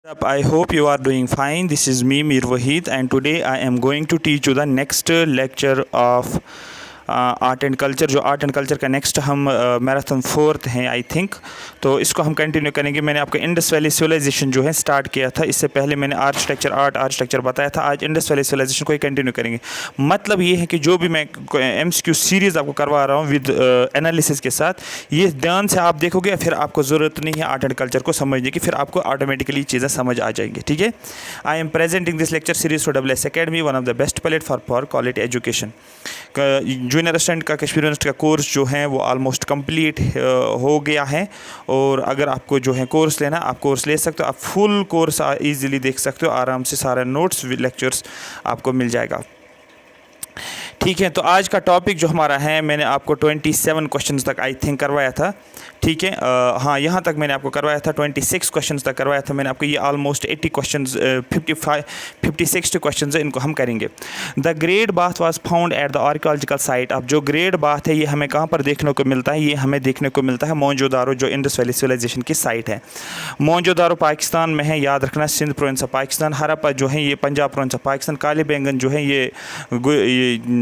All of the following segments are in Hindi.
Up, I hope you are doing fine. This is me, Mir Wahid, and today I am going to teach you the next lecture of art and culture. जो आर्ट एंड कल्चर का नेक्स्ट हम मैराथन फोर्थ हैं आई थिंक, तो इसको हम कंटिन्यू करेंगे। मैंने आपको इंडस वैली सिविलाइजेशन जो है स्टार्ट किया था, इससे पहले मैंने आर्किटेक्चर बताया था। आज इंडस वैली सिविलाइजेशन को ही कंटिन्यू करेंगे। मतलब ये है कि जो भी मैं MCQ सीरीज़ आपको करवा रहा हूँ विद एनालिसिस के साथ, ये ध्यान से आप देखोगे, फिर आपको ज़रूरत नहीं है आर्ट एंड कल्चर को समझने की, फिर आपको ऑटोमेटिकली चीज़ें समझ आ जाएंगी। ठीक है, I am presenting this lecture series for WS Academy, one of the best platform for quality education. Junior assistant का कश्मीर यूनिवर्सिटी का कोर्स जो है वो ऑलमोस्ट कंप्लीट हो गया है, और अगर आपको जो है कोर्स लेना, आप कोर्स ले सकते हो। आप फुल कोर्स इजीली देख सकते हो, आराम से सारा नोट्स लेक्चर्स आपको मिल जाएगा। ठीक है, तो आज का टॉपिक जो हमारा है, मैंने आपको 27 क्वेश्चंस तक आई थिंक करवाया था। ठीक है, हाँ, यहाँ तक मैंने आपको करवाया था, 26 क्वेश्चंस तक करवाया था मैंने आपको। ये ऑलमोस्ट 80 क्वेश्चंस, 56 क्वेश्चंस है, इनको हम करेंगे। The great bath was found at the archaeological site. अब जो ग्रेट बाथ है ये हमें कहाँ पर देखने को मिलता है? ये हमें देखने को मिलता है मोहनजोदारो, जो इंडस वैली सिविलाइजेशन की साइट है। मोहनजोदारो पाकिस्तान में है, याद रखना, सिंध प्रोविंस ऑफ पाकिस्तान। हरप्पा जो है ये पंजाब प्रोविंस ऑफ पाकिस्तान। काली बैंगन जो है ये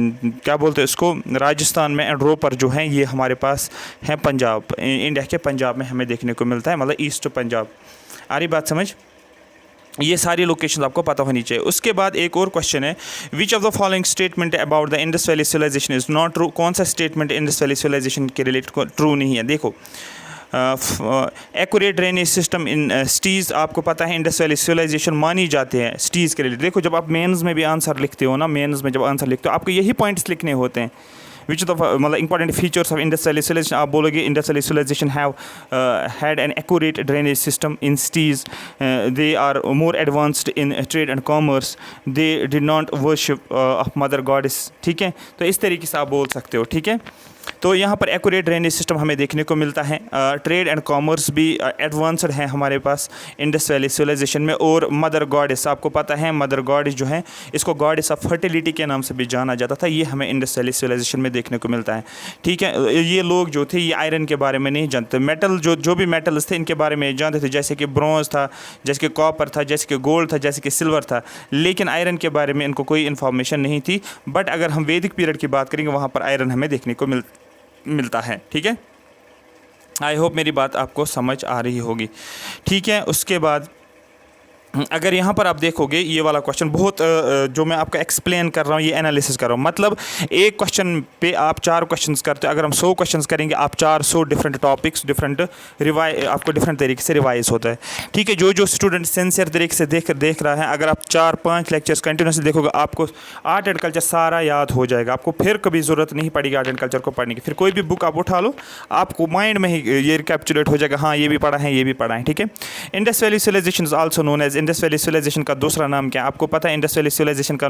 क्या बोलते हैं इसको, राजस्थान में। एंड रोपर जो है ये हमारे पास है पंजाब, इंडिया के पंजाब में हमें देखने को मिलता है, मतलब ईस्ट पंजाब। आ रही बात समझ? ये सारी लोकेशन आपको पता होनी चाहिए। उसके बाद एक और क्वेश्चन है, which of the following statement about the Indus valley civilisation is not true. कौन सा स्टेटमेंट इंडस वैली सिविलाइजेशन के रिलेटेड ट्रू नहीं है? देखो, accurate drainage system in cities, आपको पता है इंडस वैली सिविलाइजेशन मानी जाते हैं स्टीज़ के रिलेटेड। देखो, जब आप मेंस में भी आंसर लिखते हो ना, मेंस में जब आंसर लिखते हो, आपको यही पॉइंट्स लिखने होते हैं। विच ऑफ मतलब important features of Indus valley civilization, आप बोलोगे Indus valley civilization have had an accurate drainage system in cities, they are more advanced in trade and commerce, they did not worship of mother goddess. ठीक है, तो इस तरीके से आप बोल सकते हो। ठीक है, तो यहाँ पर एक्यूरेट ड्रेनेज सिस्टम हमें देखने को मिलता है। ट्रेड एंड कॉमर्स भी एडवांस्ड है हमारे पास इंडस वैली सिविलाइजेशन में। और मदर गॉडेस, आपको पता है मदर गॉडेस जो है, इसको गॉडेस ऑफ फर्टिलिटी के नाम से भी जाना जाता था। ये हमें इंडस वैली सिविलाइजेशन में देखने को मिलता है। ठीक है, ये लोग जो थे ये आयरन के बारे में नहीं जानते। मेटल जो भी मेटल्स थे इनके बारे में जानते थे, जैसे कि ब्रॉन्ज था, जैसे कि कॉपर था, जैसे कि गोल्ड था, जैसे कि सिल्वर था, लेकिन आयरन के बारे में इनको कोई इन्फॉर्मेशन नहीं थी। बट अगर हम वैदिक पीरियड की बात करेंगे, वहाँ पर आयरन हमें देखने को मिलता है। ठीक है, आई होप मेरी बात आपको समझ आ रही होगी। ठीक है, उसके बाद अगर यहाँ पर आप देखोगे, ये वाला क्वेश्चन बहुत जो मैं आपको एक्सप्लेन कर रहा हूँ, ये एनालिसिस कर रहा हूँ। मतलब एक क्वेश्चन पे आप 4 क्वेश्चंस करते हो। अगर हम 100 क्वेश्चंस करेंगे, आप 400 डिफरेंट टॉपिक्स, डिफरेंट आपको डिफरेंट तरीके से रिवाइज होता है। ठीक है, जो स्टूडेंट सिंसियर तरीके से देख रहा है, अगर आप 4-5 लेक्चर्स कंटिन्यूसली देखोगे, आपको आर्ट एंड कल्चर सारा याद हो जाएगा। आपको फिर कभी ज़रूरत नहीं पड़ेगी आर्ट एंड कल्चर को पढ़ने की। फिर कोई भी बुक आप उठा लो, आपको माइंड में ही ये रिकैप्चुलेट हो जाएगा, हाँ ये भी पढ़ा है, ये भी पढ़ा है। ठीक है, Indus valley civilisation is also known as, Indus valley civilisation का दूसरा नाम क्या है? आपको पता है इंडस वैली सिविलाइजेशन का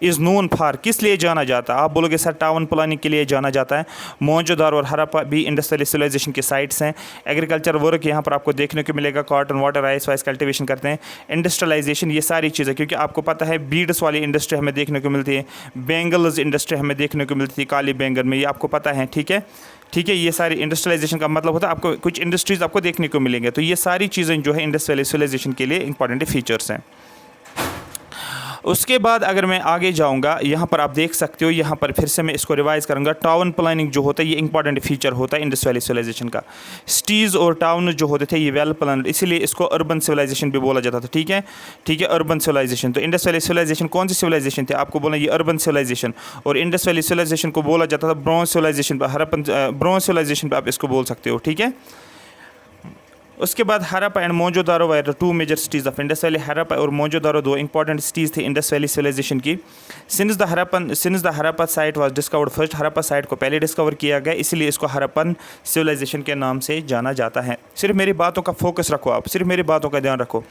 इज़ नोन फॉर, किस लिए जाना जाता है? आप बोलोगे सर टाउन प्लानिंग के लिए जाना जाता है। मोहनजोदारो और हरप्पा भी इंडस वैली सिविलाइजेशन की साइट्स हैं। एग्रीकल्चर वर्क यहाँ पर आपको देखने को मिलेगा, cotton, water, rice vice cultivation करते हैं। इंडस्ट्रियलाइजेशन, ये सारी चीज़ें, क्योंकि आपको पता है बीड्स वाली इंडस्ट्री हमें देखने को मिलती है, बेंगल्स इंडस्ट्री हमें देखने को मिलती है काली बैंगन में, ये आपको पता है। ठीक है, ठीक है, ये सारी इंडस्ट्रियलाइजेशन का मतलब होता है आपको कुछ इंडस्ट्रीज़ आपको देखने को मिलेंगे। तो ये सारी चीज़ें जो है इंडस वैली सिविलाइजेशन के लिए इंपॉर्टेंट फीचर्स हैं। उसके बाद अगर मैं आगे जाऊंगा, यहाँ पर आप देख सकते हो, यहाँ पर फिर से मैं इसको रिवाइज करूँगा। टाउन प्लानिंग जो होता है ये इंपॉर्टेंट फीचर होता है इंडस वैली सिविलाइजेशन का। सिटीज़ और टाउन जो होते थे ये वेल प्लान्ड, इसीलिए इसको अर्बन सिविलाइजेशन भी बोला जाता था। ठीक है, ठीक है, अर्बन सिविलाइजेशन। तो इंडस वैली सिविलाइजेशन कौन सी सिविलाइजेशन थी? आपको बोला ये अर्बन सिविलाइजेशन। और इंडस वैली सिविलाइजेशन को बोला जाता था ब्रॉन्ज सिविलाइजेशन पर, हरप्पन ब्रॉन्ज सिविलाइजेशन पर आप इसको बोल सकते हो। ठीक है, उसके बाद Harappa and Mohenjodaro were the 2 major cities of Indus valley. Harappa और मोहनजोदारो 2 इंपॉर्टेंट सिटीज़ थे इंडस वैली सिविलाइजेशन की। Since the Harappa site was discovered first, Harappa site को पहले डिस्कवर किया गया, इसलिए इसको हरप्पन सिविलाइजेशन के नाम से जाना जाता है। सिर्फ मेरी बातों का फोकस रखो, आप सिर्फ मेरी बातों का ध्यान रखो।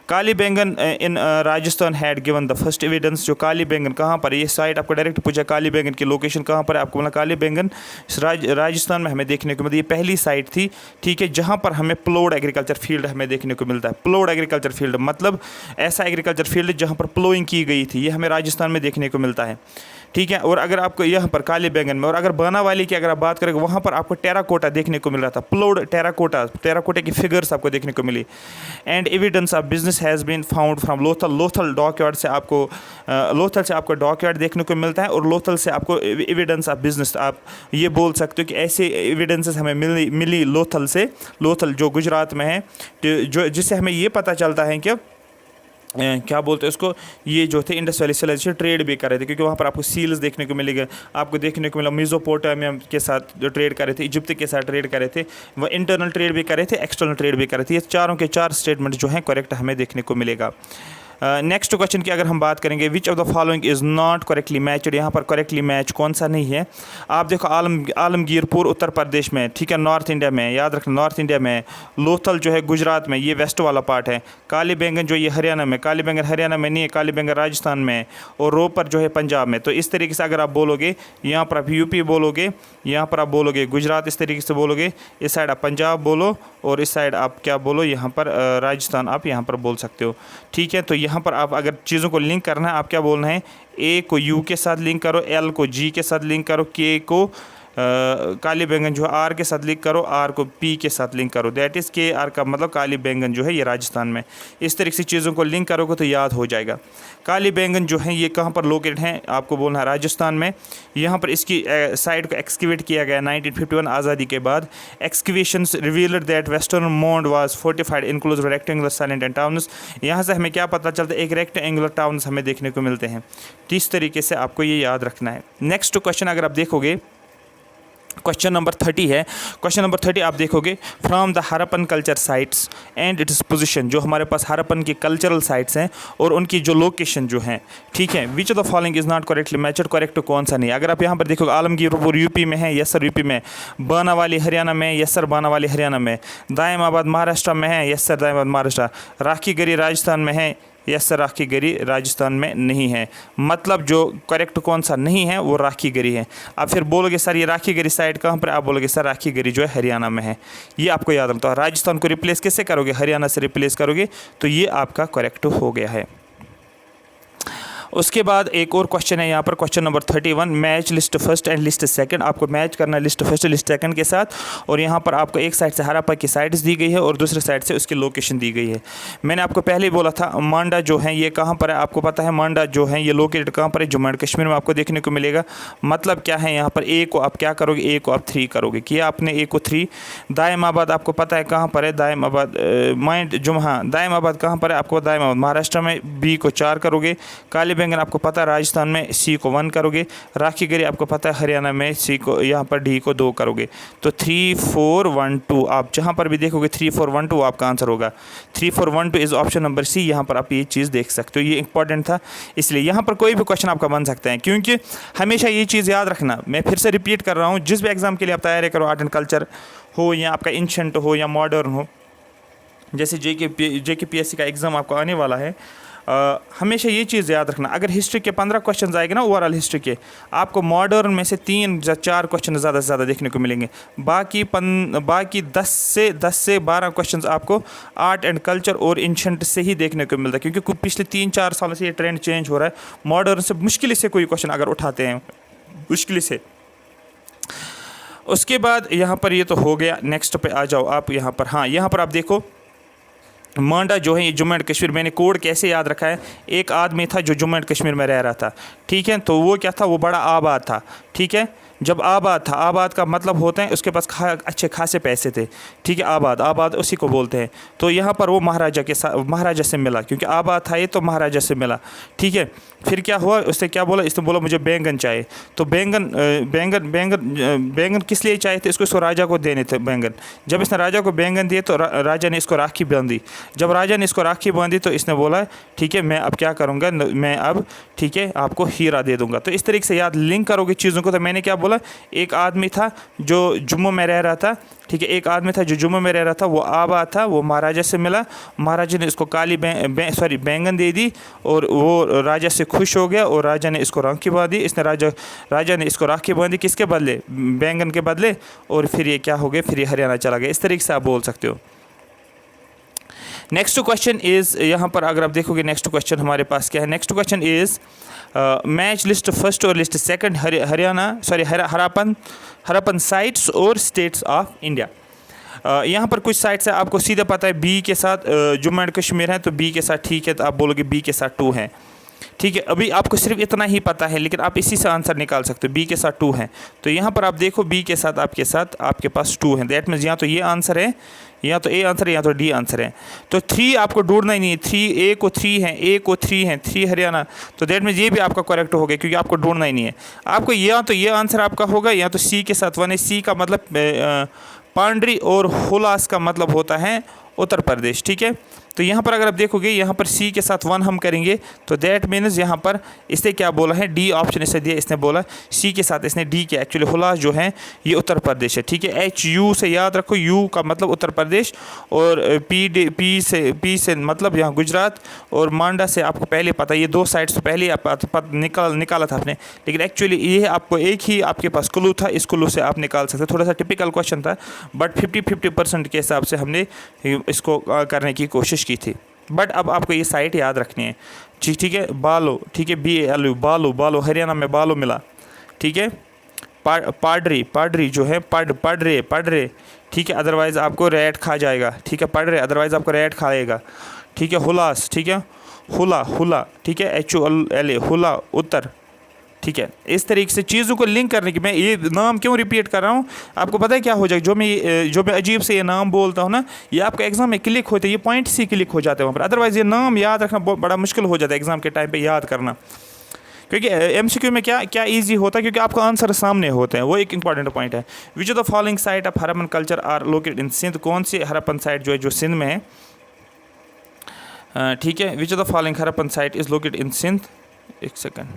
Kalibangan in Rajasthan had given the first evidence. जो काली बैंगन कहाँ पर, ये साइट आपको डायरेक्ट पूछा काली बैंगन की लोकेशन कहाँ पर है, आपको बोला काली बैंगन राजस्थान में हमें देखने को मिलती है। ये पहली साइट थी, ठीक है, जहाँ पर हमें प्लोड एग्रीकल्चर फील्ड हमें देखने को मिलता है। प्लोड एग्रीकल्चर फील्ड मतलब ऐसा एग्रीकल्चर फील्ड जहाँ पर प्लोइंग की गई थी, ये हमें राजस्थान में देखने को मिलता है। ठीक है। और अगर आपको यहाँ पर काले बैंगन में, और अगर बानावाली की अगर आप बात करेंगे, वहाँ पर आपको टेराकोटा देखने को मिल रहा था, प्लोड टेराकोटा की फिगर्स आपको देखने को मिली। And evidence of business has been found from Lothal dockyard से आपको डॉकयार्ड देखने को मिलता है, और लोथल से आपको एविडेंस ऑफ बिजनेस, आप ये बोल सकते हो कि ऐसे एविडेंसेस हमें मिली लोथल जो गुजरात में है, जो जिससे हमें ये पता चलता है कि क्या बोलते हैं उसको, ये जो थे इंडस वैली सिविलाइजेशन ट्रेड भी कर रहे थे, क्योंकि वहाँ पर आपको सील्स देखने को मिलेगा, आपको देखने को मिला मेसोपोटामिया के साथ जो ट्रेड कर रहे थे, इजिप्ट के साथ ट्रेड कर रहे थे, वह इंटरनल ट्रेड भी कर रहे थे, एक्सटर्नल ट्रेड भी कर रहे थे। ये चारों के चार स्टेटमेंट जो हैं करेक्ट हमें देखने को मिलेगा। नेक्स्ट क्वेश्चन की अगर हम बात करेंगे, विच of the following is not correctly matched, यहाँ पर करेक्टली मैच कौन सा नहीं है। आप देखो आलमगीरपुर उत्तर प्रदेश में, ठीक है, नॉर्थ इंडिया में, याद रखना नॉर्थ इंडिया में, लोथल जो है गुजरात में, ये वेस्ट वाला पार्ट है, काली बैंगन जो ये हरियाणा में, काली बैंगन हरियाणा में नहीं है, काली बैंगन राजस्थान में है, और रोपर जो है पंजाब में। तो इस तरीके से अगर आप बोलोगे, यहाँ पर आप यूपी बोलोगे, यहाँ पर आप बोलोगे गुजरात, इस तरीके से बोलोगे, इस साइड आप पंजाब बोलो, और इस साइड आप क्या बोलो, यहाँ पर राजस्थान आप यहाँ पर बोल सकते हो, ठीक है। तो यहाँ पर आप अगर चीज़ों को लिंक करना है, आप क्या बोलना है, ए को यू के साथ लिंक करो, एल को जी के साथ लिंक करो, के को काली बैंगन जो है आर के साथ लिंक करो, आर को पी के साथ लिंक करो, दैट इज़ के आर का मतलब काली बैंगन जो है ये राजस्थान में। इस तरीके से चीज़ों को लिंक करोगे तो याद हो जाएगा। काली बैंगन जो है ये कहाँ पर लोकेटेड है, आपको बोलना है राजस्थान में। यहाँ पर इसकी साइट को एक्सकेवेट किया गया 1951 आज़ादी के बाद। Excavations revealed that western Mond was fortified includes rectangular silent and towns. यहाँ से हमें क्या पता चलता है, एक रेक्टेंगुलर टाउन्स हमें देखने को मिलते हैं। तो इस तरीके से आपको ये याद रखना है। नेक्स्ट क्वेश्चन अगर आप देखोगे, क्वेश्चन नंबर 30 है। क्वेश्चन नंबर 30 आप देखोगे, from the Harappan culture sites and its position, जो हमारे पास हरप्पन की कल्चरल साइट्स हैं और उनकी जो लोकेशन जो हैं, ठीक है, which of the following is not correctly matched, correct कौन सा नहीं। अगर आप यहाँ पर देखोगे, आलमगीरपुर यूपी में है, यस सर यूपी में, बानावाली हरियाणा में, यस सर बानावाली हरियाणा में, दायमाबाद महाराष्ट्र में है, यस सर दायमाबाद महाराष्ट्र, राखीगढ़ी राजस्थान में है, यस सर राखीगढ़ी राजस्थान में नहीं है। मतलब जो करेक्ट कौन सा नहीं है वो राखीगढ़ी है। आप फिर बोलोगे सर ये राखीगढ़ी साइड कहाँ पर, आप बोलोगे सर राखीगढ़ी जो है हरियाणा में है। ये आपको याद रखता है। राजस्थान को रिप्लेस कैसे करोगे, हरियाणा से रिप्लेस करोगे, तो ये आपका करेक्ट हो गया है। उसके बाद एक और क्वेश्चन है यहाँ पर, question number 31, match list first and list second. आपको मैच करना लिस्ट फर्स्ट लिस्ट सेकंड के साथ, और यहाँ पर आपको एक साइड से हरप्पा की साइट्स दी गई है और दूसरे साइड से उसकी लोकेशन दी गई है। मैंने आपको पहले ही बोला था मांडा जो है ये कहाँ पर है, आपको पता है मांडा जो है ये लोकेटेड कहाँ पर है, जम्मू एंड कश्मीर में आपको देखने को मिलेगा। मतलब क्या है, यहाँ पर ए को आप क्या करोगे, ए को आप 3 करोगे, किया आपने ए को 3। दायमाबाद आपको पता है कहाँ पर है, दायमाबाद दायमाबाद कहाँ पर है, आपको दायमाबाद महाराष्ट्र में, बी को 4 करोगे। काली बैंगन आपको पता है राजस्थान में, सी को 1 करोगे। राखीगढ़ी आपको पता है हरियाणा में, सी को यहाँ पर डी को 2 करोगे। तो 3 4 1 2 आप जहाँ पर भी देखोगे 3 4 1 2 आपका आंसर होगा। 3 4 1 2 इज़ ऑप्शन नंबर सी। यहाँ पर आप ये चीज़ देख सकते हो, ये इंपॉर्टेंट था, इसलिए यहाँ पर कोई भी क्वेश्चन आपका बन सकता है। क्योंकि हमेशा ये चीज़ याद रखना, मैं फिर से रिपीट कर रहा हूँ, जिस भी एग्ज़ाम के लिए आप तैयारी करो, आर्ट एंड कल्चर हो या आपका एंशिएंट हो या मॉडर्न हो, जैसे JKPSC का एग्ज़ाम आपको आने वाला है, हमेशा ये चीज़ याद रखना, अगर हिस्ट्री के 15 क्वेश्चन आएंगे ना, ओवरऑल हिस्ट्री के, आपको मॉडर्न में से 3 या 4 क्वेश्चन ज़्यादा से ज़्यादा देखने को मिलेंगे। बाकी 10 से 12 क्वेश्चन आपको आर्ट एंड कल्चर और एंशिएंट से ही देखने को मिलता है, क्योंकि पिछले 3-4 सालों से ये ट्रेंड चेंज हो रहा है। मॉडर्न से मुश्किल से कोई क्वेश्चन अगर उठाते हैं, मुश्किल से। उसके बाद यहाँ पर ये तो हो गया, नेक्स्ट पे आ जाओ आप यहाँ पर। हाँ, यहाँ पर आप देखो, मांडा जो है ये जम्मू एंड कश्मीर, मैंने कोड कैसे याद रखा है, एक आदमी था जो जम्मू एंड कश्मीर में रह रहा था, ठीक है, तो वो क्या था, वो बड़ा आबाद था, ठीक है। जब आबाद था, आबाद का मतलब होता है उसके पास अच्छे खासे पैसे थे, ठीक है, आबाद उसी को बोलते हैं। तो यहाँ पर वो महाराजा से मिला, क्योंकि आबाद था ये, तो महाराजा से मिला, ठीक है। फिर क्या हुआ, उसने क्या बोला, इसने बोला मुझे बैंगन चाहिए। तो बैंगन किस लिए चाहिए थे, इसको राजा को देने थे बैंगन। जब इसने राजा को बैंगन दिए तो राजा ने इसको राखी बांधी। जब राजा ने इसको राखी बांधी तो इसने बोला ठीक है, मैं अब क्या करूँगा, मैं अब ठीक है आपको हीरा दे दूँगा। तो इस तरीके से याद लिंक करोगे चीज़ों को। तो मैंने क्या बोला, एक आदमी था जो जम्मू में रह रहा था, ठीक है, एक आदमी था जो जम्मू में रह रहा था, वो आबाद था, वो महाराजा से मिला, महाराजा ने इसको बैंगन दे दी और वो राजा से खुश हो गया और राजा ने इसको राखी बांधी। राजा ने इसको राखी बांधी किसके बदले, बैंगन के बदले, और फिर ये क्या हो गया, फिर ये हरियाणा चला गया। इस तरीके से आप बोल सकते हो। नेक्स्ट क्वेश्चन इज़, यहाँ पर अगर आप देखोगे नेक्स्ट क्वेश्चन हमारे पास क्या है, next question is match list first और लिस्ट सेकंड हरापन साइट्स और स्टेट्स ऑफ इंडिया। यहाँ पर कुछ साइट्स है, आपको सीधा पता है बी के साथ जम्मू एंड कश्मीर है, तो बी के साथ ठीक है, तो आप बोलोगे बी के साथ 2 है, ठीक है। अभी आपको सिर्फ इतना ही पता है, लेकिन आप इसी से आंसर निकाल सकते हो, बी के साथ 2 है। तो यहाँ पर आप देखो बी के साथ आपके पास 2 है, दैट मीन्स यहाँ तो ये आंसर है, या तो ए आंसर है या तो डी आंसर है। तो 3 आपको ढूंढना ही नहीं है, 3 ए को 3 है, ए को 3 है, 3 हरियाणा, तो दैट मीन्स ये भी आपका करेक्ट हो गया, क्योंकि आपको ढूंढना ही नहीं है। आपको या तो ये आंसर आपका होगा, या तो सी के साथ 1 है। सी का मतलब पांडरी और हुलास का मतलब होता है उत्तर प्रदेश, ठीक है। तो यहाँ पर अगर आप देखोगे, यहाँ पर सी के साथ 1 हम करेंगे, तो दैट मीन्स यहाँ पर इसने क्या बोला है, डी ऑप्शन इससे दिया, इसने बोला सी के साथ इसने डी के, एक्चुअली हुलास जो है ये उत्तर प्रदेश है, ठीक है। एच यू से याद रखो, यू का मतलब उत्तर प्रदेश, और पी से मतलब यहाँ गुजरात, और मांडा से आपको पहले पता, ये 2 साइड्स तो पहले आप निकाला था आपने, लेकिन एक्चुअली ये आपको एक ही आपके पास क्लू था, इस क्लू से आप निकाल सकते। थोड़ा सा टिपिकल क्वेश्चन था, बट 50-50% के हिसाब से हमने इसको करने की कोशिश की थी। बट अब आपको ये साइट याद रखनी है, ठीक है। बालो, ठीक है, BALU, बालो हरियाणा में बालो मिला, ठीक है। पाडरी जो है पढ़ रहे, ठीक है, अदरवाइज़ आपको रैट खा जाएगा, ठीक है। पढ़ रहे अदरवाइज़ आपको रैट खाएगा, ठीक है। हुलास, ठीक है, हुला, ठीक है, HULA, हुला उत्तर, ठीक है। इस तरीके से चीज़ों को लिंक करने की, मैं ये नाम क्यों रिपीट कर रहा हूँ, आपको पता है क्या हो जाएगा, जो मैं अजीब से ये नाम बोलता हूँ ना, ये आपका एग्जाम में क्लिक होते हैं, ये पॉइंट से क्लिक हो जाते हैं वहाँ पर। अदरवाइज़ ये नाम याद रखना बहुत बड़ा मुश्किल हो जाता है एग्जाम के टाइम पे याद करना, क्योंकि MCQ में क्या ईजी होता है, क्योंकि आपका आंसर सामने होते हैं, वो एक इंपॉर्टेंट पॉइंट है। Which of the following site of Harappan culture are located in Sindh, कौन सी हरपन साइट जो है जो सिंध में है, ठीक है। Which of the following Harappan site is located in Sindh, एक सेकेंड,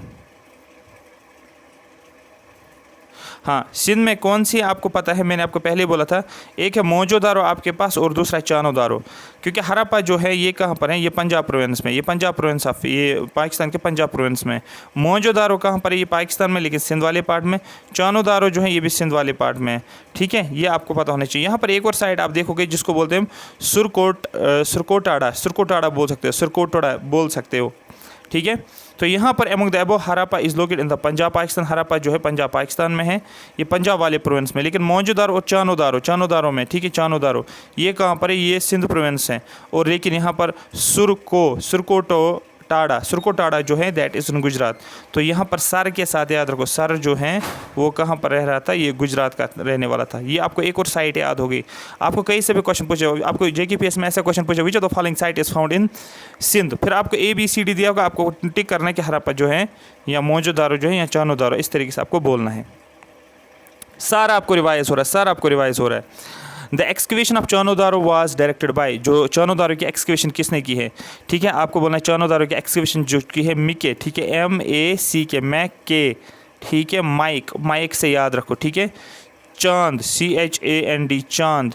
हाँ, सिंध में कौन सी आपको पता है, मैंने आपको पहले बोला था, एक है मोहनजोदारो आपके पास, और दूसरा है चानोदारो। क्योंकि हरप्पा जो है ये कहाँ पर है, ये पंजाब प्रोविंस में, ये पंजाब प्रोविंस ऑफ, ये पाकिस्तान के पंजाब प्रोविंस में। मोहनजोदारो कहाँ पर है, ये पाकिस्तान में, लेकिन सिंध वाले पार्ट में। चानोदारो जो है ये भी सिंध वाले पार्ट में है, ठीक है। ये आपको पता होना चाहिए। यहाँ पर एक और साइड आप देखोगे जिसको बोलते हैं सुरकोटाड़ा बोल सकते हो, सुरकोटाड़ा बोल सकते हो, ठीक है। तो यहाँ पर among the above Harappa is located in the Punjab Pakistan, Harappa जो है पंजाब पाकिस्तान में है, ये पंजाब वाले प्रोविंस में। लेकिन मोहनजोदारो और चानोदारो में, ठीक है, चानोदारो ये कहाँ पर है, ये सिंध प्रोविंस है। और लेकिन यहाँ पर सुरकोटाड़ा जो है दैट इज़ इन गुजरात। तो यहाँ पर सर के साथ याद रखो, सर जो है वो कहाँ पर रह रहा था, ये गुजरात का रहने वाला था। ये आपको एक और साइट याद होगी। आपको कहीं से भी क्वेश्चन पूछे, आपको JKPS में ऐसा क्वेश्चन पूछे, which of the following site is found in Sindh, फिर आपको ABCD दिया होगा, आपको टिक करना है कि हरप्पा जो है या मोहनजोदारो जो है या चानोदारो, इस तरीके से आपको बोलना है। सारा आपको रिवाइज हो रहा है। The excavation of Chanhudaro was directed by, जो चानोदारो की एक्सकवेशन किसने की है, ठीक है। आपको बोलना है चानोदारो की एक्सकवेशन जो की है मिके, ठीक है, MACK, मैक के, ठीक है। माइक से याद रखो, ठीक है। चांद, CHAND,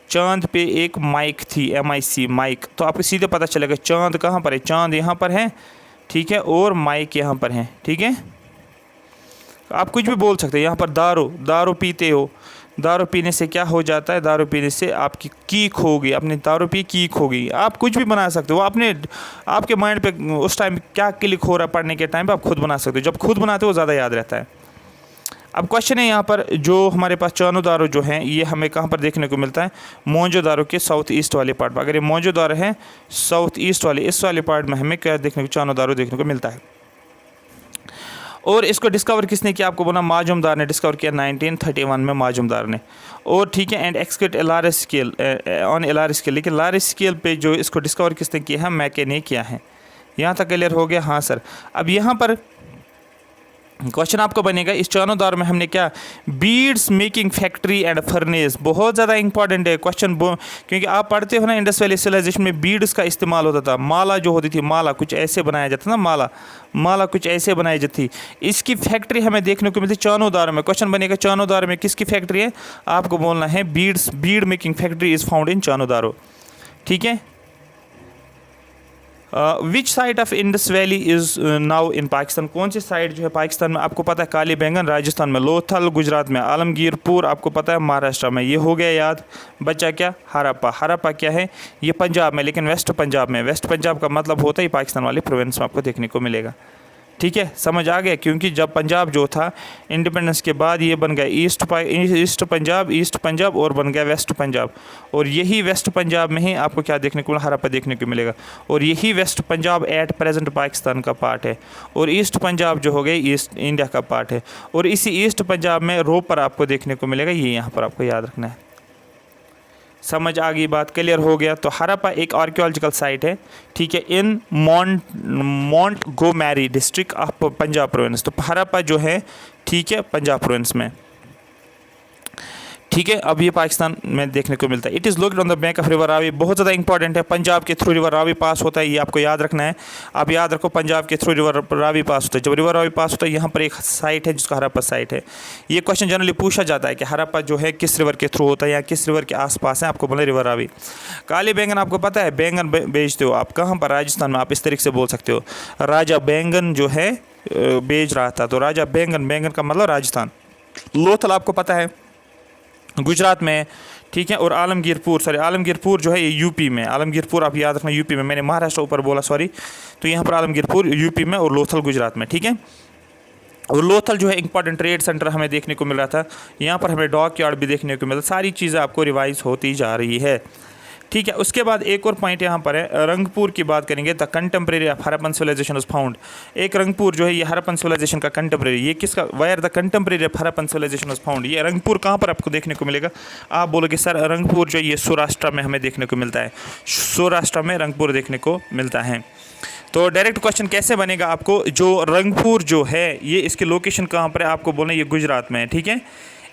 चांद पे एक माइक थी, MIC, माइक। तो आपको सीधे पता चलेगा चांद कहाँ पर है, चांद यहाँ पर है, ठीक है, और माइक यहाँ पर है, ठीक है। आप कुछ भी बोल सकते हैं। यहाँ पर दारू पीते हो, दारू पीने से क्या हो जाता है, दारू पीने से आपकी कीक होगी, आपने दारू पी कीक होगी, आप कुछ भी बना सकते हो। आपके माइंड पे उस टाइम क्या क्लिक हो रहा है पढ़ने के टाइम पे, आप खुद बना सकते हो। जब खुद बनाते हो ज़्यादा याद रहता है। अब क्वेश्चन है यहाँ पर, जो हमारे पास चानोदारो जो है ये हमें कहाँ पर देखने को मिलता है, मोहनजोदारो के साउथ ईस्ट वाले पार्ट में। अगर ये मोहनजोदारो है साउथ ईस्ट वाले, इस वाले पार्ट में हमें क्या देखने को, चानोदारो देखने को मिलता है। और इसको डिस्कवर किसने किया, आपको बोला माजुमदार ने डिस्कवर किया 1931 में, माजुमदार ने। और ठीक है, and excavate large scale on large scale, लेकिन लार्ज स्केल पे जो इसको डिस्कवर किसने किया है, मैके ने किया है। यहाँ तक क्लियर हो गया, हाँ सर। अब यहाँ पर क्वेश्चन आपको बनेगा, इस चानोदारो में हमने क्या, beads making factory and furnace, बहुत ज़्यादा इंपॉर्टेंट है क्वेश्चन, क्योंकि आप पढ़ते हो ना इंडस वैली सिविलाइजेशन में बीड्स का इस्तेमाल होता था। माला जो होती थी, माला कुछ ऐसे बनाया जाता था ना, माला कुछ ऐसे बनाई जाती थी। इसकी फैक्ट्री हमें देखने को मिलती चानोदारो में। क्वेश्चन बनेगा चानोदारो में किसकी फैक्ट्री है, आपको बोलना है bead making factory is found in Chanhudaro, ठीक है। Which side of Indus valley is now in Pakistan, कौन सी साइड जो है पाकिस्तान में, आपको पता है काली बैंगन राजस्थान में, लोथल गुजरात में, आलमगीरपुर आपको पता है महाराष्ट्र में, ये हो गया याद। बच्चा क्या, हरप्पा। हरप्पा क्या है, ये पंजाब में, लेकिन वेस्ट पंजाब में। वेस्ट पंजाब का मतलब होता है पाकिस्तान वाले प्रोविंस में आपको देखने को मिलेगा। ठीक है, समझ आ गया, क्योंकि जब पंजाब जो था इंडिपेंडेंस के बाद ये बन गया ईस्ट पंजाब और बन गया वेस्ट पंजाब, और यही वेस्ट पंजाब में ही आपको क्या देखने को, हरप्पा देखने को मिलेगा, और यही west Punjab at present Pakistan का पार्ट है, और ईस्ट पंजाब जो हो गया ईस्ट इंडिया का पार्ट है, और इसी ईस्ट पंजाब में रोपर आपको देखने को मिलेगा, ये यहाँ पर आपको याद रखना है। समझ आ गई बात, क्लियर हो गया। तो हरप्पा एक आर्कियोलॉजिकल साइट है, ठीक है, in Montgomery district of Punjab province. तो हरप्पा जो है, ठीक है, पंजाब प्रोविंस में, ठीक है। अब ये पाकिस्तान में देखने को मिलता है। It is located on the bank of river Ravi, बहुत ज़्यादा इंपॉर्टेंट है, पंजाब के थ्रू रिवर रावी पास होता है, ये आपको याद रखना है। आप याद रखो, पंजाब के थ्रू रिवर रावी पास होता है। जब रिवर रावी पास होता है, यहाँ पर एक साइट है जिसका हरप्पा साइट है। ये क्वेश्चन जनरली पूछा जाता है कि हरप्पा जो है किस रिवर के थ्रू होता है या किस रिवर के आसपास है, आपको बोले रिवर रावी। काले बैंगन आपको पता है, बैंगन बेचते हो आप कहाँ पर, राजस्थान में। आप इस तरीके से बोल सकते हो, राजा बैंगन जो है बेच रहा था, तो राजा बैंगन का मतलब राजस्थान। लोथल आपको पता है गुजरात में, ठीक है, और आलमगीरपुर जो है ये यूपी में। आलमगीरपुर आप याद रखना यूपी में, मैंने महाराष्ट्र ऊपर बोला, सॉरी। तो यहाँ पर आलमगीरपुर यूपी में और लोथल गुजरात में, ठीक है। और लोथल जो है इंपॉर्टेंट ट्रेड सेंटर हमें देखने को मिल रहा था, यहाँ पर हमें डॉक यार्ड भी देखने को मिला। सारी चीज़ें आपको रिवाइज होती जा रही है, ठीक है। उसके बाद एक और पॉइंट यहाँ पर है, रंगपुर की बात करेंगे। The contemporary of Harappan civilisation is found. एक रंगपुर जो है ये हरप्पन सिविलाइजेशन का कंटेम्प्रेरी, ये किसका, where the contemporary of Harappan civilisation is found. ये रंगपुर कहाँ पर आपको देखने को मिलेगा, आप बोलोगे सर रंगपुर जो है ये सौराष्ट्र में हमें देखने को मिलता है, सौराष्ट्र में रंगपुर देखने को मिलता है। तो डायरेक्ट क्वेश्चन कैसे बनेगा आपको, जो रंगपुर जो है ये इसकी लोकेशन कहाँ पर है, आपको बोलना ये गुजरात में है, ठीक है।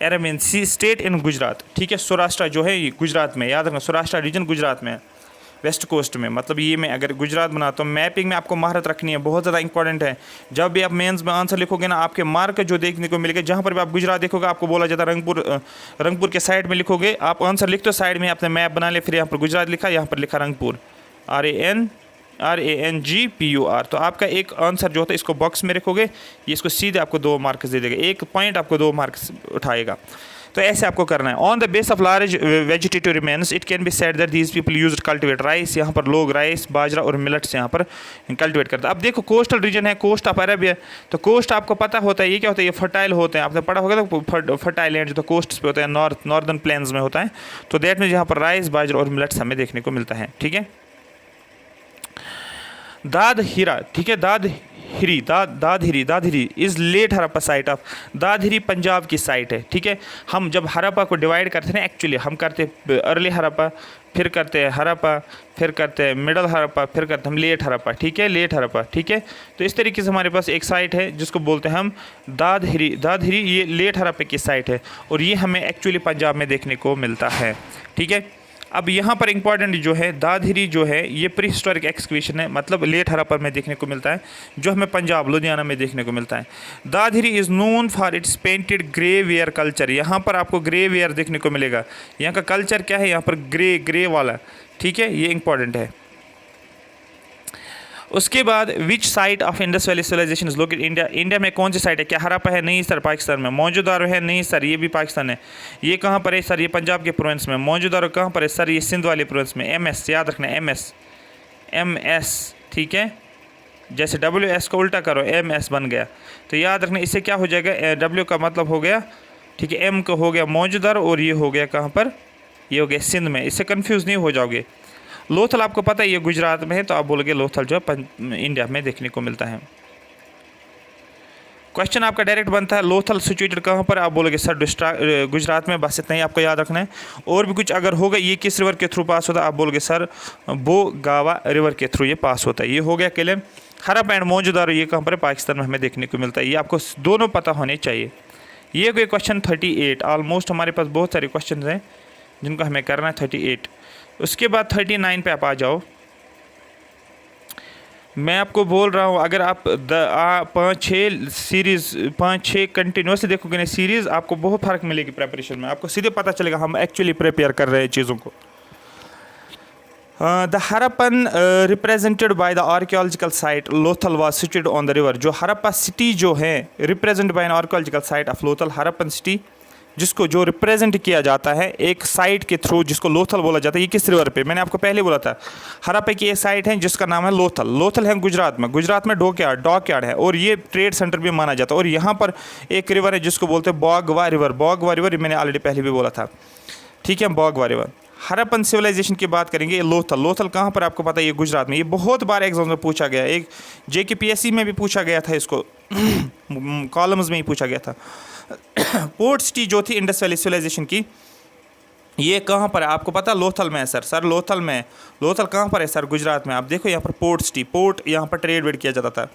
एरमेन सी स्टेट इन गुजरात, ठीक है। सौराष्ट्र जो है ये गुजरात में, याद रखना सौराष्ट्र रीजन गुजरात में, वेस्ट कोस्ट में, मतलब ये मैं अगर गुजरात बनाता हूँ। मैपिंग में आपको महारत रखनी है, बहुत ज़्यादा इंपॉर्टेंट है। जब भी आप मेंस में आंसर लिखोगे ना, आपके मार्क जो देखने को मिलेगा, जहाँ पर भी आप गुजरात देखोगे आपको बोला जाता है रंगपुर के साइड में लिखोगे, आप आंसर लिखते हो साइड में, आपने मैप बना लिया, फिर यहाँ पर गुजरात लिखा, यहाँ पर लिखा रंगपुर, RANGPUR। तो आपका एक आंसर जो होता है इसको बॉक्स में रखोगे, ये इसको सीधे आपको 2 मार्क्स दे देगा, एक पॉइंट आपको 2 मार्क्स उठाएगा। तो ऐसे आपको करना है। On the base of large vegetative remains it can be said that these people use cultivate rice. यहाँ पर लोग राइस, बाजरा और मिलेट्स यहाँ पर कल्टिवेट करते हैं। अब देखो कोस्टल रीजन है, कोस्ट ऑफ अरबिया, तो कोस्ट आपको पता होता है ये क्या होता है, ये फर्टाइल होते हैं, आपने पढ़ा होगा तो फर्टाइल लैंड जो कोस्ट पे होता है, नॉर्दर्न प्लेन्स में होता है। तो दैट में यहाँ पर राइस, बाजरा और मिलेट्स हमें देखने को मिलता है, ठीक है। दादहीरा, ठीक है, Dadheri is late Harappa site of. Dadheri Punjab की साइट है, ठीक है। हम जब हरप्पा को डिवाइड करते हैं ना, एक्चुअली हम करते अर्ली हरप्पा, फिर करते हैं हरप्पा, फिर करते हैं मिडल हरप्पा, फिर करते हैं हम लेट हरप्पा, ठीक है, लेट हरप्पा, ठीक है। तो इस तरीके से हमारे पास एक साइट है जिसको बोलते हैं हम दादहीरी, ये लेट हरप्पा की साइट है, और ये हमें एक्चुअली पंजाब में देखने को मिलता है, ठीक है। अब यहाँ पर इंपॉर्टेंट जो है दादहीरी जो है ये प्री हिस्टोरिक एक्सकवेशन है, मतलब लेट हरप्पा में देखने को मिलता है, जो हमें पंजाब लुधियाना में देखने को मिलता है। Dadheri is known for its painted grey ware culture. यहाँ पर आपको ग्रे वेयर देखने को मिलेगा। यहाँ का कल्चर क्या है, यहाँ पर ग्रे वाला, ठीक है, ये इंपॉर्टेंट है। उसके बाद which site of Indus valley civilisation is located India. India में कौन सी साइट है, क्या हरप्पा है, नहीं सर पाकिस्तान में। मोहनजोदारो है, नहीं सर ये भी पाकिस्तान है। ये कहाँ पर है सर, ये पंजाब के प्रोविंस में। मोहनजोदारो कहाँ पर है सर, ये सिंध वाली प्रोविंस में। MS याद रखना, MS, ठीक है। जैसे WS को उल्टा करो MS बन गया, तो याद रखना इससे क्या हो जाएगा, W का मतलब हो गया, ठीक है, M का हो गया मोहनजोदारो, और ये हो गया कहाँ पर, ये हो गया सिंध में। इससे कन्फ्यूज़ नहीं हो जाओगे। लोथल आपको पता है ये गुजरात में है, तो आप बोलोगे लोथल जो इंडिया में देखने को मिलता है। क्वेश्चन आपका डायरेक्ट बनता है लोथल सिचुएटेड कहाँ पर, आप बोलोगे सर गुजरात में। बस इतना ही आपको याद रखना है। और भी कुछ अगर होगा, ये किस रिवर के थ्रू पास होता है, आप बोलोगे सर बोगावा रिवर के थ्रू ये पास होता है। ये हो गया क्लियर। हरप्पा एंड मोहनजोदारो ये कहाँ पर है, पाकिस्तान में हमें देखने को मिलता है। ये आपको दोनों पता होने चाहिए। ये हो गया क्वेश्चन 38। ऑलमोस्ट हमारे पास बहुत सारे क्वेश्चन हैं जिनको हमें करना है 38। उसके बाद 39 पे आप आ जाओ। मैं आपको बोल रहा हूँ, अगर आप 5-6 कंटिन्यूसली देखोगे ना सीरीज़, आपको बहुत फ़र्क मिलेगी प्रेपरेशन में। आपको सीधे पता चलेगा हम एक्चुअली प्रिपेयर कर रहे हैं चीज़ों को। The Harappan represented by the archaeological site Lothal was situated on the river. जो हरप्पा सिटी जो है represent by N archaeological site of Lothal, Harappan city जिसको जो रिप्रेजेंट किया जाता है एक साइट के थ्रू जिसको लोथल बोला जाता है, ये किस रिवर पे? मैंने आपको पहले बोला था हरप्पा की एक साइट है जिसका नाम है लोथल। लोथल है गुजरात में डॉकयार्ड है और ये ट्रेड सेंटर भी माना जाता है। और यहाँ पर एक रिवर है जिसको बोलते हैं बॉगवा रिवर मैंने ऑलरेडी पहले भी बोला था, ठीक है, बॉगवा रिवर। हरप्पन सिविलाइजेशन की बात करेंगे, लोथल कहाँ पर आपको पता है? ये गुजरात में। ये बहुत बार एग्जाम में पूछा गया, एक JKPSC में भी पूछा गया था, इसको कॉलम्स में ही पूछा गया था। पोर्ट सिटी जो थी इंडस वैली सिविलाइजेशन की, ये कहाँ पर है आपको पता? लोथल में है सर लोथल में। लोथल कहाँ पर है सर? गुजरात में। आप देखो यहाँ पर पोर्ट सिटी, यहाँ पर ट्रेड वेड किया जाता था,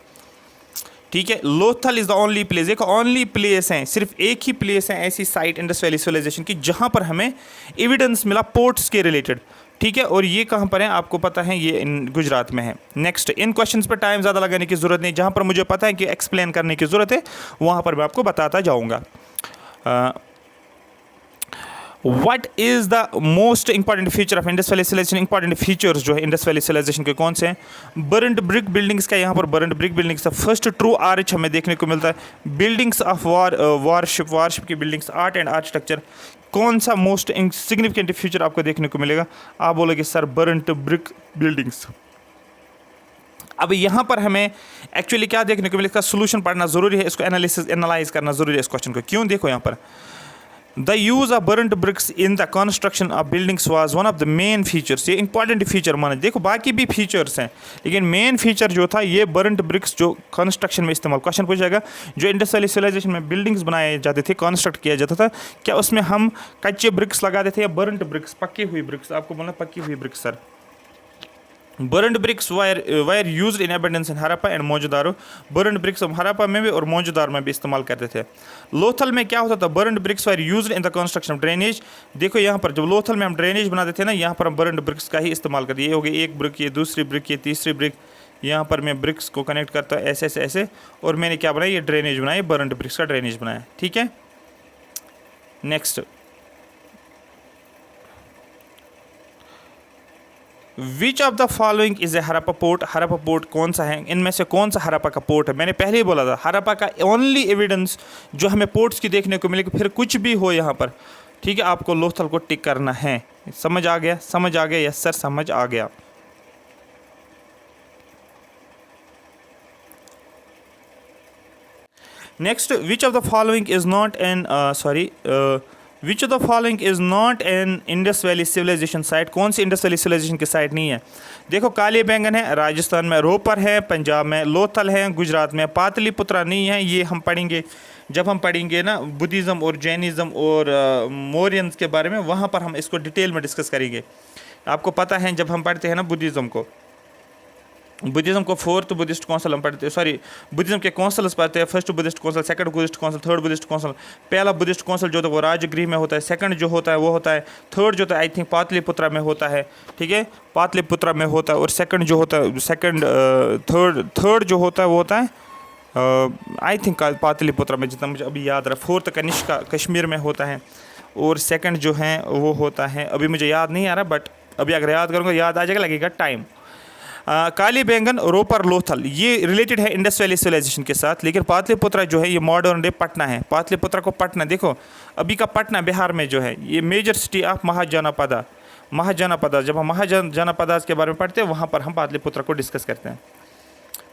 ठीक है। Lothal is the only place, देखो ओनली प्लेस है, सिर्फ एक ही प्लेस है ऐसी साइट इंडस वैली सिविलाइजेशन की जहाँ पर हमें एविडेंस मिला पोर्ट्स के रिलेटेड, ठीक है। और ये कहाँ पर है आपको पता है? ये गुजरात में है। नेक्स्ट, इन क्वेश्चंस पर टाइम ज़्यादा लगाने की ज़रूरत नहीं, जहाँ पर मुझे पता है कि एक्सप्लेन करने की ज़रूरत है वहाँ पर मैं आपको बताता जाऊँगा। What is the most important feature of Indus valley civilisation? Important features जो है इंडस वैली सिविलाइजेशन के कौन से हैं? बर्न्ड ब्रिक बिल्डिंग्स का, यहाँ पर बर्न्ड ब्रिक बिल्डिंग्स का फर्स्ट ट्रू आर्च हमें देखने को मिलता है। बिल्डिंग्स ऑफ वारशिप की बिल्डिंग्स, आर्ट एंड आर्किटेक्चर, कौन सा मोस्ट सिग्निफिकेंट फीचर आपको देखने को मिलेगा? आप बोलोगे सर बर्न्ड ब्रिक बिल्डिंग्स। अब यहाँ पर हमें एक्चुअली क्या देखने को मिलेगा? सोल्यूशन पढ़ना ज़रूरी है, इसको एनालाइज करना ज़रूरी है इस क्वेश्चन को। क्यों? देखो यहाँ पर the use of burned BRICS in the construction of buildings was one of the main features. ये इंपॉर्टेंट फीचर माना, देखो बाकी भी फीचर्स हैं लेकिन मेन फीचर जो था ये बर्न्ड ब्रिक्स जो कंस्ट्रक्शन में इस्तेमाल। क्वेश्चन पूछा जाएगा जो इंडस वैली सिविलाइजेशन में बिल्डिंग्स बनाए जाते थे, कंस्ट्रक्ट किया जाता था, क्या उसमें हम कच्चे ब्रिक्स लगाते थे या बर्न्ड ब्रिक्स, पक्की हुई ब्रिक्स? आपको बोलना पक्की हुई bricks sir. Burned bricks were used in abundance in Harappa and Mohenjodaro. Burned bricks हम हरप्पा में भी और मोहनजोदारो में भी इस्तेमाल करते थे। लोथल में क्या होता था? Burned bricks were used in the construction of drainage. देखो यहाँ पर जब लोथल में हम ड्रेनेज बनाते थे ना, यहाँ पर हम बर्न्ड ब्रिक्स का ही इस्तेमाल करते। ये हो गई एक ब्रिक, ये दूसरी ब्रिक, ये तीसरी ब्रिक, यहाँ पर मैं ब्रिक्स को कनेक्ट करता हूँ ऐसे और मैंने क्या बनाया? ये ड्रेनेज बनाया, बर्न्ड ब्रिक्स का ड्रेनेज बनाया, ठीक है। Next, which of the following is a Harappa port? Harappa port कौन सा है? इनमें से कौन सा हरप्पा का पोर्ट है? मैंने पहले ही बोला था हरप्पा का ओनली एविडेंस जो हमें पोर्ट्स की देखने को मिलेगी, फिर कुछ भी हो यहाँ पर, ठीक है, आपको लोथल को टिक करना है। समझ आ गया? यस सर समझ आ गया। Next, which of the following is not an which of the following is not an Indus valley civilisation site? कौन सी इंडस वैली सिविलाइजेशन की साइट नहीं है? देखो काली बैंगन है राजस्थान में, रोपर है पंजाब में, लोथल है गुजरात में, पाटलिपुत्रा नहीं है। ये हम पढ़ेंगे जब हम पढ़ेंगे ना बुद्धिज़्म और जैनिज़्म और मौर्यंस के बारे में, वहाँ पर हम इसको डिटेल में डिस्कस करेंगे। आपको पता है जब हम पढ़ते हैं ना बुद्धिज़्म को फोर्थ बुद्धिस्ट काउंसिल हम पढ़ते हैं, बुद्धिज्म के काउंसिल्स पढ़ते हैं। First Buddhist council, second Buddhist council, third Buddhist council. पहला बुद्धिस्ट काउंसिल जो होता है वो राजगृह में होता है, सेकंड जो होता है वो होता है, थर्ड जो होता है आई थिंक पाटलिपुत्रा में होता है, ठीक है, पाटलिपुत्रा में होता है। और सेकंड जो होता है थर्ड जो होता है वो होता है आई थिंक पाटलिपुत्रा में, जितना मुझे अभी याद रहा। फोर्थ कनिष्का कश्मीर में होता है और सेकंड जो है वो होता है, अभी मुझे याद नहीं आ रहा बट अभी अगर याद करूँगा याद आ जाएगा, लगेगा टाइम। काली बैंगन, रोपर, लोथल ये रिलेटेड है इंडस वैली सिविलाइजेशन के साथ। लेकिन पाटलिपुत्रा जो है ये मॉडर्न डे पटना है। पाटलिपुत्रा को पटना, देखो अभी का पटना बिहार में जो है ये मेजर सिटी ऑफ महाजनपदा। जब हम महाजनपदा के बारे में पढ़ते हैं वहाँ पर हम पाटलिपुत्रा को डिस्कस करते हैं।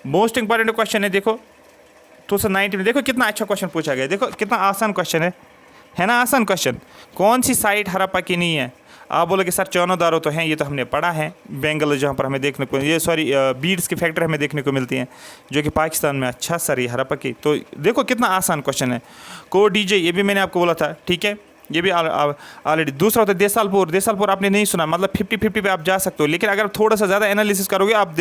मोस्ट इंपॉर्टेंट क्वेश्चन है, देखो 2019 में देखो कितना अच्छा क्वेश्चन पूछा गया, देखो कितना आसान क्वेश्चन है ना, आसान क्वेश्चन। कौन सी साइट हरप्पा की नहीं है? आप बोलोगे सर चौनोदारो तो हैं, ये तो हमने पढ़ा है, बेंगल जहाँ पर हमें देखने को बीड्स की फैक्ट्री हमें देखने को मिलती हैं जो कि पाकिस्तान में। अच्छा सर ये हरप्पा की, तो देखो कितना आसान क्वेश्चन है। को डीजे ये भी मैंने आपको बोला था, ठीक है, ये भी ऑलरेडी। दूसरा होता है देसालपुर आपने नहीं सुना, मतलब 50-50 पे आप जा सकते हो। लेकिन अगर थोड़ा सा ज़्यादा एनालिसिस करोगे आप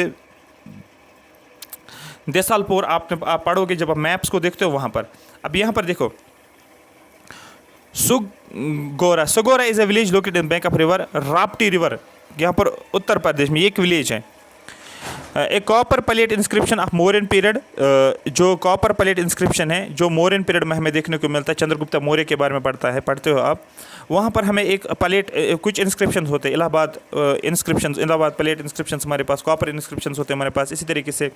देसालपुर आप पढ़ोगे जब आप मैप्स को देखते हो वहाँ पर। अब यहाँ पर देखो Sohgaura is a village located in bank of river Rapti river, यहाँ पर उत्तर प्रदेश में एक विलेज है। एक copper plate inscription of Mauryan period, जो कॉपर प्लेट इंस्क्रिप्शन है जो मौर्यन पीरियड में हमें देखने को मिलता है, चंद्रगुप्त मौर्य के बारे में पढ़ते हो आप, वहाँ पर हमें एक प्लेट कुछ इंस्क्रिप्शन होते हैं, इलाहाबाद प्लेट इंस्क्रिप्शन हमारे पास, कॉपर इंस्क्रिप्शन होते हैं हमारे पास। इसी तरीके से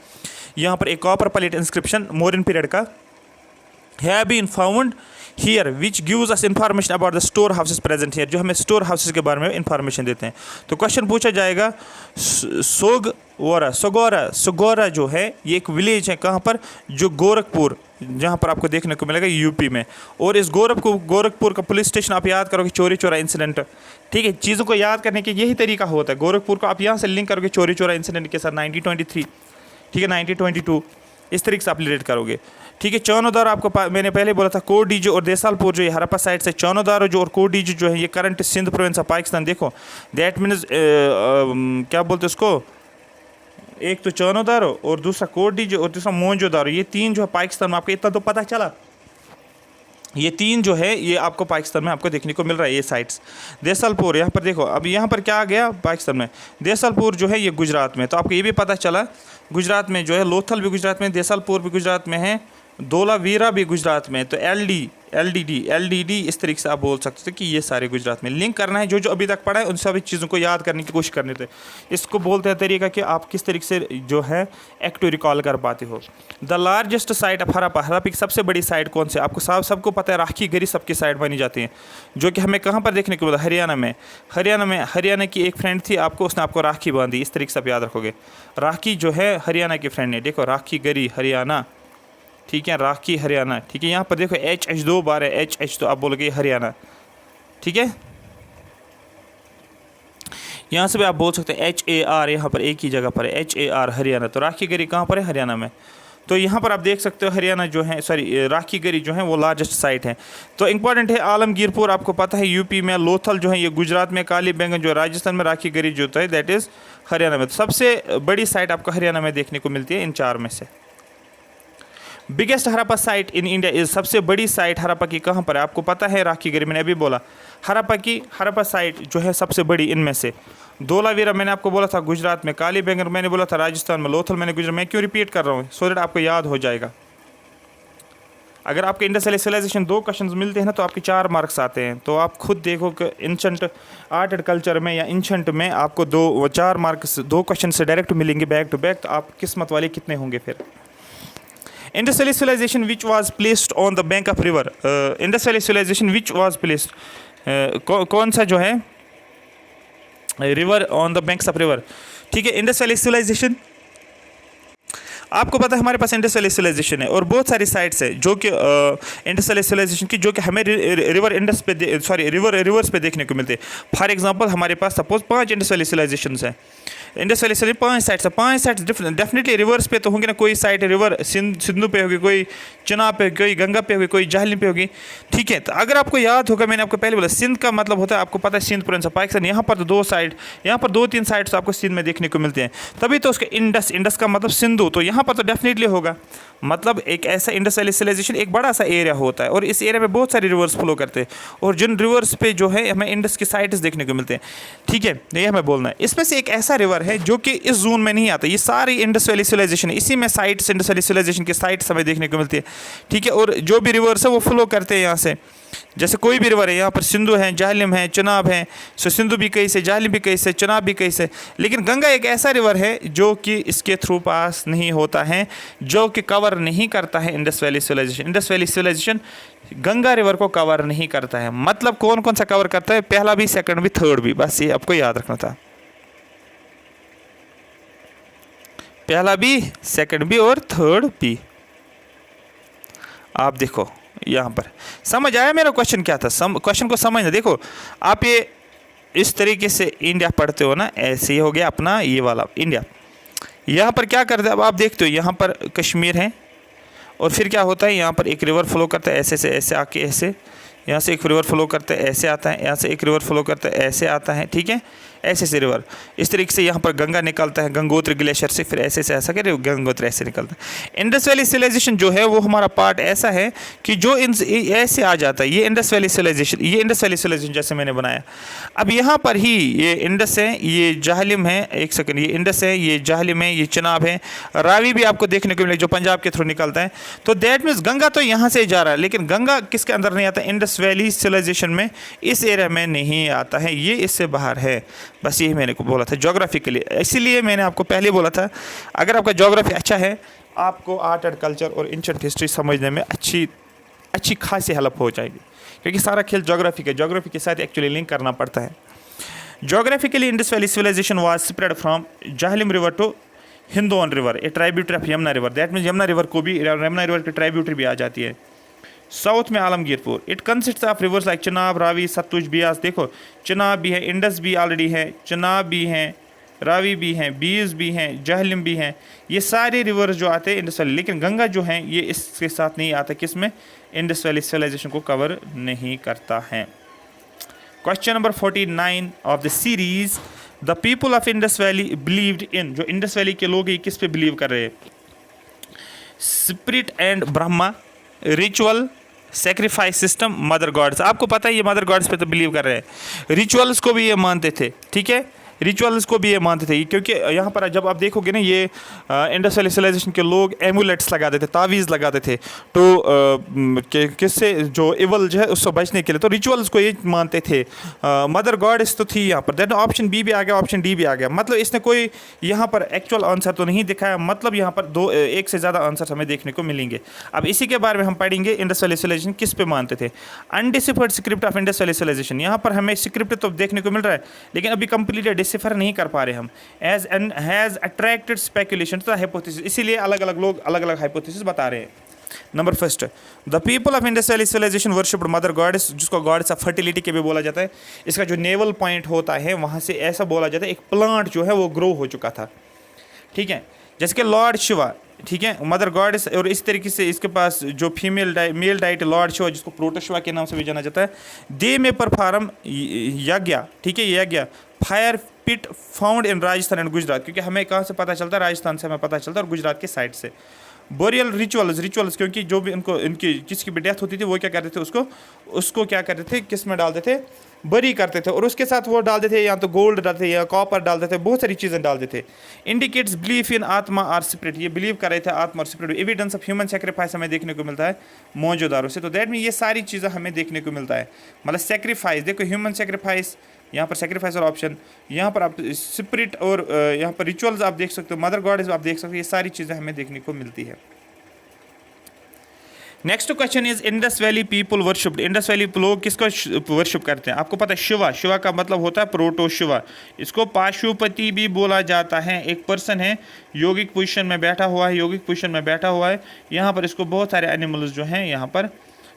यहाँ पर एक copper plate inscription Mauryan period का have been found here which gives us information about the store houses present here, जो हमें स्टोर हाउसेस के बारे में इंफॉर्मेशन देते हैं। तो क्वेश्चन पूछा जाएगा सोगोरा जो है ये एक विलेज है कहाँ पर, जो गोरखपुर, जहाँ पर आपको देखने को मिलेगा यूपी में। और इस गोरखपुर का पुलिस स्टेशन आप याद करोगे चोरी चोरा इंसिडेंट, ठीक है। चीज़ों को याद करने के यही तरीका होता है। गोरखपुर को आप यहाँ से लिंक करोगे चोरी चोरा इंसिडेंट के साथ 1923, ठीक है, 1922, इस तरीके से आप रिलेट करोगे, ठीक है। चौनोदार आपको मैंने पहले बोला था, कोडीजो और देसालपुर जो ये हड़प्पा साइड से, चौनोदार जो और कोडीजो जो है ये current Sindh province of Pakistan. देखो दैट मीन्स क्या बोलते हैं उसको, एक तो चौनोदारो और दूसरा कोडीजो और दूसरा मोहनजोदारो, ये तीन जो है पाकिस्तान में, आपको इतना तो पता चला, ये तीन जो है ये आपको पाकिस्तान में आपको देखने को मिल रहा है ये साइट्स। देसालपुर यहाँ पर देखो, अब यहाँ पर क्या आ गया पाकिस्तान में, देसालपुर जो है ये गुजरात में, तो आपको ये भी पता चला गुजरात में जो है, लोथल भी गुजरात में, देसालपुर भी गुजरात में है, धोलावीरा भी गुजरात में। तो एलडीडी इस तरीके से आप बोल सकते थे कि ये सारे गुजरात में। लिंक करना है जो अभी तक पढ़ा है उन सभी चीज़ों को याद करने की कोशिश करने थे। इसको बोलते हैं तरीका कि आप किस तरीके से जो है एक्टिव रिकॉल कर पाते हो। The largest site of Harappa की सबसे बड़ी साइट कौन सी, आपको सबको पता है, राखी गरी सबकी साइट मानी जाती है, जो कि हमें कहाँ पर देखने को मिला, हरियाणा की एक फ्रेंड थी आपको, उसने आपको राखी बांधी, इस तरीके से आप याद रखोगे। राखी जो है हरियाणा की फ्रेंड है, देखो राखी गरी हरियाणा, ठीक है, राखी हरियाणा, ठीक है। यहाँ पर देखो एच 2 बार है, एच तो आप बोलोगे हरियाणा, ठीक है। यहाँ से भी आप बोल सकते हैं HAR, यहाँ पर एक ही जगह पर है HAR हरियाणा। तो राखी गरी कहाँ पर है, हरियाणा में। तो यहाँ पर आप देख सकते हो हरियाणा जो है, राखी गरी जो है वो लार्जेस्ट साइट है। तो इंपॉर्टेंट है आलमगीरपुर, आपको पता है यूपी में, लोथल जो है ये गुजरात में, काली बैंगन जो राजस्थान में, राखी गरी जो है दैट इज़ हरियाणा में। तो सबसे बड़ी साइट आपको हरियाणा में देखने को मिलती है इन चार में से। Biggest Harappa site in India is, सबसे बड़ी साइट हड़प्पा की कहाँ पर है, आपको पता है राखी गरी, मैंने अभी बोला। हड़प्पा साइट जो है सबसे बड़ी इनमें से, धोलावीरा मैंने आपको बोला था गुजरात में, काली बैंगन मैंने बोला था राजस्थान में, लोथल मैंने गुजरात में। क्यों रिपीट कर रहा हूँ, सो दैट आपको याद हो जाएगा। अगर आपके इंडस वैली सिविलाइजेशन 2 क्वेश्चन मिलते हैं ना तो आपके 4 मार्क्स आते हैं। तो आप खुद देखो कि एंशंट आर्ट एंड कल्चर में या एंशंट में आपको 4 मार्क्स 2 क्वेश्चन से डायरेक्ट मिलेंगे बैक टू बैक, तो आप किस्मत वाले कितने होंगे फिर। Indus valley civilisation which was placed on the bank of river, Indus valley civilisation which was placed, कौन सा जो है river on the banks of river, ठीक है। इंडस वैली सिविलाइजेशन, आपको पता है हमारे पास इंडस वैली सिविलाइजेशन है और बहुत सारी साइट्स है जो कि इंडस वैली सिविलाइजेशन की, जो कि हमें रिवर्स पे देखने को मिलते हैं। फॉर एग्जांपल हमारे पास सपोज 5 इंडस वैली सिविलाइजेशन है, इंडस वैली से 5 साइट्स है, 5 साइट्स डेफिनेटली रिवर्स पे तो होंगे ना। कोई साइट रिवर सिंधु पे होगी, कोई चुनाव पे, कोई गंगा पे होगी, कोई जाहलिम पे होगी, ठीक है। तो अगर आपको याद होगा, मैंने आपको पहले बोला सिंध का मतलब होता है, आपको पता है सिंध प्रोविंस ऑफ पाकिस्तान। यहाँ पर तो 2 साइड, यहाँ पर 2-3 साइड्स आपको सिंध में देखने को मिलते हैं, तभी तो उसका इंडस का मतलब सिंधु, तो यहाँ पर तो डेफिनेटली होगा। मतलब एक ऐसा इंडस वैली सिविलाइजेशन एक बड़ा सा एरिया होता है और इस एरिया में बहुत सारे रिवर्स फ्लो करते हैं और जिन रिवर्स पे जो है हमें इंडस की साइट्स देखने को मिलते हैं, ठीक है। ये हमें बोलना है। इसमें से एक ऐसा रिवर है जो कि इस जोन में नहीं आता, ये सारी इंडस वैली सिविलाइजेशन है, इसी में साइट्स इंडस वैली सिविलाइजेशन की साइट्स हमें देखने को मिलती है, ठीक है। और जो भी रिवर्स है वो फ्लो करते हैं यहाँ से, जैसे कोई भी रिवर है, यहाँ पर सिंधु है, जाहलिम है, चुनाब है, सो सिंधु भी कहीं से, जाहलिम भी कहीं से, चुनाब भी कहीं से। लेकिन गंगा एक ऐसा रिवर है जो कि इसके थ्रू पास नहीं होता है, जो कि कवर नहीं करता है Indus valley civilisation. Indus valley civilisation Ganga river को कवर नहीं करता है। मतलब कौन कौन सा कवर करता है, पहला भी, सेकंड भी, थर्ड भी, बस ये आपको याद रखना था। पहला भी, सेकंड भी और थर्ड भी। आप देखो यहाँ पर समझ आया मेरा क्वेश्चन क्या था, क्वेश्चन को समझना। देखो आप ये इस तरीके से इंडिया पढ़ते हो ना, ऐसे ही हो गया अपना ये वाला इंडिया। यहाँ पर क्या करते हैं, अब आप देखते हो यहाँ पर कश्मीर है और फिर क्या होता है, यहाँ पर एक रिवर फ्लो करता है ऐसे से, ऐसे आके ऐसे, यहाँ से एक रिवर फ्लो करता है ऐसे आता है, यहाँ से एक रिवर फ्लो करता है ऐसे आता है, ठीक है। ऐसे ऐसे रिवर, इस तरीके से यहाँ पर गंगा निकलता है गंगोत्री ग्लेशियर से, फिर ऐसे से ऐसा करे गंगोत्री ऐसे निकलता है। इंडस वैली सिविलाइजेशन जो है वो हमारा पार्ट ऐसा है कि जो ऐसे आ जाता है, ये इंडस वैली सिविलाइजेशन, ये इंडस वैली सिविलाइजेशन जैसे मैंने बनाया। अब यहाँ पर ही ये इंडस है, ये जाहलिम है, एक सेकंड, ये इंडस है, ये जाहलिम है, ये चिनाब है, रावी भी आपको देखने को मिलेगा जो पंजाब के थ्रू निकलता है। तो दैट मीन्स गंगा तो यहाँ से जा रहा है, लेकिन गंगा किसके अंदर नहीं आता, इंडस वैली सिविलाइजेशन में, इस एरिया में नहीं आता है, ये इससे बाहर है। बस यही मैंने को बोला था ज्योग्राफी के लिए, इसीलिए मैंने आपको पहले बोला था अगर आपका ज्योग्राफी अच्छा है आपको आर्ट एंड कल्चर और एंशिएंट हिस्ट्री समझने में अच्छी खासी हेल्प हो जाएगी, क्योंकि सारा खेल ज्योग्राफी के साथ एक्चुअली लिंक करना पड़ता है। Geographically Indus valley civilization was spread from Jhelum river to Hindon river, a tributary of Yamuna river, that means Yamuna river को भी, यमुना रिवर की ट्राइब्यूटरी भी आ जाती है। साउथ में Alamgirpur, it consist of rivers like Chenab, Ravi, Sutlej, Beas, देखो चिनाब भी है, इंडस भी ऑलरेडी है, चिनाब भी हैं, रावी भी हैं, बीस भी हैं, जहलिम भी हैं, ये सारे रिवर्स जो आते हैं इंडस वैली, लेकिन गंगा जो है ये इसके साथ नहीं आता, किसमें, इंडस वैली सिविलाइजेशन को कवर नहीं करता है। Question number 49 of the series, the people of Indus valley believed in, जो इंडस वैली के लोग ये किस पे बिलीव कर रहे हैं, spirit and Brahma, ritual, sacrifice system, mother gods. आपको पता है ये मदर गॉड्स पे तो बिलीव कर रहे हैं, रिचुअल्स को भी ये मानते थे, ठीक है, रिचुअल्स को भी ये मानते थे, क्योंकि यहाँ पर जब आप देखोगे ना ये इंडस वैली सिविलाइजेशन के लोग एमुलेट्स लगाते थे, तावीज़ लगाते थे, तो किससे, जो इवल जो है उससे बचने के लिए, तो रिचुअल्स को ये मानते थे। मदर गॉड्स तो थी यहाँ पर, दैट ऑप्शन बी भी आ गया, ऑप्शन डी भी आ गया, मतलब इसने कोई यहाँ पर एक्चुअल आंसर तो नहीं दिखाया, मतलब यहाँ पर एक से ज़्यादा आंसर हमें देखने को मिलेंगे। अब इसी के बारे में हम पढ़ेंगे इंडस वैली सिविलाइजेशन किस पे मानते थे। Undeciphered script of Indus valley civilization, यहाँ पर हमें स्क्रिप्ट तो देखने को मिल रहा है, लेकिन अभी कंप्लीट डिसिफर नहीं कर पा रहे हम, as an has attracted speculation to the hypothesis, इसीलिए अलग अलग लोग अलग अलग हाइपोथेसिस बता रहे हैं। Number first, the people of Indus valley civilisation worshipped mother goddess, जिसको गॉडेस ऑफ फर्टिलिटी के भी बोला जाता है। इसका जो नेवल पॉइंट होता है वहाँ से ऐसा बोला जाता है एक प्लांट जो है वो ग्रो हो चुका था, ठीक है, जैसे कि लॉर्ड शिवा, ठीक है, मदर गॉडेस, और इस तरीके से इसके पास जो मेल डाइट लॉर्ड शिवा, जिसको प्रोटोशिवा के नाम से भी जाना जाता है, दे में परफॉर्म यज्ञ, ठीक है, yajna fire pit found in Rajasthan and Gujarat, क्योंकि हमें कहाँ से पता चलता है, राजस्थान से हमें पता चलता है और गुजरात के साइड से। बोरियल रिचुअल्स, क्योंकि जो भी इनकी किसकी भी डेथ होती थी वो क्या करते थे, उसको क्या करते थे, किस में डालते थे, बरी करते थे, और उसके साथ वो डालते थे या तो गोल्ड डालते थे या कॉपर डालते थे, बहुत सारी चीज़ें डालते थे। इंडिकेट्स बिलीफ इन आत्मा और स्पिरिट, ये बिलीव कर रहे थे आत्मा और spirit. Evidence of human sacrifice हमें देखने को मिलता है मौजूदारों से, तो दैट में ये सारी चीज़ें हमें देखने को मिलता है, मतलब सेक्रीफाइस, देखो ह्यूमन सेक्रीफाइस, यहाँ पर सेक्रीफाइस और ऑप्शन, यहाँ पर आप स्पिरिट और यहाँ पर रिचुअल्स आप देख सकते हो, मदर गॉड आप देख सकते हो, ये सारी चीज़ें हमें देखने को मिलती है। Next question is Indus valley people worshipped, Indus valley लोग किसको वर्शिप करते हैं, आपको पता है शिवा, शिवा का मतलब होता है प्रोटो शिवा, इसको पाशुपति भी बोला जाता है। एक पर्सन है योगिक पोजीशन में बैठा हुआ है, यहाँ पर इसको बहुत सारे एनिमल्स जो हैं यहाँ पर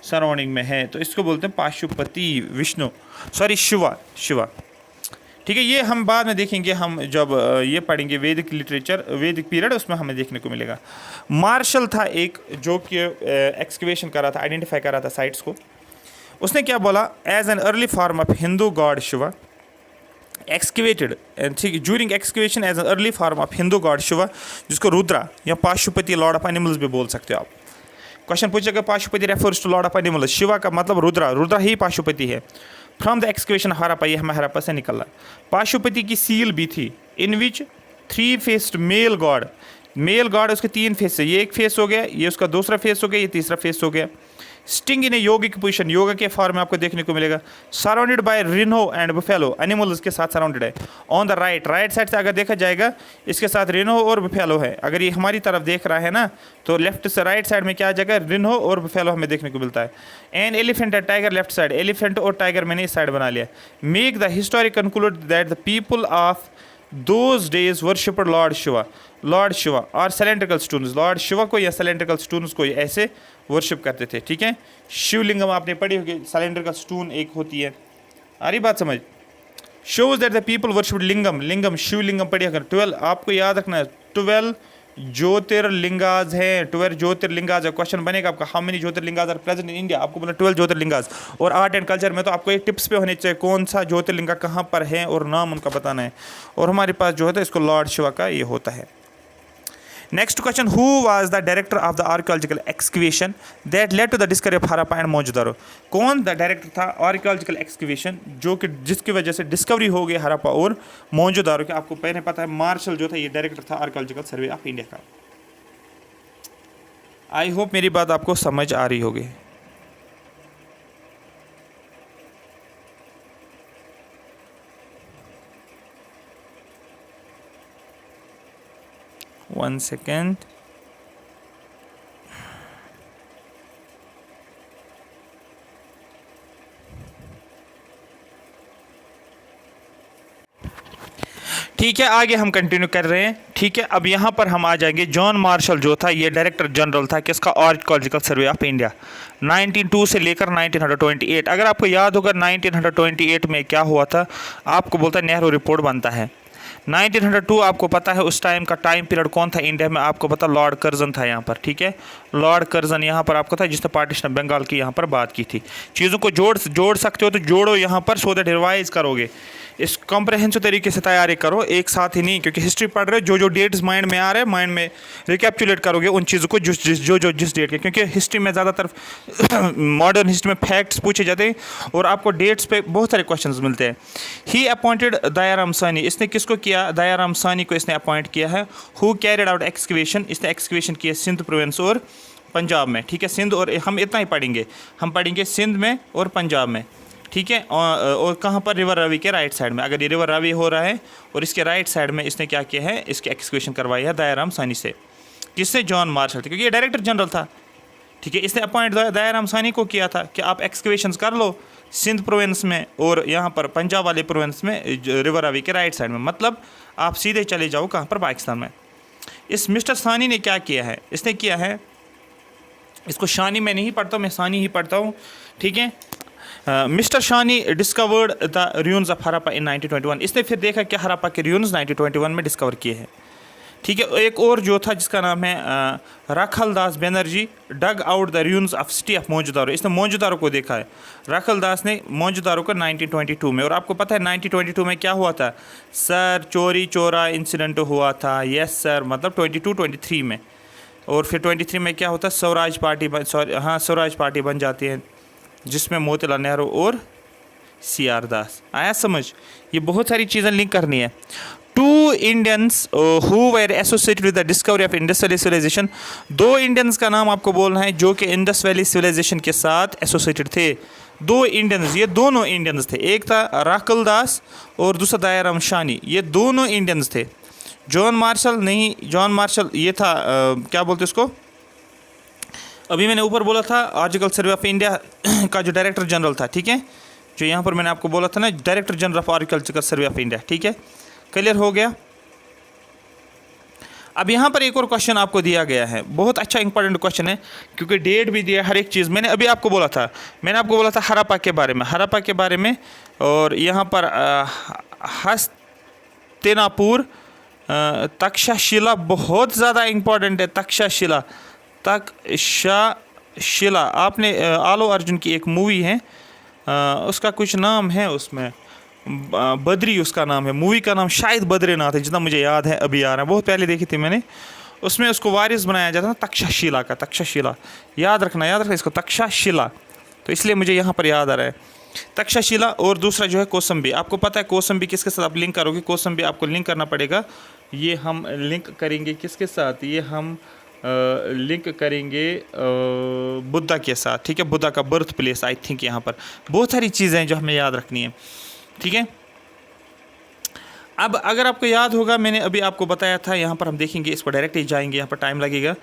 सराउंडिंग में है, तो इसको बोलते हैं पाशुपति, विष्णु, सॉरी शिवा, ठीक है। ये हम बाद में देखेंगे, हम जब ये पढ़ेंगे वैदिक लिटरेचर, वैदिक पीरियड, उसमें हमें देखने को मिलेगा। मार्शल था एक जो कि एक्सकवेशन कर रहा था, आइडेंटिफाई कर रहा था साइट्स को, उसने क्या बोला, as an early form of Hindu god Shiva excavated, ठीक, during excavation as an early form of Hindu god Shiva, जिसको रुद्रा या पाशुपति, लॉर्ड ऑफ एनिमल्स भी बोल सकते हो आप। क्वेश्चन पूछेगा Pashupati refers to lord of animals, Shiva का मतलब रुद्रा ही पाशुपति है। फ्रॉम द एक्सकवेशन हरप्पा, ये हमें हरप्पा से निकला। पाशुपति की सील भी थी, इन विच 3 फेस्ड मेल गॉड, उसके 3 फेस है, ये एक फेस हो गया, ये उसका दूसरा फेस हो गया, ये तीसरा फेस हो गया। स्टिंग इन ए योगिक पोजीशन, योगा के फॉर्म में आपको देखने को मिलेगा। Surrounded by Reno and buffalo, animals के साथ सराउंडेड है। ऑन द राइट साइड से अगर देखा जाएगा इसके साथ रिनो और बुफेलो है, अगर ये हमारी तरफ देख रहा है ना तो लेफ्ट से राइट साइड में क्या आ जाएगा, रिनो और बुफेलो हमें देखने को मिलता है। An elephant and tiger left side, elephant और टाइगर मैंने इस साइड बना लिया। Make the historic conclude that the people of those days worshipped Lord Shiva और सिलेंड्रिकल स्टोन्स, लॉर्ड शिवा को या सिलेंड्रिकल स्टोन्स को ऐसे वर्शिप करते थे, ठीक है। शिवलिंगम आपने पढ़ी होगी, सिलेंड्रिकल स्टोन एक होती है, आ रही बात समझ। Shows that the people worshipped lingam, Shivalingam पढ़ी होगा। 12 आपको याद रखना है, 12 ज्योतिर्लिंगाज हैं, 12 ज्योतिर्लिंगाज है। क्वेश्चन बनेगा आपका how many jyotirlingas are present in India, आपको बोला 12 ज्योतिर्लिंगाज। और आर्ट एंड कल्चर में तो आपको एक टिप्स पे होने चाहिए कौन सा ज्योतिर्लिंगा कहाँ पर है और नाम उनका बताना है। और हमारे पास जो होता है इसको लॉर्ड शिवा का ये होता है। Next question, who was the director of the archaeological excavation that led to the discovery of Harappa and Mohenjodaro. कौन द डायरेक्टर था आर्कियोलॉजिकल एक्सकवेशन जो कि जिसकी वजह से डिस्कवरी हो गई हड़प्पा और मोहनजोदड़ो के। आपको पहले पता है मार्शल जो था ये डायरेक्टर था आर्कियोलॉजिकल सर्वे ऑफ इंडिया का। आई होप मेरी बात आपको समझ आ रही होगी। One second. ठीक है, आगे हम कंटिन्यू कर रहे हैं। ठीक है, अब यहाँ पर हम आ जाएंगे। जॉन मार्शल जो था ये डायरेक्टर जनरल था किसका, आर्कियोलॉजिकल सर्वे ऑफ इंडिया 1902 से लेकर 1928। अगर आपको याद होगा 1928 में क्या हुआ था, आपको बोलता है नेहरू रिपोर्ट बनता है। 1902 आपको पता है उस टाइम का टाइम पीरियड कौन था इंडिया में, आपको पता लॉर्ड कर्जन था यहाँ पर। ठीक है, लॉर्ड कर्जन यहाँ पर आपको था जिसने पार्टीशन बंगाल की यहाँ पर बात की थी। चीज़ों को जोड़ सकते हो तो जोड़ो यहाँ पर, सो दैट रिवाइज करोगे, इस कॉम्प्रहेंसिव तरीके से तैयारी करो, एक साथ ही नहीं, क्योंकि हिस्ट्री पढ़ रहे हो जो डेट्स माइंड में आ रहे हैं माइंड में रिकैप्चुलेट करोगे उन चीज़ों को जिस डेट के, क्योंकि हिस्ट्री में ज़्यादातर मॉडर्न हिस्ट्री में फैक्ट्स पूछे जाते हैं और आपको डेट्स पे बहुत सारे क्वेश्चंस मिलते हैं। ही अपॉइंटेड दयाराम सानी, इसने किसको किया, दयाराम सानी को इसने अपॉइंट किया है। हु कैरिड आउट एक्सकवेशन, इसने एक्सकवेशन किया सिंध प्रोविंस और पंजाब में। ठीक है, सिंध और हम इतना ही पढ़ेंगे, हम पढ़ेंगे सिंध में और पंजाब में। ठीक है, और कहाँ पर, रिवर रावी के राइट साइड में। अगर ये रिवर रावी हो रहा है और इसके राइट साइड में इसने क्या किया है, इसकी एक्सक्वेशन करवाई है दयाराम सानी से। किससे, जॉन मार्शल, क्योंकि ये डायरेक्टर जनरल था। ठीक है, इसने अपॉइंट दयाराम सानी को किया था कि आप एक्सक्वेशन कर लो सिंध प्रोविंस में और यहाँ पर पंजाब वाले प्रोविंस में रिवर रावी के राइट साइड में, मतलब आप सीधे चले जाओ कहाँ पर, पाकिस्तान में। इस मिस्टर सानी ने क्या किया है, इसने किया है, इसको शानी मैं नहीं पढ़ता हूँ, मैं सानी ही पढ़ता हूँ। ठीक है, mister Sahni discovered the ruins of Harappa in 1921। इसने फिर देखा कि हड़प्पा के ruins 1921 में डिस्कवर किए हैं। ठीक है, एक और जो था जिसका नाम है Rakhal Das Banerjee dug out the ruins of city of Mohenjodaro. इसने मोहनजोदड़ो को देखा है, राखल दास ने मोहनजोदड़ो को 1922 में। और आपको पता है 1922 में क्या हुआ था सर, चोरी चोरा इंसिडेंट हुआ था। यस सर, मतलब 22-23 में। और फिर 23 में क्या होता है, स्वराज पार्टी स्वराज पार्टी बन जाती है जिसमें मोतीलाल नेहरू और CR दास। आया समझ, ये बहुत सारी चीज़ें लिंक करनी है। 2 Indians who were associated with the discovery of Indus valley civilisation. 2 Indians का नाम आपको बोलना है जो कि इंडस वैली सिविलाइजेशन के साथ एसोसिएटेड थे। 2 इंडियंस, ये दोनों इंडियंस थे, एक था राखल दास और दूसरा दयाराम सानी, ये दोनों इंडियंस थे। जॉन मार्शल नहीं, जॉन मार्शल ये था क्या बोलते उसको, अभी मैंने ऊपर बोला था आर्कियोलॉजिकल सर्वे ऑफ इंडिया का जो डायरेक्टर जनरल था। ठीक है, जो यहाँ पर मैंने आपको बोला था ना, director general of archaeological Survey of India. ठीक है, क्लियर हो गया। अब यहाँ पर एक और क्वेश्चन आपको दिया गया है, बहुत अच्छा इंपॉर्टेंट क्वेश्चन है क्योंकि डेट भी दिया, हर एक चीज़। मैंने अभी आपको बोला था, हड़प्पा के बारे में, हड़प्पा के बारे में। और यहाँ पर हस्तिनापुर तक्षशिला बहुत ज़्यादा इंपॉर्टेंट है। तक्षशिला, आपने आलो अर्जुन की एक मूवी है, उसका कुछ नाम है, उसमें बद्री उसका नाम है, मूवी का नाम शायद बद्रीनाथ है जितना मुझे याद है, अभी आ रहा है, बहुत पहले देखी थी मैंने। उसमें उसको वारिस बनाया जाता है तक्षशिला का, तक्षशिला याद रखना इसको, तक्षशिला। तो इसलिए मुझे यहाँ पर याद आ रहा है तक्षशिला। और दूसरा जो है कौसम्बी, आपको पता है कौसम्बी किसके साथ आप लिंक करोगे, कौसम्बी आपको लिंक करना पड़ेगा। ये हम लिंक करेंगे किसके साथ, ये हम लिंक करेंगे बुद्धा के साथ। ठीक है, बुद्धा का बर्थ प्लेस आई थिंक। यहाँ पर बहुत सारी चीज़ें हैं जो हमें याद रखनी है। ठीक है, अब अगर आपको याद होगा मैंने अभी आपको बताया था, यहाँ पर हम देखेंगे, इस पर डायरेक्ट ही जाएंगे, यहाँ पर टाइम लगेगा।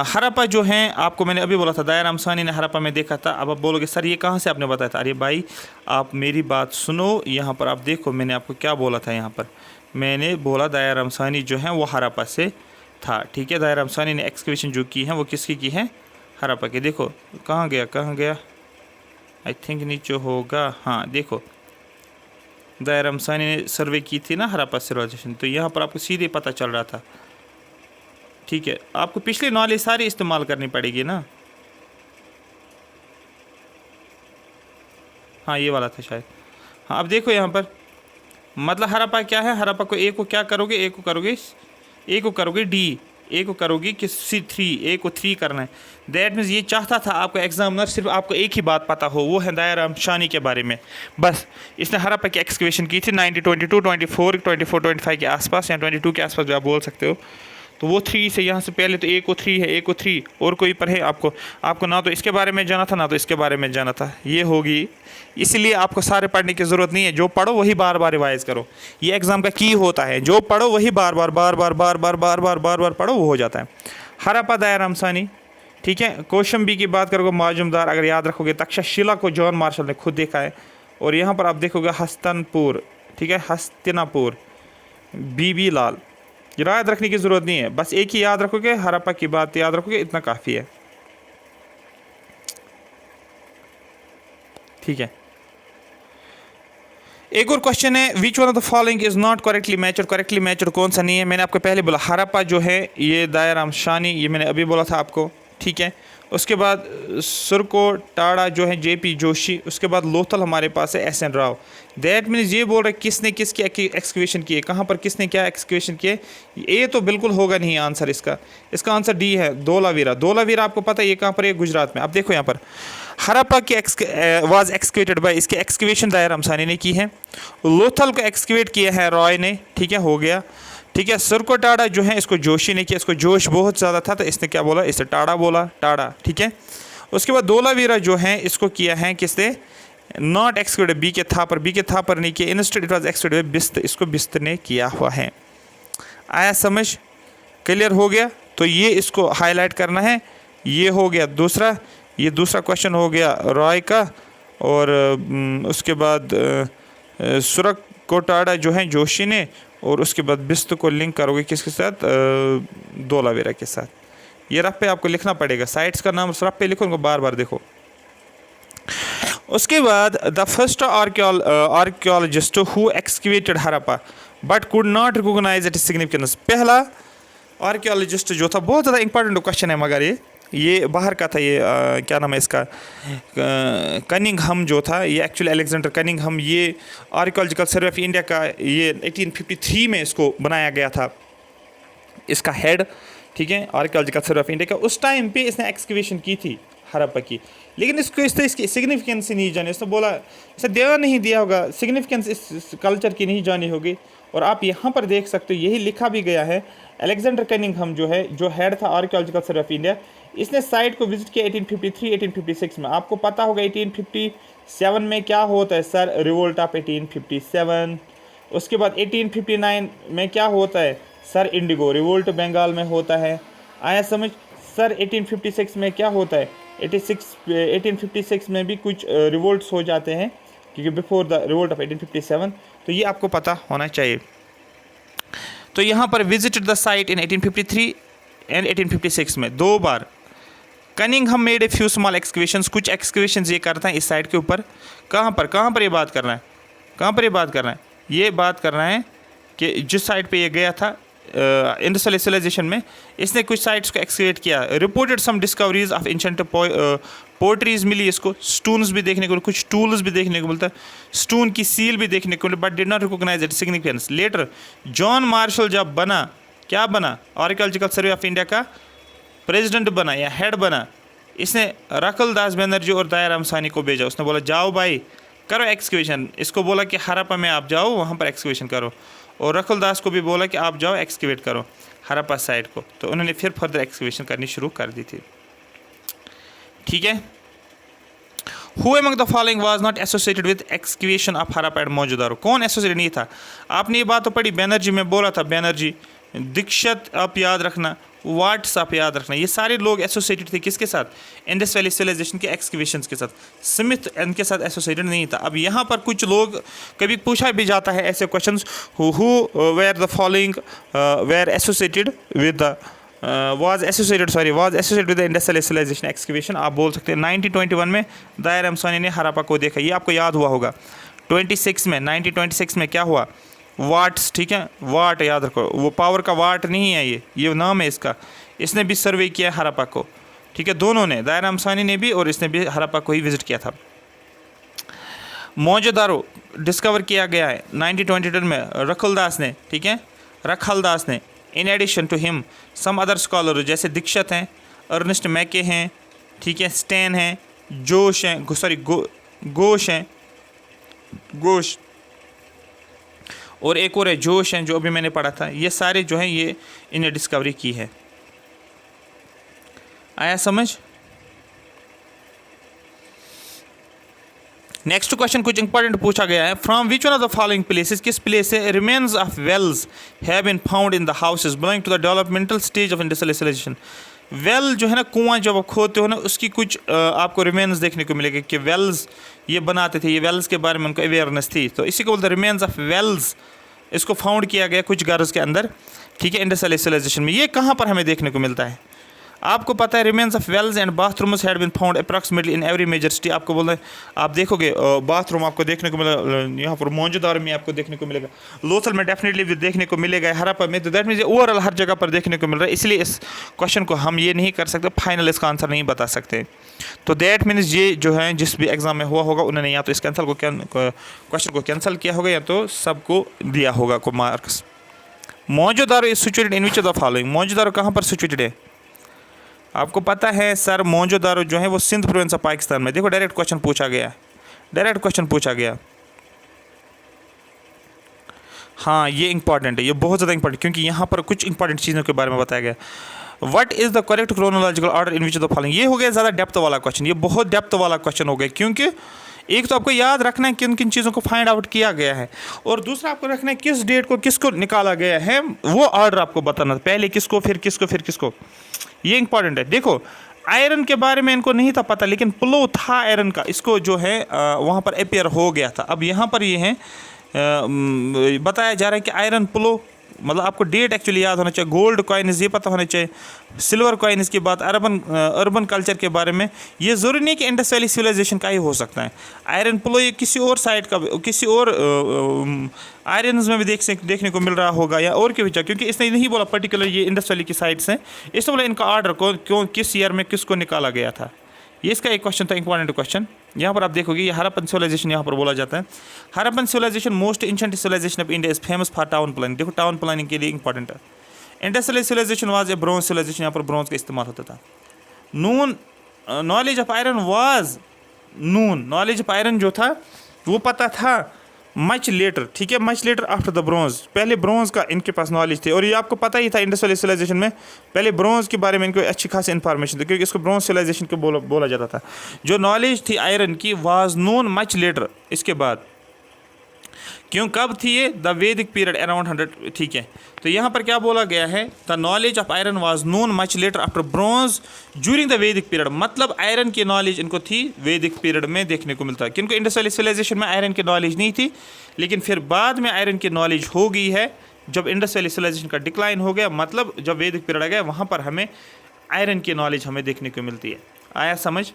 हड़प्पा जो है आपको मैंने अभी बोला था, दयाराम सानी ने हड़प्पा में देखा था। अब आप बोलोगे सर ये कहाँ से आपने बताया था, अरे भाई आप मेरी बात सुनो, यहाँ पर आप देखो मैंने आपको क्या बोला था। यहाँ पर मैंने बोला दयाराम सानी जो है वो हड़प्पा से था। ठीक है, दयाराम सानी ने एक्सकवेशन जो की है वो किसकी की है, हड़प्पा की। देखो कहाँ गया, आई थिंक नीचे होगा, हाँ देखो दयाराम सानी ने सर्वे की थी ना हड़प्पा सिविलाइजेशन, तो यहाँ पर आपको सीधे पता चल रहा था। ठीक है, आपको पिछली नॉलेज सारी इस्तेमाल करनी पड़ेगी ना। हाँ ये वाला था शायद। हाँ अब देखो यहाँ पर मतलब हरप्पा क्या है, हरप्पा को ए को क्या करोगे, ए को करोगे डी, ए को करोगे कि C3, ए को 3 करना है। दैट मीन्स ये चाहता था आपको एग्जामिनर सिर्फ आपको एक ही बात पता हो, वो है दयाराम शानी के बारे में बस। इसने हरप्पा की एक्सकवेशन की थी 1922, 24 के आसपास या 22 के आसपास जो आप बोल सकते हो। तो वो 3 से यहाँ से पहले तो ए को 3 है, ए को 3 और कोई पर है आपको ना तो इसके बारे में जाना था ना तो इसके बारे में जाना था, ये होगी। इसलिए आपको सारे पढ़ने की ज़रूरत नहीं है, जो पढ़ो वही बार बार रिवाइज़ करो। ये एग्ज़ाम का की होता है, जो पढ़ो वही बार बार पढ़ो, वो हो जाता है। हरप्पा दयाराम सानी, ठीक है। कौशंबी की बात करोगे माजुमदार, अगर याद रखोगे तक्षशिला को जॉन मार्शल ने खुद देखा है। और यहाँ पर आप देखोगे हस्तनपुर, ठीक है, हस्तिनापुर, बीबी लाल। याद रखने की ज़रूरत नहीं है, बस एक ही याद रखोगे, हरप्पा की बात याद रखोगे, इतना काफ़ी है, ठीक है। एक और क्वेश्चन है, which one of the following is not correctly matched. Correctly matched कौन सा नहीं है? मैंने आपको पहले बोला हरप्पा जो है ये दयाराम शानी, ये मैंने अभी बोला था आपको, ठीक है। उसके बाद सुरको टाड़ा जो है JP जोशी, उसके बाद लोथल हमारे पास है SN राव। दैट मीन्स ये बोल रहे किसने किसकी एक्सकवेशन किए, कहाँ पर किसने क्या एक्सकवेशन किए। ए तो बिल्कुल होगा नहीं आंसर इसका आंसर डी है, धोलावीरा। धोलावीरा आपको पता है ये कहाँ पर है, गुजरात में। अब देखो यहाँ पर हरप्पा की वाज एक्सकवेटेड बाय, इसके एक्सकवेशन दयाराम सानी ने की है। लोथल को एक्सकवेट किया है रॉय ने, ठीक है, हो गया, ठीक है। सुरको टाड़ा जो है इसको जोशी ने किया, इसको जोश बहुत ज़्यादा था तो इसने क्या बोला, इससे टाड़ा बोला, टाड़ा, ठीक है। उसके बाद धोलावीरा जो है इसको किया है किसने, नॉट एक्सकवेटेड, बी के थापर ने किया, इंस्टेड इट वाज एक्सकवेटेड बिस्त, इसको बिस्त ने किया हुआ है। आया समझ, क्लियर हो गया। तो ये इसको हाईलाइट करना है, ये हो गया दूसरा, ये दूसरा क्वेश्चन हो गया रॉय का। और उसके बाद सुरक कोटाड़ा जो है जोशी ने, और उसके बाद बिस्त को लिंक करोगे किसके साथ, धोलावीरा के साथ। ये रफ पे आपको लिखना पड़ेगा, साइट्स का नाम रफ पे लिखो, उनको बार बार देखो। उसके बाद the first archaeologist who excavated Harappa but could not recognise it significance. पहला आर्कियोलॉजिस्ट जो था, बहुत ज़्यादा इंपॉर्टेंट क्वेश्चन है मगर ये बाहर का था, ये क्या नाम है इसका, कनिंघम जो था, ये एक्चुअली अलेक्जेंडर कनिंघम, ये आर्कियोलॉजिकल सर्वे ऑफ इंडिया का ये 1853 में इसको बनाया गया था, इसका हेड, ठीक है, आर्कियोलॉजिकल सर्वे ऑफ इंडिया का। उस टाइम पे इसने एक्सकवेशन की थी हरप्पा की, लेकिन इसको इसकी सिग्निफिकेंस ही नहीं जानी, इसने बोला इसे ध्यान नहीं दिया होगा, सिग्निफिकेंस इस कल्चर की नहीं जानी होगी। और आप यहाँ पर देख सकते हो यही लिखा भी गया है, अलेक्जेंडर कनिंघम जो है, जो हेड था आर्कियोलॉजिकल सर्वे ऑफ इंडिया, इसने साइट को विजिट किया 1853 1856 में। आपको पता होगा 1857 में क्या होता है सर, रिवोल्ट ऑफ 1857। उसके बाद 1859 में क्या होता है सर, इंडिगो रिवोल्ट बंगाल में होता है। आया समझ सर। 1856 में क्या होता है, 1856 में भी कुछ रिवोल्ट्स हो जाते हैं, क्योंकि बिफोर द रिवोल्ट ऑफ 1857, तो ये आपको पता होना चाहिए। तो यहाँ पर visited the site in 1853 and 1856 में 2 बार। Cunningham made a few small excavations, कुछ एक्सकवेशंस ये करता है इस साइट के ऊपर। कहाँ पर ये बात करना है, कहाँ पर ये बात करना है, ये बात करना है कि जिस साइट पे ये गया था इंडस सिविलाइजेशन में, इसने कुछ साइट्स को एक्सकवेट किया। Reported some discoveries of ancient potteries मिली इसको, स्टून्स भी देखने को, कुछ टूल्स भी देखने को मिलता है, स्टून की सील भी देखने को मिली, but did not recognise it significance. Later John Marshall जब बना, क्या बना, आर्कियोलॉजिकल सर्वे ऑफ इंडिया का प्रेसिडेंट बना या हेड बना, इसने रखल दास बनर्जी और दयाराम सानी को भेजा। उसने बोला जाओ भाई करो एक्सकवेशन, इसको बोला कि हरप्पा में आप जाओ वहाँ पर एक्सकवेशन करो, और रखल दास को भी बोला कि आप जाओ एक्सकवेट करो हरप्पा साइट को। तो उन्होंने फिर फर्दर एक्सकवेशन करनी शुरू कर दी थी, ठीक है। Who among the following was not associated with excavation of Harappa and Mohenjodaro? कौन एसोसिएटेड नहीं था? आपने ये बात तो पढ़ी, बैनर्जी में बोला था, बैनर्जी, दीक्षित आप याद रखना, वाट्स आप याद रखना, ये सारे लोग एसोसिएटेड थे किसके साथ, इंडस वैली सिविलाइजेशन के एक्सकवेशंस के साथ। स्मिथ इनके साथ एसोसिएटेड नहीं था। अब यहाँ पर कुछ लोग कभी पूछा भी जाता है ऐसे questions, who were the following were associated with the was associated with the Indus valley civilisation excavation. आप बोल सकते हैं 1921 में दयाराम सानी ने हरप्पा को देखा, ये आपको याद हुआ होगा। 1926 में क्या हुआ, वाट्स, ठीक है, वाट याद रखो, वो पावर का वाट नहीं है, ये नाम है इसका। इसने भी सर्वे किया है हरप्पा को, ठीक है, दोनों ने, दायरा हमसानी ने भी और इसने भी हरप्पा को ही विजिट किया था। मोहनजोदारो डिस्कवर किया गया है 1922 में रखलदास ने, ठीक है, रखलदास ने। In addition to him some other scholar जैसे दीक्षित हैं, अर्नेस्ट मैके हैं, ठीक है, स्टेन हैं, जोश हैं, सॉरी गोश हैं, गोश, और एक और है जोश हैं जो अभी मैंने पढ़ा था। ये सारे जो हैं ये इन्हें डिस्कवरी की है। आया समझ? नेक्स्ट क्वेश्चन कुछ इंपॉर्टेंट पूछा गया है। From which one of the following places, किस प्लेस से remains of wells have been found in the houses belonging to the developmental stage of industrialisation. Well जो है ना, कुआं जब आप खोदते हो ना, उसकी कुछ आपको रिमेन्स देखने को मिलेगा कि वेल्स ये बनाते थे, ये वेल्स के बारे में उनको अवेयरनेस थी, तो इसी को बोलते हैं रिमेन्स ऑफ वेल्स। इसको फाउंड किया गया कुछ घरों के अंदर, ठीक है, इंडस्ट्रियलाइजेशन में। ये कहाँ पर हमें देखने को मिलता है? आपको पता है remains of wells and bathrooms had been found approximately in every major city. आपको बोल रहे हैं, आप देखोगे बाथरूम आपको देखने को मिलेगा, यहाँ पर मोहनजोदारो में आपको देखने को मिलेगा, लोथल में डेफिनेटली भी देखने को मिलेगा, हरप्पा में, तो दैट मीन्स ओवरऑल हर जगह पर देखने को मिल रहा है। इसलिए इस क्वेश्चन को हम ये नहीं कर सकते, फाइनल इसका आंसर नहीं बता सकते। तो दैट मीन्स ये जो है जिस भी एग्जाम में हुआ होगा उन्होंने या तो इस क्वेश्चन को कैंसिल किया होगा या तो सबको दिया होगा को marks. Mohenjodaro is situated in which of the following. Mohenjodaro कहाँ पर सिचुएटेड है? आपको पता है सर, मोहनजोदारो जो है वो सिंध प्रोविंस ऑफ पाकिस्तान में। देखो डायरेक्ट क्वेश्चन पूछा गया, डायरेक्ट क्वेश्चन पूछा गया। हाँ ये इंपॉर्टेंट है, ये बहुत ज़्यादा इंपॉर्टेंट, क्योंकि यहाँ पर कुछ इंपॉर्टेंट चीज़ों के बारे में बताया गया। What is the correct chronological order in which the following. ये हो गया ज़्यादा डेप्थ वाला क्वेश्चन, ये बहुत डेप्थ वाला क्वेश्चन हो गया, क्योंकि एक तो आपको याद रखना है किन किन चीज़ों को फाइंड आउट किया गया है, और दूसरा आपको रखना है किस डेट को किसको निकाला गया है, वो ऑर्डर आपको बताना, पहले किसको फिर किसको फिर किसको। ये इंपॉर्टेंट है। देखो आयरन के बारे में इनको नहीं था पता, लेकिन प्लो था आयरन का, इसको जो है वहाँ पर अपेयर हो गया था। अब यहाँ पर ये है बताया जा रहा है कि आयरन प्लो, मतलब आपको डेट एक्चुअली याद होना चाहिए। गोल्ड कॉइन्स ये पता होना चाहिए, सिल्वर कॉइन्स की बात, अर्बन कल्चर के बारे में। ये ज़रूरी नहीं कि इंडस वैली सिविलाइजेशन का ही हो सकता है। आयरन प्लो ये किसी और साइड का, किसी और आयरन्स में भी देखने को मिल रहा होगा, या और की वजह, क्योंकि इसने नहीं बोला पर्टिकुलर ये इंडस वैली की साइड से, इसने बोला इनका ऑर्डर को क्यों किस ईयर में किसको निकाला गया था। ये इसका एक क्वेश्चन था, इंपॉर्टेंट क्वेश्चन। यहाँ पर आप देखोगे ये हरप्पन सिविलाइजेशन यहाँ पर बोला जाता है। Harappan civilization most ancient civilization of India is famous for town planning. देखो टाउन प्लानिंग के लिए इंपॉर्टेंट है। Industrial civilization was a bronze civilization, यहाँ पर ब्रोंज का इस्तेमाल होता था। Known knowledge of iron was known, knowledge of iron जो था वो पता था मच लेटर, ठीक है, much later after the bronze. पहले ब्रोंज का इनके पास नॉलेज थी, और ये आपको पता ही था इंडस वैली सिविलाइजेशन में पहले ब्रोंज के बारे में इनको अच्छी खासी इन्फॉर्मेशन थी, क्योंकि इसको ब्रोंज सिविलाइजेशन को बोला जाता था। जो नॉलेज थी आयरन की वाज नोन मच लेटर, इसके बाद क्यों कब थी ये, द वैदिक पीरियड अराउंड 100, ठीक है। तो यहाँ पर क्या बोला गया है, the knowledge of iron was known much later after bronze during the वैदिक पीरियड। मतलब आयरन की नॉलेज इनको थी वैदिक पीरियड में देखने को मिलता है। किनको इंडस वैली सिविलाइजेशन में आयरन की नॉलेज नहीं थी, लेकिन फिर बाद में आयरन की नॉलेज हो गई है जब इंडस वैली सिविलाइजेशन का डिक्लाइन हो गया, मतलब जब वैदिक पीरियड आ गया, वहाँ पर हमें आयरन की नॉलेज हमें देखने को मिलती है। आया समझ?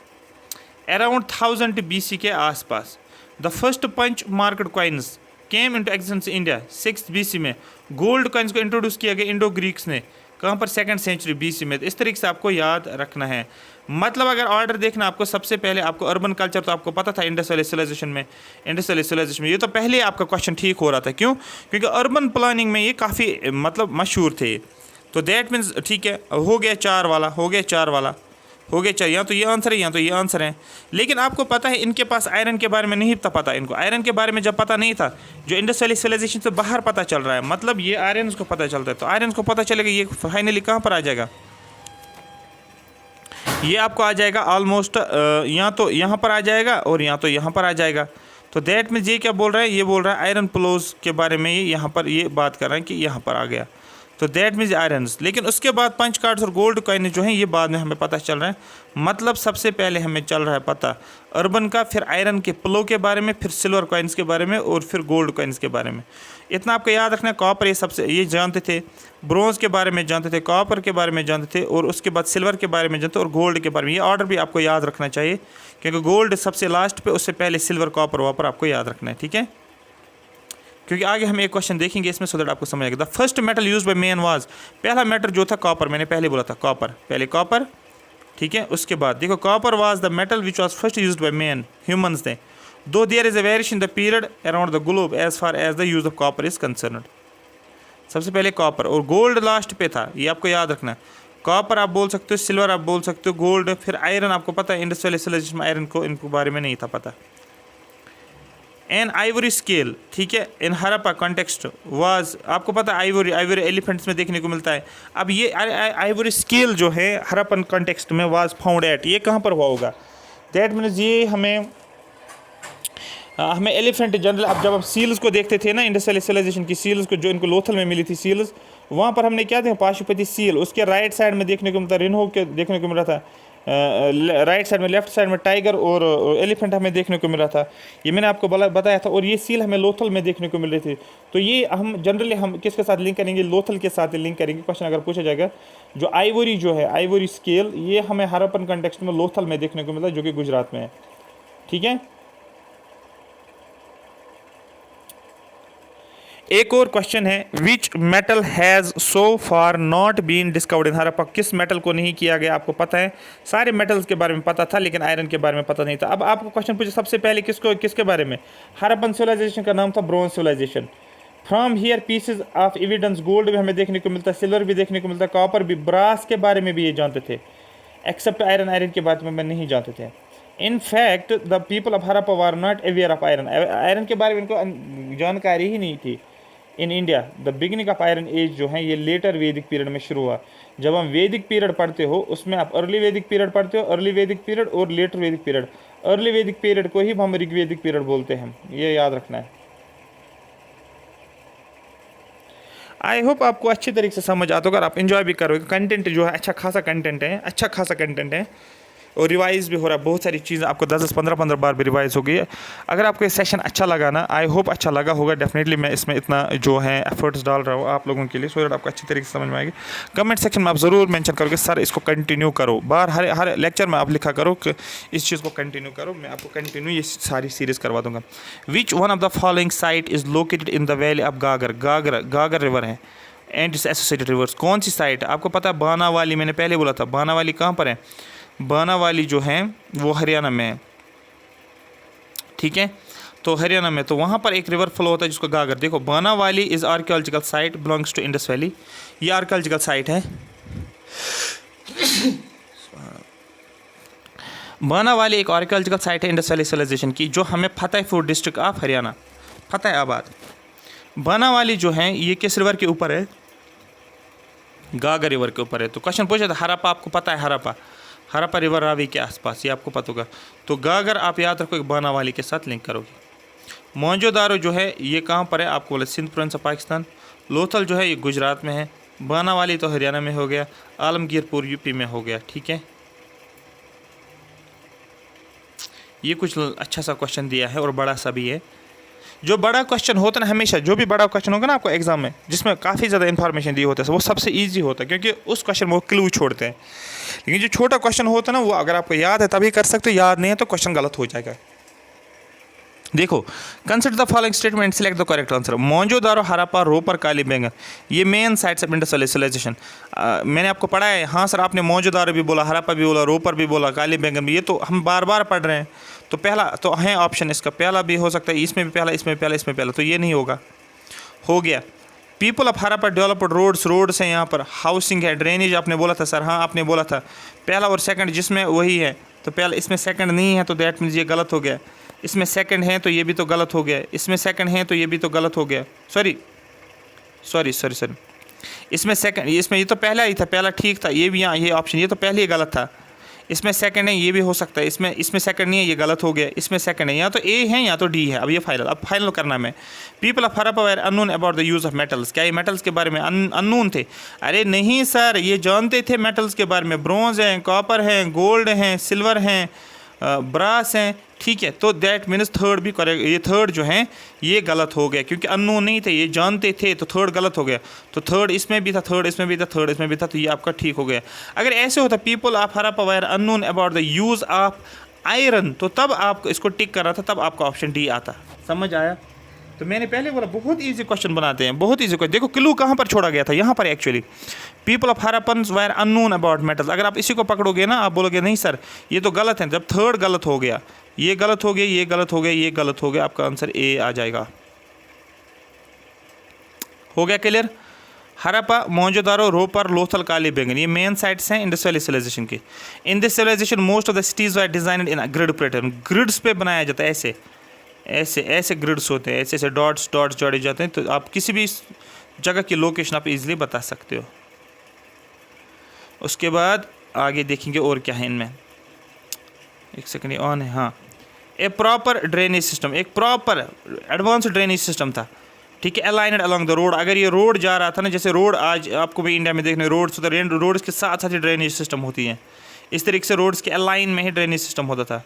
अराउंड 1000 BC के आसपास the first punch marked coins came into existence India 6th BC में। गोल्ड कॉइन्स को इंट्रोड्यूस किया गया इंडो ग्रीक्स ने, कहाँ पर 2nd century BC में। तो इस तरीके से आपको याद रखना है। मतलब अगर ऑर्डर देखना आपको, सबसे पहले आपको अर्बन कल्चर तो आपको पता था इंडस वैली सिविलाइजेशन में, इंडस वैली सिविलाइजेशन में ये तो पहले आपका क्वेश्चन ठीक हो रहा था। क्यों? क्योंकि अर्बन प्लानिंग में ये काफ़ी मतलब मशहूर थे। तो दैट मीन्स ठीक है, हो गया 4 वाला, हो गया 4 वाला, हो गया 4, या तो ये आंसर है या तो ये आंसर है। लेकिन आपको पता है इनके पास आयरन के बारे में नहीं था पता, इनको आयरन के बारे में जब पता नहीं था, जो इंडस वैली सिविलाइजेशन से बाहर पता चल रहा है, मतलब ये आयरन को पता चलता है। तो आयरन को पता चलेगा, ये फाइनली कहाँ पर आ जाएगा, ये आपको आ जाएगा ऑलमोस्ट या तो यहाँ पर आ जाएगा और या तो यहाँ पर आ जाएगा। तो दैट मीन्स ये क्या बोल रहा है, ये बोल रहा है आयरन प्लोज के बारे में, ये यहाँ पर ये बात कर रहे हैं कि यहाँ पर आ गया। तो दैट मीन्स आयरन्स। लेकिन उसके बाद पंच कार्ड्स और गोल्ड कॉइन जो हैं ये बाद में हमें पता चल रहा है। मतलब सबसे पहले हमें चल रहा है पता अर्बन का, फिर आयरन के प्लो के बारे में, फिर सिल्वर कॉइन्स के बारे में, और फिर गोल्ड कॉइन्स के बारे में। इतना आपको याद रखना है। कॉपर ये सबसे ये जानते थे, ब्रोंज के बारे में जानते थे, कॉपर के बारे में जानते थे, और उसके बाद सिल्वर के बारे में जानते थे, और गोल्ड के बारे में। ये ऑर्डर भी आपको याद रखना चाहिए, क्योंकि गोल्ड सबसे लास्ट पे, उससे पहले सिल्वर, कॉपर, वापर आपको याद रखना है। ठीक है, क्योंकि आगे हम एक क्वेश्चन देखेंगे इसमें, सो दैट आपको समझ आएगा। The first metal use by man was, पहला मेटल जो था कॉपर, मैंने पहले बोला था कॉपर, पहले कॉपर, ठीक है। उसके बाद देखो copper was the metal which was first used by man, humans ने, though there is a variation in the period around the globe as far as the use of copper is concerned. सबसे पहले कॉपर, और गोल्ड लास्ट पे था, ये आपको याद रखना है। कॉपर आप बोल सकते हो, सिल्वर आप बोल सकते हो, गोल्ड, फिर आयरन आपको पता है इंडस्ट्रियल सिविलाइजेशन में आयरन को, इनको बारे में नहीं था पता। एन आइवरी स्केल, ठीक है, इन हरप्पा कॉन्टेक्स्ट वाज, आपको पता है आइवरी, आइवरी एलिफेंट्स में देखने को मिलता है। अब ये आइवरी स्केल जो है हरप्पन कॉन्टेक्स्ट में वाज फाउंड एट, ये कहाँ पर हुआ होगा? दैट मीन्स ये हमें एलिफेंट जनरल, अब जब हम सील्स को देखते थे ना इंडस्ट्रियल सिविलाइजेशन की सील्स को, जो इनको लोथल में मिली थी सील्स, वहाँ पर हमने क्या देखा? पाशुपति सील, उसके राइट साइड में देखने को मिलता, रिनहो के देखने को मिल रहा था, राइट साइड में, लेफ्ट साइड में टाइगर और एलिफेंट हमें देखने को मिल रहा था। ये मैंने आपको बताया था। और ये सील हमें लोथल में देखने को मिल रही थी। तो ये हम जनरली हम किसके साथ लिंक करेंगे? लोथल के साथ लिंक करेंगे। क्वेश्चन अगर पूछा जाएगा, जो आइवरी जो है, आइवरी स्केल, ये हमें हरप्पन कंटेक्स्ट में लोथल में देखने को मिलता है, जो कि गुजरात में है, ठीक है। एक और क्वेश्चन है, which metal has so far not been discovered in Harappa, किस मेटल को नहीं किया गया? आपको पता है, सारे मेटल्स के बारे में पता था, लेकिन आयरन के बारे में पता नहीं था। अब आपको क्वेश्चन पूछे सबसे पहले किसके बारे में? हरप्पन सिविलाइजेशन का नाम था bronze civilisation. From here pieces of evidence, gold भी हमें देखने को मिलता है, सिल्वर भी देखने को मिलता है, कॉपर भी, ब्रास के बारे में भी ये जानते थे, एक्सेप्ट आयरन, आयरन के बारे में नहीं जानते थे। In fact the people of Harappa were not aware of iron, iron के बारे में इनको जानकारी ही नहीं थी। In India the beginning of iron age जो है ये लेटर वैदिक पीरियड में शुरू हुआ। जब हम वैदिक पीरियड पढ़ते हो, उसमें आप अर्ली वैदिक पीरियड पढ़ते हो, अर्ली वैदिक पीरियड और लेटर वैदिक पीरियड। अर्ली वैदिक पीरियड को ही हम ऋग्वैदिक पीरियड बोलते हैं, ये याद रखना है। आई होप आपको अच्छी तरीके से समझ आता होगा, आप इन्जॉय भी करोगे। कंटेंट जो है अच्छा खासा कंटेंट है, अच्छा खासा कंटेंट है, और रिवाइज़ भी हो रहा है। बहुत सारी चीज़ें आपको 10-10, 15-15 बार भी रिवाइज़ हो गई है। अगर आपको ये सेशन अच्छा लगा ना, आई होप अच्छा लगा होगा, डेफिनेटली मैं इसमें इतना जो है एफर्ट्स डाल रहा हूँ आप लोगों के लिए, सो दैट आपको अच्छी तरीके से समझ में आएगी। कमेंट सेक्शन में आप ज़रूर मेंशन करोगे, सर इसको कंटिन्यू करो, बार हर लेक्चर में आप लिखा करो कि इस चीज़ को कंटिन्यू करो, मैं आपको कंटिन्यू ये सारी सीरीज़ करवा दूँगा। विच one of the following site is located in the valley of गागर, गागर रिवर है एंड इट्स एसोसिएटेड रिवर्स। कौन सी साइट? आपको पता है बानावाली, मैंने पहले बोला था, बानावाली कहाँ पर है? बानावाली जो है वो हरियाणा में है, ठीक है, तो हरियाणा में, तो वहाँ पर एक रिवर फ्लो होता है जिसको गागर। देखो Banawali is archaeological site belongs to Indus valley, ये आर्कियोलॉजिकल साइट है। बानावाली एक आर्कियोलॉजिकल साइट है इंडस वैली सिविलाइजेशन की, जो हमें फतेहपुर डिस्ट्रिक्ट ऑफ हरियाणा, फतेहाबाद। बानावाली जो है ये किस रिवर के ऊपर है? गागर रिवर के ऊपर है। तो क्वेश्चन पूछा था हरप्पा, आपको पता है हरप्पा रिवर रावी के आसपास, ये आपको पता होगा। तो गागर आप याद रखो, बानावाली के साथ लिंक करोगे। मोहनजोदारो जो है ये कहाँ पर है? आपको बोले सिंध प्रोविंस ऑफ पाकिस्तान। लोथल जो है ये गुजरात में है। बानावाली तो हरियाणा में हो गया, आलमगीरपुर यूपी में हो गया, ठीक है। ये कुछ अच्छा सा क्वेश्चन दिया है और बड़ा सा भी है। जो बड़ा क्वेश्चन होता है ना, हमेशा जो भी बड़ा क्वेश्चन होगा ना आपको एग्जाम में, जिसमें काफ़ी ज़्यादा इन्फॉर्मेशन दी होता है, वो सबसे इजी होता है, क्योंकि उस क्वेश्चन में वो क्लू छोड़ते हैं। लेकिन जो छोटा क्वेश्चन होता है ना, वो अगर आपको याद है तभी कर सकते हो, याद नहीं है तो क्वेश्चन गलत हो जाएगा। देखो, consider the following statement, select the correct answer. Mohenjodaro, Harappa, Ropar, Kalibangan, ये main sites of Indus valley civilization. मैंने आपको पढ़ा है, हाँ सर आपने मोहनजोदारो भी बोला, हरप्पा भी बोला, रोपर भी बोला, कालीबंगन भी, ये तो हम बार बार पढ़ रहे हैं। तो पहला तो है ऑप्शन, इसका पहला भी हो सकता है, इसमें भी पहला, इसमें पहला, इसमें पहला, तो ये नहीं होगा। हो गया। People of Harappa developed roads हैं यहाँ पर, हाउसिंग है, ड्रेनेज आपने बोला था सर, हाँ आपने बोला था। पहला और सेकंड जिसमें वही है, तो पहला इसमें सेकंड नहीं है, तो दैट मीन्स ये गलत हो गया। इसमें सेकंड है तो ये भी तो गलत हो गया, इसमें सेकंड है तो ये भी तो गलत हो गया। सॉरी, इसमें सेकंड, इसमें ये तो पहला ही था, पहला ठीक था, ये भी यहाँ ये ऑप्शन, ये तो पहले ही गलत था। इसमें सेकंड है, ये भी हो सकता है, इसमें सेकंड नहीं है, ये गलत हो गया। इसमें सेकंड है, या तो ए है या तो डी है। अब ये फाइनल करना है। People of Harappa were unknown about the use of metals, क्या ये मेटल्स के बारे में अननोन थे? अरे नहीं सर, ये जानते थे मेटल्स के बारे में, ब्रॉन्ज हैं, कॉपर हैं, गोल्ड हैं, सिल्वर हैं, ब्रास हैं, ठीक है। तो दैट मीन्स थर्ड भी करेक्ट, ये थर्ड जो है ये गलत हो गया, क्योंकि अननोन नहीं थे, ये जानते थे, तो थर्ड गलत हो गया। तो थर्ड इसमें भी था, थर्ड इसमें भी था, थर्ड इसमें भी था, तो ये आपका ठीक हो गया। अगर ऐसे होता people of Harappa were unknown about the use of iron, तो तब आपको इसको टिक कर रहा था, तब आपका ऑप्शन डी आता। समझ आया? तो मैंने पहले बोला बहुत इजी क्वेश्चन बनाते हैं, बहुत इजी क्वेश्चन। देखो क्लू कहाँ पर छोड़ा गया था, यहाँ पर actually people of Harappan were unknown about metals. अगर आप इसी को पकड़ोगे ना, आप बोलोगे नहीं सर ये तो गलत है। जब थर्ड गलत हो गया, ये गलत हो गया, ये गलत हो गया, ये गलत हो गया, आपका आंसर ए आ जाएगा। हो गया क्लियर? हरप्पा, मोहनजोदारो, रोपर, लोथल, कालीबंगन, ये मेन साइट्स हैं इंडस वैली सिविलाइजेशन की। In this civilisation most of the cities were designed in grid pattern. Grids पे बनाया जाता है, ऐसे ऐसे ऐसे ग्रिड्स होते हैं, ऐसे ऐसे डॉट्स डॉट्स जोड़े जाते हैं। तो आप किसी भी जगह की लोकेशन आप इजीली बता सकते हो। उसके बाद आगे देखेंगे और क्या है इनमें। एक सेकंड, ये ऑन है। हाँ, ए प्रॉपर ड्रेनेज सिस्टम, एक प्रॉपर एडवांस ड्रेनेज सिस्टम था, ठीक है, अलाइनड अलॉन्ग द रोड। अगर ये रोड जा रहा था ना, जैसे रोड आज आपको भी इंडिया में देखने रोड्स होते हैं, रोड्स के साथ साथ ही ड्रेनेज सिस्टम होती हैं। इस तरीके से रोड्स के अलाइन में ही ड्रेनेज सिस्टम होता था,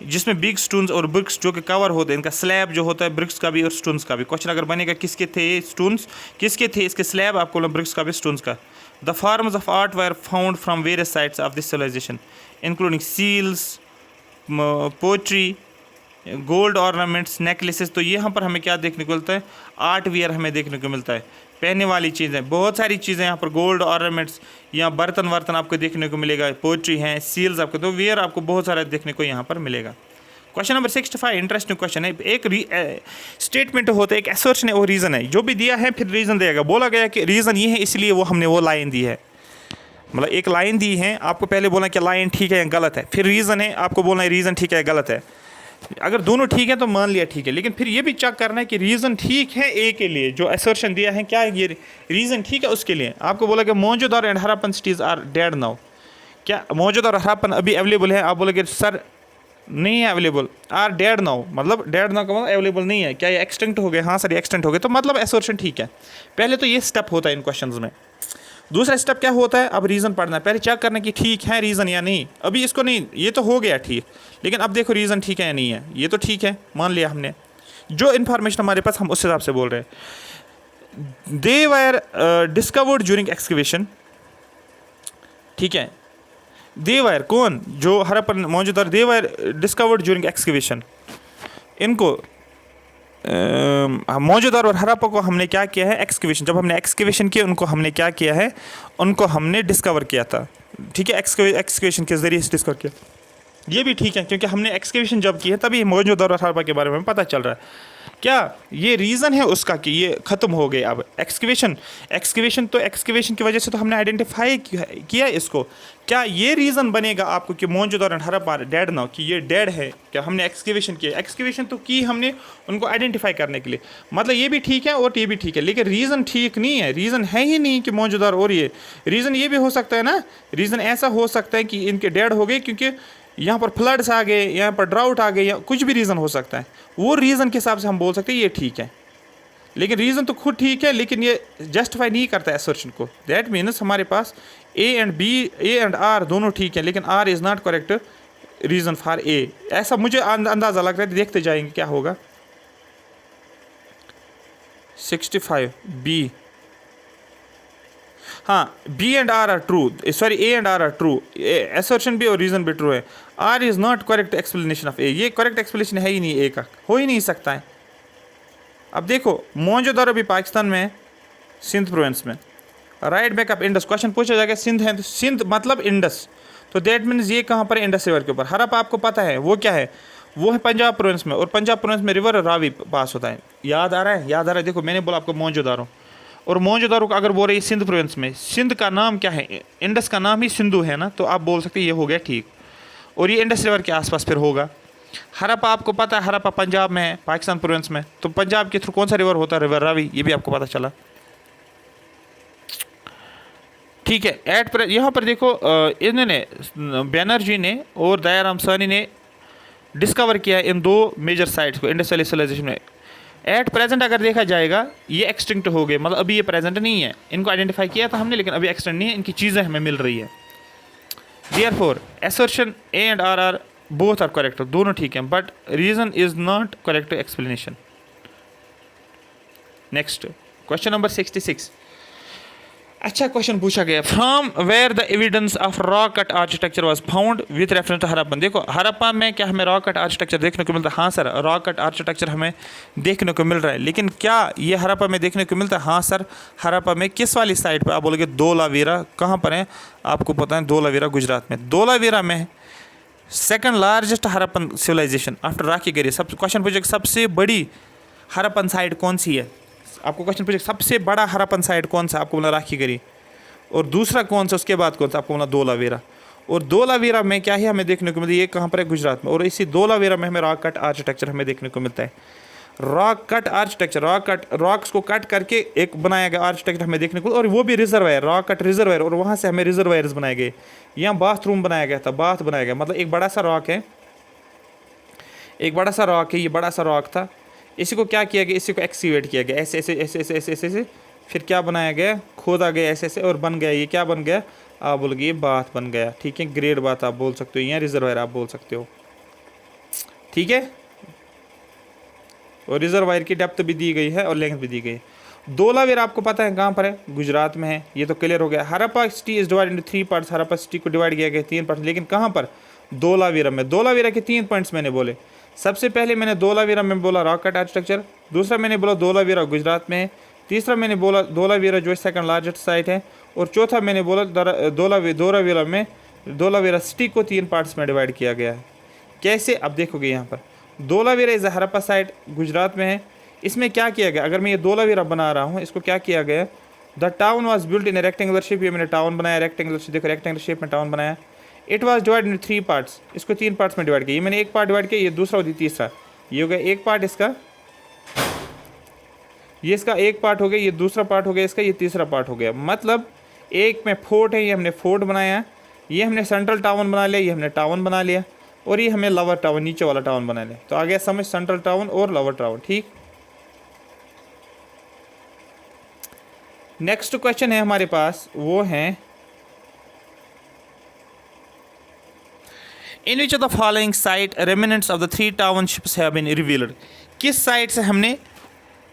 जिसमें बिग स्टोन्स और ब्रिक्स जो कि कवर होते हैं। इनका स्लैब जो होता है ब्रिक्स का भी और स्टोन्स का भी। क्वेश्चन अगर बनेगा किसके थे ये स्टोन्स, किसके थे इसके स्लैब, आपको ब्रिक्स का भी स्टोन्स का। The forms of art were found from various sites of this civilisation including seals, pottery, gold ornaments, necklaces. तो यहाँ पर हमें क्या देखने को मिलता है? आर्ट वियर हमें देखने को मिलता है, पहनने वाली चीज़ें, बहुत सारी चीज़ें यहाँ पर। गोल्ड ऑर्नामेंट्स, यहाँ बर्तन वर्तन आपको देखने को मिलेगा, पोट्री हैं, सील्स आपको, तो वियर आपको बहुत सारा देखने को यहाँ पर मिलेगा। क्वेश्चन नंबर 65 इंटरेस्टिंग क्वेश्चन है। एक स्टेटमेंट होता है, एक असर्शन है और रीज़न है। जो भी दिया है फिर रीज़न देगा। बोला गया कि रीज़न ये है इसलिए वो हमने वो लाइन दी है, मतलब एक लाइन दी है, आपको पहले बोलना कि लाइन ठीक है या गलत है, फिर रीज़न है, आपको बोलना है रीज़न ठीक है या गलत है। अगर दोनों ठीक है तो मान लिया ठीक है, लेकिन फिर ये भी चेक करना है कि रीज़न ठीक है ए के लिए, जो असर्शन दिया है क्या ये रीज़न ठीक है उसके लिए। आपको बोला कि Mohenjodaro and Harappan cities are dead now. क्या मोहनजोदारो और हरप्पन अभी अवेलेबल है? आप बोलोगे सर नहीं है अवेलेबल। आर डेड नाउ मतलब डेड नाउ का मतलब अवेलेबल नहीं है। क्या ये एक्सटेंट हो गए? हाँ सर ये एक्सटेंट हो गए, तो मतलब असर्शन ठीक है। पहले तो ये स्टेप होता है इन क्वेश्चंस में। दूसरा स्टेप क्या होता है? अब रीज़न पढ़ना है, पहले चेक करना कि ठीक है रीज़न या नहीं। अभी इसको नहीं, ये तो हो गया ठीक, लेकिन अब देखो रीज़न ठीक है या नहीं है। ये तो ठीक है, मान लिया हमने, जो इन्फॉर्मेशन हमारे पास हम उस हिसाब से बोल रहे हैं। दे वर डिस्कवर्ड ड्यूरिंग एक्सकवेशन, ठीक है। दे वर कौन? जो हरप्पन मोहनजोदारो, दे वर डिस्कवर्ड ड्यूरिंग एक्सकवेशन। इनको मोहनजोदारो और हरप्पा को हमने क्या किया है? एक्सकवेशन। जब हमने एक्सकवेशन किया उनको हमने क्या किया है? उनको हमने डिस्कवर किया था, ठीक है, एक्सकवेशन के ज़रिए से डिस्कवर किया। ये भी ठीक है, क्योंकि हमने एक्सकवेशन जब की है तभी मोहनजोदारो और हरप्पा के बारे में पता चल रहा है। क्या ये रीज़न है उसका कि ये ख़त्म हो गए अब एक्सकवेशन? तो एक्सकवेशन की वजह से तो हमने आइडेंटिफाई किया इसको। क्या ये रीज़न बनेगा आपको कि मोहनजोदारो और हरप्पा डेड ना, कि ये डेड है? क्या हमने एक्सकवेशन किया? एक्सकवेशन तो की हमने उनको आइडेंटिफाई करने के लिए, मतलब ये भी ठीक है और ये भी ठीक है, लेकिन रीज़न ठीक नहीं है। रीज़न है ही नहीं कि मोहनजोदारो, और ये रीज़न ये भी हो सकता है ना, रीज़न ऐसा हो सकता है कि इनके डेड हो गए क्योंकि यहाँ पर फ्लड्स आ गए, यहाँ पर ड्राउट आ गए, या कुछ भी रीज़न हो सकता है। वो रीज़न के हिसाब से हम बोल सकते हैं ये ठीक है, लेकिन रीज़न तो खुद ठीक है, लेकिन ये जस्टिफाई नहीं करता है असर्शन को। दैट मीन्स हमारे पास ए एंड आर दोनों ठीक है, लेकिन R is not correct reason for A. ऐसा मुझे अंदाज़ा लग रहा है, देखते जाएंगे क्या होगा। 65 बी, हाँ, B and R true, sorry A and R true, assertion भी और रीज़न भी ट्रू है। R is not correct explanation of A, ये करेक्ट एक्सप्लेनेशन है ही नहीं, ए का हो ही नहीं सकता है। अब देखो मोहनजोदारो भी पाकिस्तान में है, सिंध प्रोविंस में, right bank of Indus. Question पूछा जाएगा सिंध है तो सिंध मतलब इंडस, तो दैट मीन्स ये कहाँ पर है? इंडस रिवर के ऊपर। हरप्पा आपको पता है वो क्या है? वो है पंजाब प्रोविंस में, और पंजाब प्रोविंस में रिवर रावी पास होता है। याद आ रहा है? याद आ रहा है। देखो मैंने बोला आपको मोहनजोदारो, और मोहनजोदारो को अगर बोल रही है सिंध प्रोविंस में, सिंध का नाम क्या है? इंडस का नाम ही सिंधु है ना, तो आप बोल सकते हैं ये हो गया ठीक, और ये इंडस रिवर के आसपास फिर होगा। हरप्पा आपको पता है, हरप्पा पंजाब में है, पाकिस्तान प्रोविंस में, तो पंजाब के थ्रू कौन सा रिवर होता है? रिवर रावी, ये भी आपको पता चला, ठीक है। यहाँ पर देखो इन्होंने बैनर्जी ने और दयाराम साहनी ने डिस्कवर किया इन दो मेजर साइट्स को इंडस वैली सिविलाइजेशन में। एट प्रेजेंट अगर देखा जाएगा ये एक्सटिंक्ट हो गए, मतलब अभी ये प्रेजेंट नहीं है। इनको आइडेंटिफाई किया था हमने, लेकिन अभी एक्सटेंट नहीं है, इनकी चीज़ें हमें मिल रही है। Therefore assertion A and R are both are correct, दोनों ठीक हैं, but reason is not correct explanation. Next question number 66, अच्छा क्वेश्चन पूछा गया, from where the evidence of rock cut architecture was found with reference to Harappan. देखो हड़प्पा में क्या हमें रॉक कट आर्किटेक्चर देखने को मिलता है? हाँ सर, रॉक कट आर्किटेक्चर हमें देखने को मिल रहा है, लेकिन क्या ये हड़प्पा में देखने को मिलता है? हाँ सर, हड़प्पा में किस वाली साइड पर? आप बोलोगे धोलावीरा। कहाँ पर है? आपको पता है धोलावीरा गुजरात में। धोलावीरा में second largest Harappan civilisation after Rakhigarhi. सब क्वेश्चन पूछे सबसे बड़ी हड़प्पन साइट कौन सी है? आपको क्वेश्चन पूछे सबसे बड़ा हड़प्पन साइट कौन सा? आपको बोला राखीगढ़ी। और दूसरा कौन सा, उसके बाद कौन सा? आपको बोला धोलावीरा। और धोलावीरा में क्या है हमें देखने को मिलता है? ये कहाँ पर है? गुजरात में। और इसी धोलावीरा में हमें रॉक कट आर्किटेक्चर हमें देखने को मिलता है। रॉक कट आर्किटेक्चर, रॉक्स को कट करके एक बनाया गया आर्किटेक्चर हमें देखने को, और वो भी रिजर्वायर, रॉक कट रिजर्वायर, और वहाँ से हमें रिजर्वायर्स बनाए गए। यहाँ बाथरूम बनाया गया था, बाथ बनाया गया, मतलब एक बड़ा सा रॉक है, एक बड़ा सा रॉक है, ये बड़ा सा रॉक था। इसी को क्या किया गया? इसी को एक्सीवेट किया गया, ऐसे ऐसे ऐसे ऐसे ऐसे ऐसे ऐसे, फिर क्या बनाया गया? खोदा गया ऐसे ऐसे, और बन गया। ये क्या बन गया? आप बोलोगे ये बाथ बन गया। ठीक है, ग्रेड बाथ आप बोल सकते हो, या रिजर्वायर आप बोल सकते हो। ठीक है, और रिजर्वायर की डेप्थ भी दी गई है और लेंथ भी दी गई है। धोलावीरा आपको पता है कहाँ पर है? गुजरात में है, ये तो क्लियर हो गया। Harappa city is divide into 3 parts. Harappa city को डिवाइड किया गया 3 पार्ट्स, लेकिन कहाँ पर? धोलावीरा में। धोलावीरा के 3 पॉइंट्स मैंने बोले। सबसे पहले मैंने धोलावीरा में बोला रॉक कट आर्किटेक्चर, दूसरा मैंने बोला धोलावीरा गुजरात में है, तीसरा मैंने बोला धोलावीरा जो सेकंड लार्जेस्ट साइट है, और चौथा मैंने बोला धोलावीरा में धोलावीरा सिटी को 3 पार्ट्स में डिवाइड किया गया है। कैसे? अब देखोगे यहाँ पर धोलावीरा इज़ हड़प्पा साइट, गुजरात में है। इसमें क्या किया गया? अगर मैं ये धोलावीरा बना रहा हूँ, इसको क्या किया गया? The town was built in A rectangular shape. ये मैंने टाउन बनाया रेक्टेंगुलर शेप, देखो रेक्टेंगुलर शेप में टाउन बनाया। It was divide in 3 parts, इसको 3 पार्ट्स में डिवाइड किया। ये मैंने एक पार्ट डिवाइड किया, ये दूसरा और तीसरा। ये हो गया एक पार्ट इसका, ये इसका एक पार्ट हो गया, ये दूसरा पार्ट हो गया इसका, ये तीसरा पार्ट हो गया। मतलब एक में फोर्ट है, ये हमने फोर्ट बनाया, ये हमने सेंट्रल टाउन बना लिया, ये हमने टाउन बना लिया, और ये हमें लोअर टाउन, नीचे वाला टाउन बना लिया। तो आ गया समझ, सेंट्रल टाउन और लोअर टाउन। ठीक, नेक्स्ट क्वेश्चन है हमारे पास, वो है in which of the following site remnants of the 3 townships have been revealed. किस साइट से हमने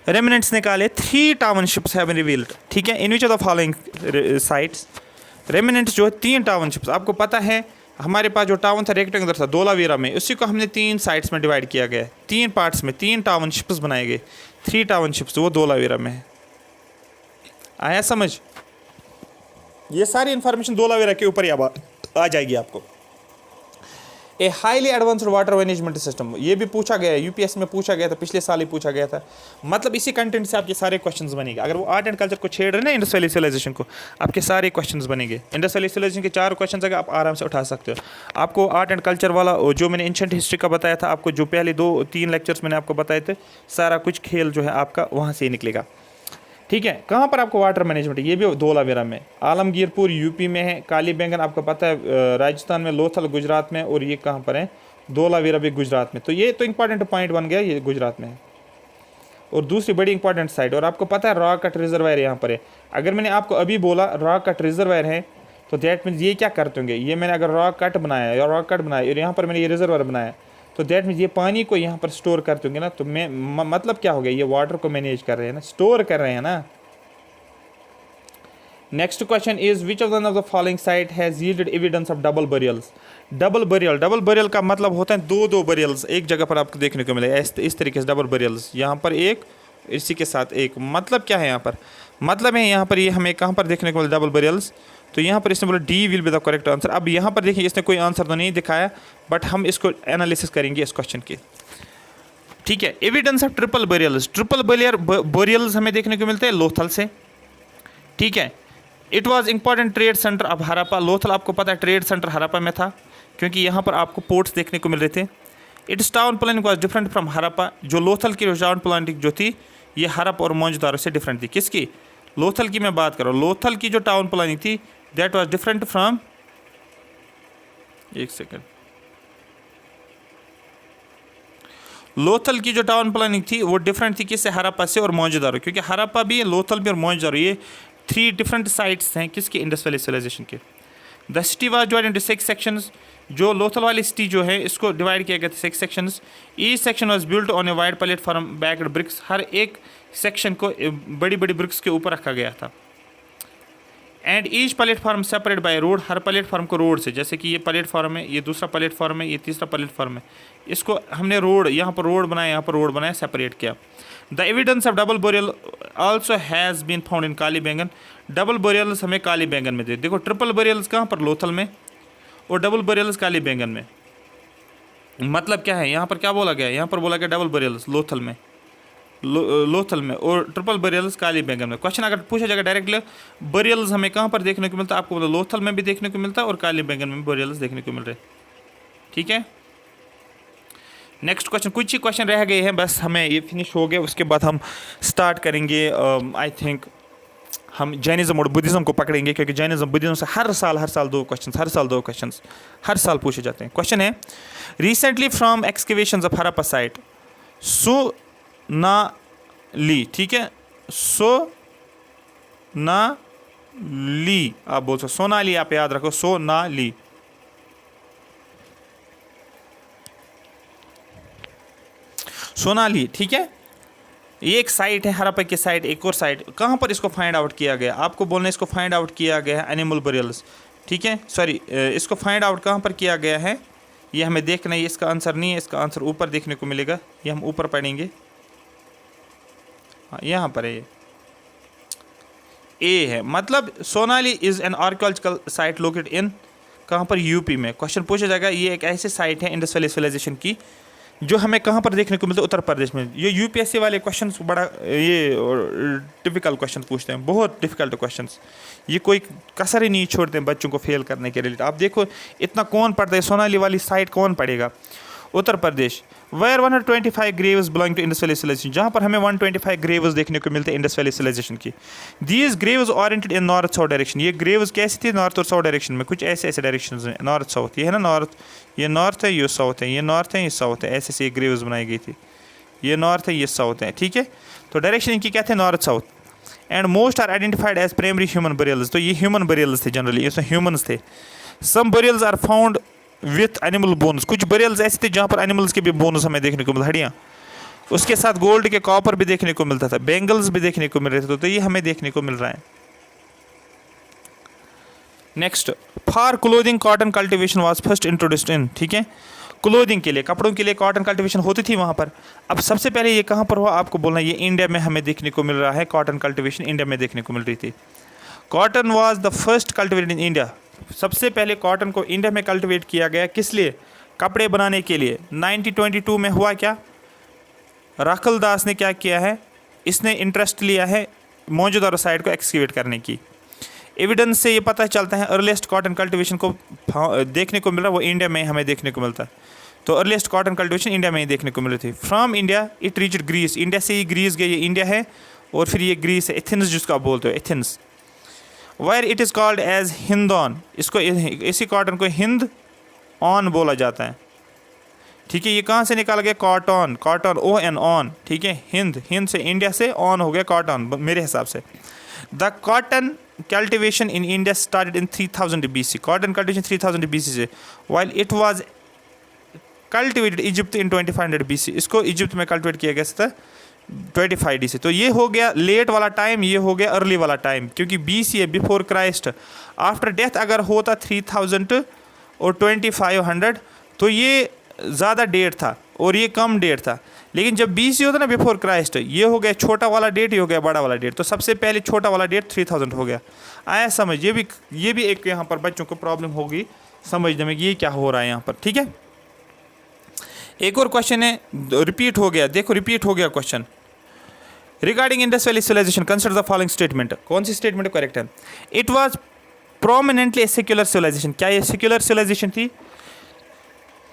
रेमिनेंट्स निकाले? 3 टाउनशिप्स हैव बीन रिवील्ड। ठीक है, in which of the following sites remnants जो है 3 टाउनशिप्स। आपको पता है हमारे पास जो टाउन था रेक्टेंगुलर था धोलावीरा में, उसी को हमने 3 साइट्स में डिवाइड किया गया है, 3 पार्ट्स में 3 टाउनशिप्स बनाए गए। 3 टाउनशिप्स वो धोलावीरा में है। आया समझ? ये सारी इंफॉर्मेशन धोलावीरा के ऊपर ही अब आ जाएगी आपको। A highly advanced water management system, ये भी पूछा गया है, यूपीएस में पूछा गया था, पिछले साल ही पूछा गया था। मतलब इसी कंटेंट से आपके सारे क्वेश्चंस बनेंगे। अगर वो आर्ट एंड कल्चर को छेड़ रहे हैं ना, इंडस वैली सिविलाइजेशन को, आपके सारे क्वेश्चंस बनेंगे। इंडस वैली सिविलाइजेशन के 4 क्वेश्चंस अगर आप आराम से उठा सकते हो। आपको आर्ट एंड कल्चर वाला जो मैंने एंशिएंट हिस्ट्री का बताया था, आपको जो पहले 2-3 लेक्चर्स मैंने आपको बताए थे, सारा कुछ खेल जो है आपका वहाँ से ही निकलेगा। ठीक है, कहाँ पर आपको वाटर मैनेजमेंट? ये भी धोलावीरा में। आलमगीरपुर यूपी में है, काली बैंगन आपको पता है राजस्थान में, लोथल गुजरात में, और ये कहाँ पर है? धोलावीरा भी गुजरात में। तो ये तो इंपॉर्टेंट पॉइंट बन गया, ये गुजरात में है। और दूसरी बड़ी इंपॉर्टेंट साइट, और आपको पता है रॉक कट रिजर्वायर यहाँ पर है। अगर मैंने आपको अभी बोला रॉक कट रिजर्वायर है, तो दैट मीन्स ये क्या करते होंगे? ये मैंने अगर रॉक कट बनाया या रॉक कट बनाया और यहाँ पर मैंने ये रिजर्वायर बनाया, तो दैट मीन्स ये पानी को यहाँ पर स्टोर करते होंगे ना। तो मैं मतलब क्या हो गया? ये वाटर को मैनेज कर रहे हैं ना, स्टोर कर रहे हैं ना। Next question is which of the following site has yielded evidence of double burials. Double burial का मतलब होता है 2-2 बरियल्स एक जगह पर आपको देखने को मिले, इस तरीके से डबल बरियल्स, यहाँ पर एक, इसी के साथ एक। मतलब क्या है यहाँ पर? मतलब है यहाँ पर ये हमें कहाँ पर देखने को मिले डबल बरियल्स? तो यहाँ पर इसने बोला D will be the correct answer. अब यहाँ पर देखिए इसने कोई आंसर तो नहीं दिखाया, बट हम इसको एनालिसिस करेंगे इस क्वेश्चन के। ठीक है, evidence of triple burials. Triple burials हमें देखने को मिलते हैं लोथल से। ठीक है, it was important trade centre of Harappa. Lothal आपको पता है ट्रेड सेंटर हड़प्पा में था, क्योंकि यहाँ पर आपको पोर्ट्स देखने को मिल रहे थे। It's town planning was different from Harappa. जो लोथल की टाउन प्लानिंग जो थी, ये हड़प्पा और मोहनजोदारो से डिफरेंट थी। किसकी? लोथल की मैं बात कर रहा हूँ। लोथल की जो टाउन प्लानिंग थी दैट वॉज डिफरेंट फ्रॉम, एक सेकेंड, लोथल की जो टाउन प्लानिंग थी वो डिफरेंट थी किससे? हड़प्पा से और मोहनजोदारो। क्योंकि हड़प्पा भी है, लोथल भी और मोहनजोदारो, ये 3 डिफरेंट साइट्स हैं किसके? इंडस वैली सिविलाइजेशन के। The city was divided into 6 sections. जो लोथल वाली सिटी जो है इसको डिवाइड किया गया था 6 sections. Each section was built on a wide platform backed bricks. हर एक सेक्शन को बड़ी बड़ी ब्रिक्स के ऊपर रखा गया था। And each platform separate by road, her platform को रोड से, जैसे कि ये प्लेटफॉर्म है, ये दूसरा प्लेटफॉर्म है, ये तीसरा प्लेटफॉर्म है, इसको हमने रोड, यहाँ पर रोड बनाया, यहाँ पर रोड बनाया, सेपरेट किया। The evidence of double burial also has been found in Kalibangan. Double बोरियल्स हमें काली बैंगन में दे, देखो ट्रिपल बोरियल्स कहाँ पर, लोथल में, और डबल बोरियल्स काली बैंगन में। मतलब क्या है, यहाँ पर क्या बोला गया, यहाँ पर बोला गया डबल बोरियल्स लोथल में, लोथल में, और ट्रिपल बोरियल्स काली बैंगन में। क्वेश्चन अगर पूछा जाएगा डायरेक्टली बोरियल्स हमें कहाँ पर देखने को मिलता है, आपको बोला लोथल में भी देखने को मिलता है और काली बैंगन में भी बोरियल्स देखने को मिल रहे हैं। ठीक है, नेक्स्ट क्वेश्चन, कुछ ही क्वेश्चन रह गए हैं, बस हमें ये फिनिश हो गया, उसके बाद हम स्टार्ट करेंगे। आई थिंक हम जैनिज्म और बुद्धिज़्म को पकड़ेंगे, क्योंकि जैनिज्म बुद्धिज़्म से हर साल दो क्वेश्चन हर साल पूछे जाते हैं। क्वेश्चन है, recently from excavations of Harappa site Sonali, ठीक है, सोनाली आप बोल सकते, सोनाली आप याद रखो, सोनाली। सोनाली, ठीक है, ये एक साइट है, हरप्पा की साइट, एक और साइट, कहाँ पर इसको फाइंड आउट किया गया, आपको बोलना इसको फाइंड आउट किया गया है एनिमल बोरियल्स, ठीक है, सॉरी, इसको फाइंड आउट कहाँ पर किया गया है, ये हमें देखना है, इसका आंसर नहीं है, इसका आंसर ऊपर देखने को मिलेगा, ये हम ऊपर पढ़ेंगे, हाँ यहाँ पर है, ये ए है, मतलब Sonali is an archaeological site located in, कहाँ पर, यूपी में। क्वेश्चन पूछा जाएगा, ये एक ऐसी साइट है इंडस वैली सिविलाइजेशन की जो हमें कहाँ पर देखने को मिलता है, उत्तर प्रदेश में। ये यूपीएससी वाले क्वेश्चन बड़ा ये टिपिकल क्वेश्चन पूछते हैं, बहुत डिफिकल्ट क्वेश्चंस, ये कोई कसर ही नहीं छोड़ते हैं बच्चों को फेल करने के लिए। आप देखो इतना कौन पढ़ता है, सोनाली वाली साइट कौन पढ़ेगा, Uttar Pradesh. Where 125 graves belong to Indus valley civilization, जहाँ पर हमें 125 ग्रेव्स देखने को मिलते हैं इंडस वैली सिविलाइजेशन की। These graves oriented in north south direction, ये ग्रेव्स कैसी थी, नॉर्थ और साउथ डायरेक्शन में, कुछ ऐसे ऐसे डायरेक्शन में, नॉर्थ साउथ, ये है ना नॉर्थ, ये नॉर्थ है, ये साउथ है, ये नॉर्थ है, ये साउथ है, ऐसे ऐसे ग्रेव्स बनाई गई थी, ये नॉर्थ है, ये साउथ है, ठीक है, तो डायरेक्शन इनकी क्या थे, north south. And most are identified as primary human burials, तो ये ह्यूमन बरियल्स थे जनरली, इसमें ह्यूमन्स थे। Some burials are found with animal bones, कुछ बरियल्स ऐसे थे जहाँ पर एनिमल्स के भी बोन्स हमें देखने को मिलते, हड्डियाँ, उसके साथ गोल्ड के कॉपर भी देखने को मिलता था, बैंगल्स भी देखने को मिल रहे थे, तो ये हमें देखने को मिल रहा है। Next, for clothing cotton cultivation was first introduced in, ठीक है, क्लोथिंग के लिए, कपड़ों के लिए कॉटन कल्टिवेशन होती थी वहाँ पर। अब सबसे पहले ये कहाँ पर हुआ, आपको बोलना, ये इंडिया में हमें देखने को मिल रहा है, कॉटन कल्टिवेशन इंडिया में देखने को मिल रही थी। Cotton was the first cultivated in India, सबसे पहले कॉटन को इंडिया में कल्टिवेट किया गया, किस लिए, कपड़े बनाने के लिए। 1922 में हुआ क्या, राखल दास ने क्या किया है, इसने इंटरेस्ट लिया है मौजूदा साइट को एक्सकेवेट करने की। एविडेंस से ये पता चलता है अर्लीस्ट कॉटन कल्टिवेशन को देखने को मिल रहा, वो इंडिया में हमें देखने को मिलता है, तो अर्लीस्ट कॉटन कल्टिवेशन इंडिया में ही देखने को मिल रही थी। From India it reached Greece, India से ही ग्रीस गई, ये इंडिया है, और फिर ये ग्रीस है, एथेंस जिसको आप बोलते हो, Athens. Where it is called as Hindon, इसको, इसी कॉटन को हिंद ऑन बोला जाता है, ठीक है, ये कहाँ से निकाला गया, cotton, cotton O N on, ठीक है, हिंद, हिंद से, इंडिया से ऑन हो गया कॉटन मेरे हिसाब से। The cotton cultivation in India started in 3000 BC, cotton cultivation 3000 BC से, while it was cultivated Egypt in 2500 BC, इसको इजिप्ट में कल्टिवेट किया गया था 25 DC, तो ये हो गया लेट वाला टाइम, ये हो गया अर्ली वाला टाइम, क्योंकि BC है, बिफोर क्राइस्ट। आफ्टर डेथ अगर होता 3000 और 2500, तो ये ज़्यादा डेट था और ये कम डेट था, लेकिन जब BC होता ना, बिफोर क्राइस्ट, ये हो गया छोटा वाला डेट, ये हो गया बड़ा वाला डेट, तो सबसे पहले छोटा वाला डेट 3000 हो गया। आया समझ, ये भी एक यहाँ पर बच्चों को प्रॉब्लम होगी समझने में कि ये क्या हो रहा है यहाँ पर, ठीक है। एक और क्वेश्चन है, रिपीट हो गया, देखो रिपीट हो गया question. Regarding Indus valley civilisation consider the following statement, कौन सी स्टेटमेंट करेक्ट है। It was prominently a secular civilisation, क्या ये सेक्युलर सिविलाइजेशन थी,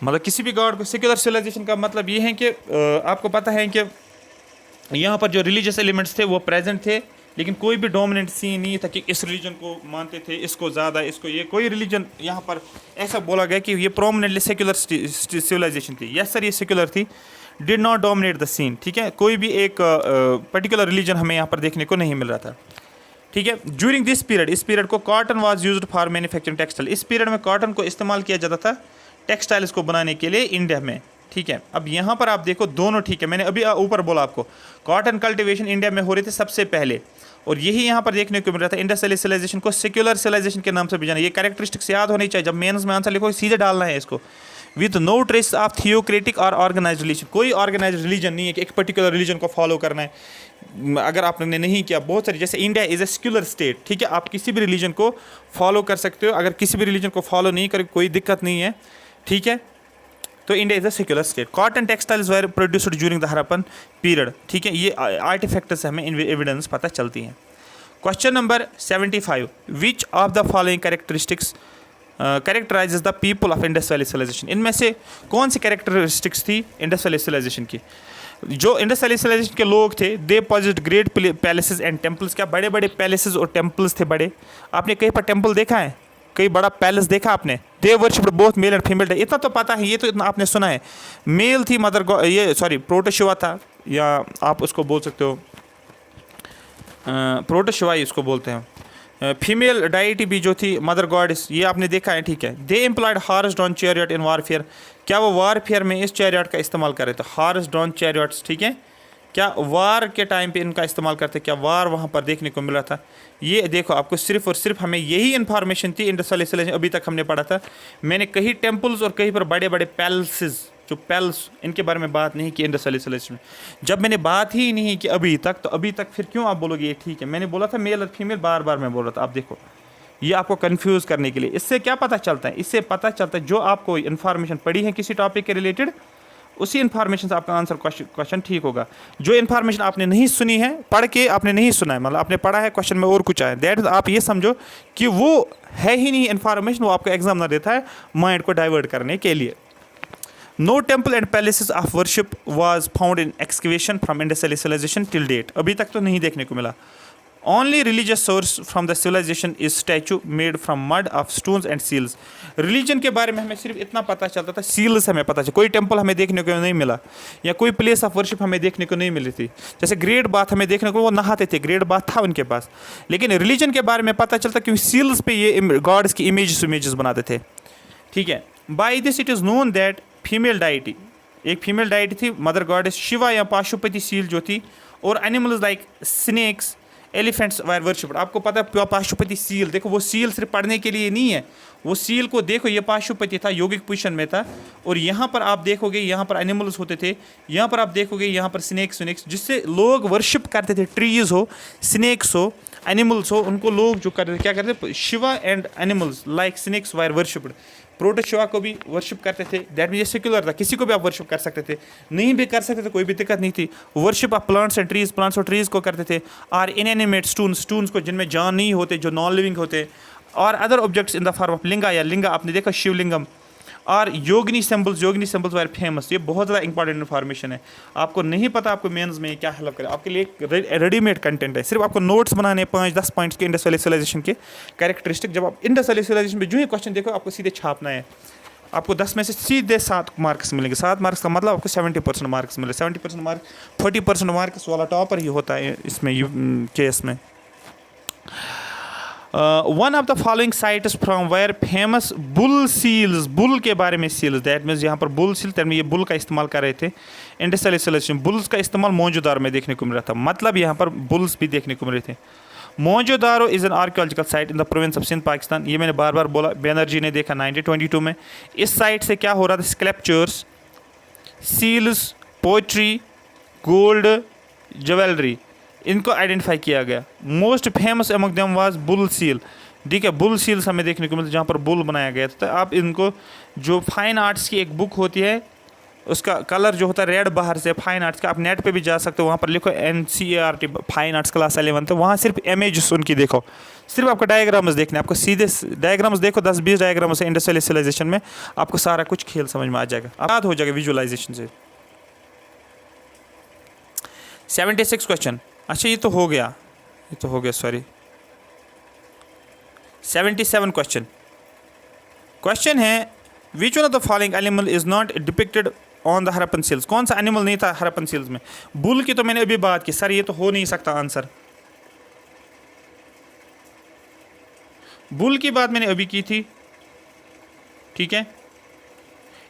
मतलब किसी भी गॉड को, सेक्युलर सिविलाइजेशन का मतलब ये है कि आपको पता है कि यहाँ पर जो रिलीजियस एलिमेंट्स थे वो प्रेजेंट थे, लेकिन कोई भी डोमिनेंट सीन नहीं था कि इस रिलीजन को मानते थे, इसको ज़्यादा, इसको ये, कोई रिलीजन यहाँ पर ऐसा बोला गया कि ये प्रोमिनेंटली सेक्युलर सिविलाइजेशन थी। यस सर, ये सेक्युलर थी, did not dominate the scene, ठीक है, कोई भी एक पर्टिकुलर रिलीजन हमें यहाँ पर देखने को नहीं मिल रहा था, ठीक है। ड्यूरिंग दिस पीरियड, इस पीरियड को cotton was used for manufacturing textile, इस पीरियड में कॉटन को इस्तेमाल किया जाता था टेक्सटाइल्स को बनाने के लिए इंडिया में, ठीक है। अब यहाँ पर आप देखो दोनों, ठीक है, मैंने अभी ऊपर बोला आपको, कॉटन कल्टिवेशन इंडिया में हो रही थी सबसे पहले, और यही यहाँ पर देखने को मिल रहा था। इंडस वैली सिविलाइजेशन को सेक्युलर सिविलाइजेशन के नाम से भी जाना। ये कैरेक्टरिस्टिक्स याद होनी चाहिए, जब मेंस में आंसर लिखो सीधे डालना है इसको। With no trace of theocratic और ऑर्गेनाइज रिलीजन, कोई ऑर्गेनाइज रिलीजन नहीं है कि एक पर्टिकुलर रिलीजन को फॉलो करना है। अगर आपने नहीं किया, बहुत सारी, जैसे India is a secular state, ठीक है, आप किसी भी रिलीजन को फॉलो कर सकते हो। अगर किसी भी रिलीजन को फॉलो नहीं करे कोई दिक्कत नहीं है, ठीक है। तो India is a secular state. Cotton textiles were produced during the Harappan period, ठीक है। ये आर्टिफैक्ट से हमें एविडेंस पता चलती हैं। Question number 75, which of the following characteristics characterises the people of Indus valley civilization, इनमें से कौन सी कैरेक्टरिस्टिक्स थी इंडस वैली सिविलाइजेशन की? जो इंडस वैली सिविलाइजेशन के लोग थे, they possessed great palaces and temples, क्या बड़े बड़े पैलेसेस और टेम्पल्स थे बड़े? आपने कहीं पर टेम्पल देखा है, कई बड़ा पैलेस देखा आपने? They worshipped both male and female, इतना तो पता है, ये तो इतना आपने सुना है। मेल थी मदर गॉड, ये सॉरी प्रोटोशिवा था, या आप उसको बोल सकते हो प्रोटोशिवा ही उसको बोलते हैं। फीमेल डाइटी भी जो थी मदर गॉडेस, ये आपने देखा है, ठीक है। दे एम्प्लॉयड हॉर्स ड्रॉन चैरियट इन वारफेयर, क्या वो वारफेयर में इस चैरियट का इस्तेमाल कर रहे थे? हॉर्स ड्रॉन चैरियट्स, ठीक है, क्या वार के टाइम पे इनका इस्तेमाल करते? क्या वार वहाँ पर देखने को मिला था? ये देखो, आपको सिर्फ और सिर्फ हमें यही इन्फॉर्मेशन थी इंडस वैली सिविलाइजेशन, अभी तक हमने पढ़ा था। मैंने कहीं टेम्पल्स और कहीं पर बड़े बड़े पैलेसेस, जो पैलेस, इनके बारे में बात नहीं की इंडस वैली सिविलाइजेशन में। जब मैंने बात ही नहीं की अभी तक, तो अभी तक फिर क्यों आप बोलोगे ये ठीक है? मैंने बोला था मेल और फीमेल, बार बार मैं बोल रहा था। आप देखो, ये आपको कंफ्यूज करने के लिए। इससे क्या पता चलता है? इससे पता चलता है जो आपको इन्फॉर्मेशन पड़ी है किसी टॉपिक के रिलेटेड, उसी इन्फॉर्मेशन से आपका आंसर क्वेश्चन ठीक होगा। जो इन्फॉर्मेशन आपने नहीं सुनी है, पढ़ के आपने नहीं सुना है, मतलब आपने पढ़ा है क्वेश्चन में और कुछ आया, दैट आप ये समझो कि वो है ही नहीं इन्फॉर्मेशन, वो आपको एग्जाम ना देता है माइंड को डाइवर्ट करने के लिए। No temple and palaces of worship was found in excavation from Indus valley civilisation till date, अभी तक तो नहीं देखने को मिला। Only religious source from the civilisation is statue made from mud of stones and seals. Religion के बारे में हमें सिर्फ इतना पता चलता था, सील्स हमें पता चला, कोई टेम्पल हमें देखने को नहीं मिला, या कोई प्लेस ऑफ वर्शिप हमें देखने को नहीं मिली थी। जैसे ग्रेट बाथ हमें देखने को, वो नहाते थे, ग्रेट बाथ था उनके पास, लेकिन रिलीजन के बारे में पता चलता क्योंकि सील्स पे ये गॉड्स की इमेजेस बनाते थे, ठीक है। By this it is known that female deity, एक फीमेल डाइटी थी मदर गॉडेस शिवा या पाशुपति सील जो थी, और animals like snakes elephants were worshipped. आपको पता है पाशुपति सील, देखो वो सील सिर्फ पढ़ने के लिए नहीं है, वो सील को देखो, ये पाशुपति था, योगिक पोजिशन में था, और यहाँ पर आप देखोगे यहाँ पर एनिमल्स होते थे, यहाँ पर आप देखोगे यहाँ पर स्नेक्स, जिससे लोग वर्शिप करते थे। ट्रीज हो, स्नेक्स हो, एनिमल्स हो, उनको लोग जो करते थे क्या करते थे? Shiva and animals like snakes were worshipped. Protoshiva को भी वर्शिप करते थे, दैट मीन ये सेक्युलर था, किसी को भी आप वर्शिप कर सकते थे, नहीं भी कर सकते थे कोई भी दिक्कत नहीं थी। Worship of plants and trees, plants और ट्रीज को करते थे। और इनएनिमेट स्टोन्स को, जिनमें जान नहीं होते, जो नॉन लिविंग होते, और other objects in the form of linga, या लिंगा आपने देखा शिवलिंगम, और योगिनी सिंबल्स वायर फेमस। ये बहुत ज़्यादा इंपॉर्टेंट इन्फॉर्मेशन है, आपको नहीं पता आपको मेंस में क्या हेल्प करे, आपके लिए रेडीमेड कंटेंट है। सिर्फ आपको नोट्स बनाने 5-10 पॉइंट्स के इंडस वैली सिविलाइजेशन के कैरेक्टरिस्टिक। जब आप इंडस वैली सिविलाइजेशन में जो ही क्वेश्चन देखो, आपको सीधे छापना है। आपको 10 में से सीधे 7 मार्क्स मिलेंगे। 7 मार्क्स का मतलब आपको 70% मार्क्स मिले। 70% मार्क्स, 40% मार्क्स वाला टॉपर ही होता है इसमें, केस में। One of the following sites from where famous bull seals, bull के बारे में सील्स, दैट मीन्स यहाँ पर बुल सील, दैट मीन ये बुल का इस्तेमाल कर रहे थे इंडस वैली सिविलाइजेशन। बुल्स का इस्तेमाल मोहनजोदारो में देखने को मिल रहा था, मतलब यहाँ पर बुल्स भी देखने को मिल रहे थे। Mohenjodaro is an archaeological site in the province of Sindh Pakistan. ये मैंने बार बार बोला, बैनर्जी ने देखा 1922 में। इस साइट से क्या हो रहा था? Sculptures, seals, poetry, gold, jewellery, इनको आइडेंटिफाई किया गया। Most famous among them was bull seal, ठीक है। बुल सील्स हमें देखने को मिलते जहाँ पर बुल बनाया गया था। तो आप इनको, जो फाइन आर्ट्स की एक बुक होती है, उसका कलर जो होता है रेड बाहर से, फाइन आर्ट्स का, आप नेट पे भी जा सकते हो, वहाँ पर लिखो NCERT फाइन आर्ट्स क्लास 11, तो वहाँ सिर्फ इमेजेस उनकी देखो, सिर्फ आपको डायग्राम्स देखने, आपको सीधे डायग्राम्स देखो, 10-20 डायग्राम्स है इंडस वैली सिविलाइजेशन में, आपको सारा कुछ खेल समझ में आ जाएगा, याद हो जाएगा विजुअलाइजेशन से। 76 क्वेश्चन, अच्छा ये तो हो गया, सॉरी। 77 क्वेश्चन है, which one of the following animal is not depicted on the Harappan seals. कौन सा एनिमल नहीं था हरप्पन सील्स में? बुल की तो मैंने अभी बात की, सर ये तो हो नहीं सकता आंसर। बुल की बात मैंने अभी की थी, ठीक है।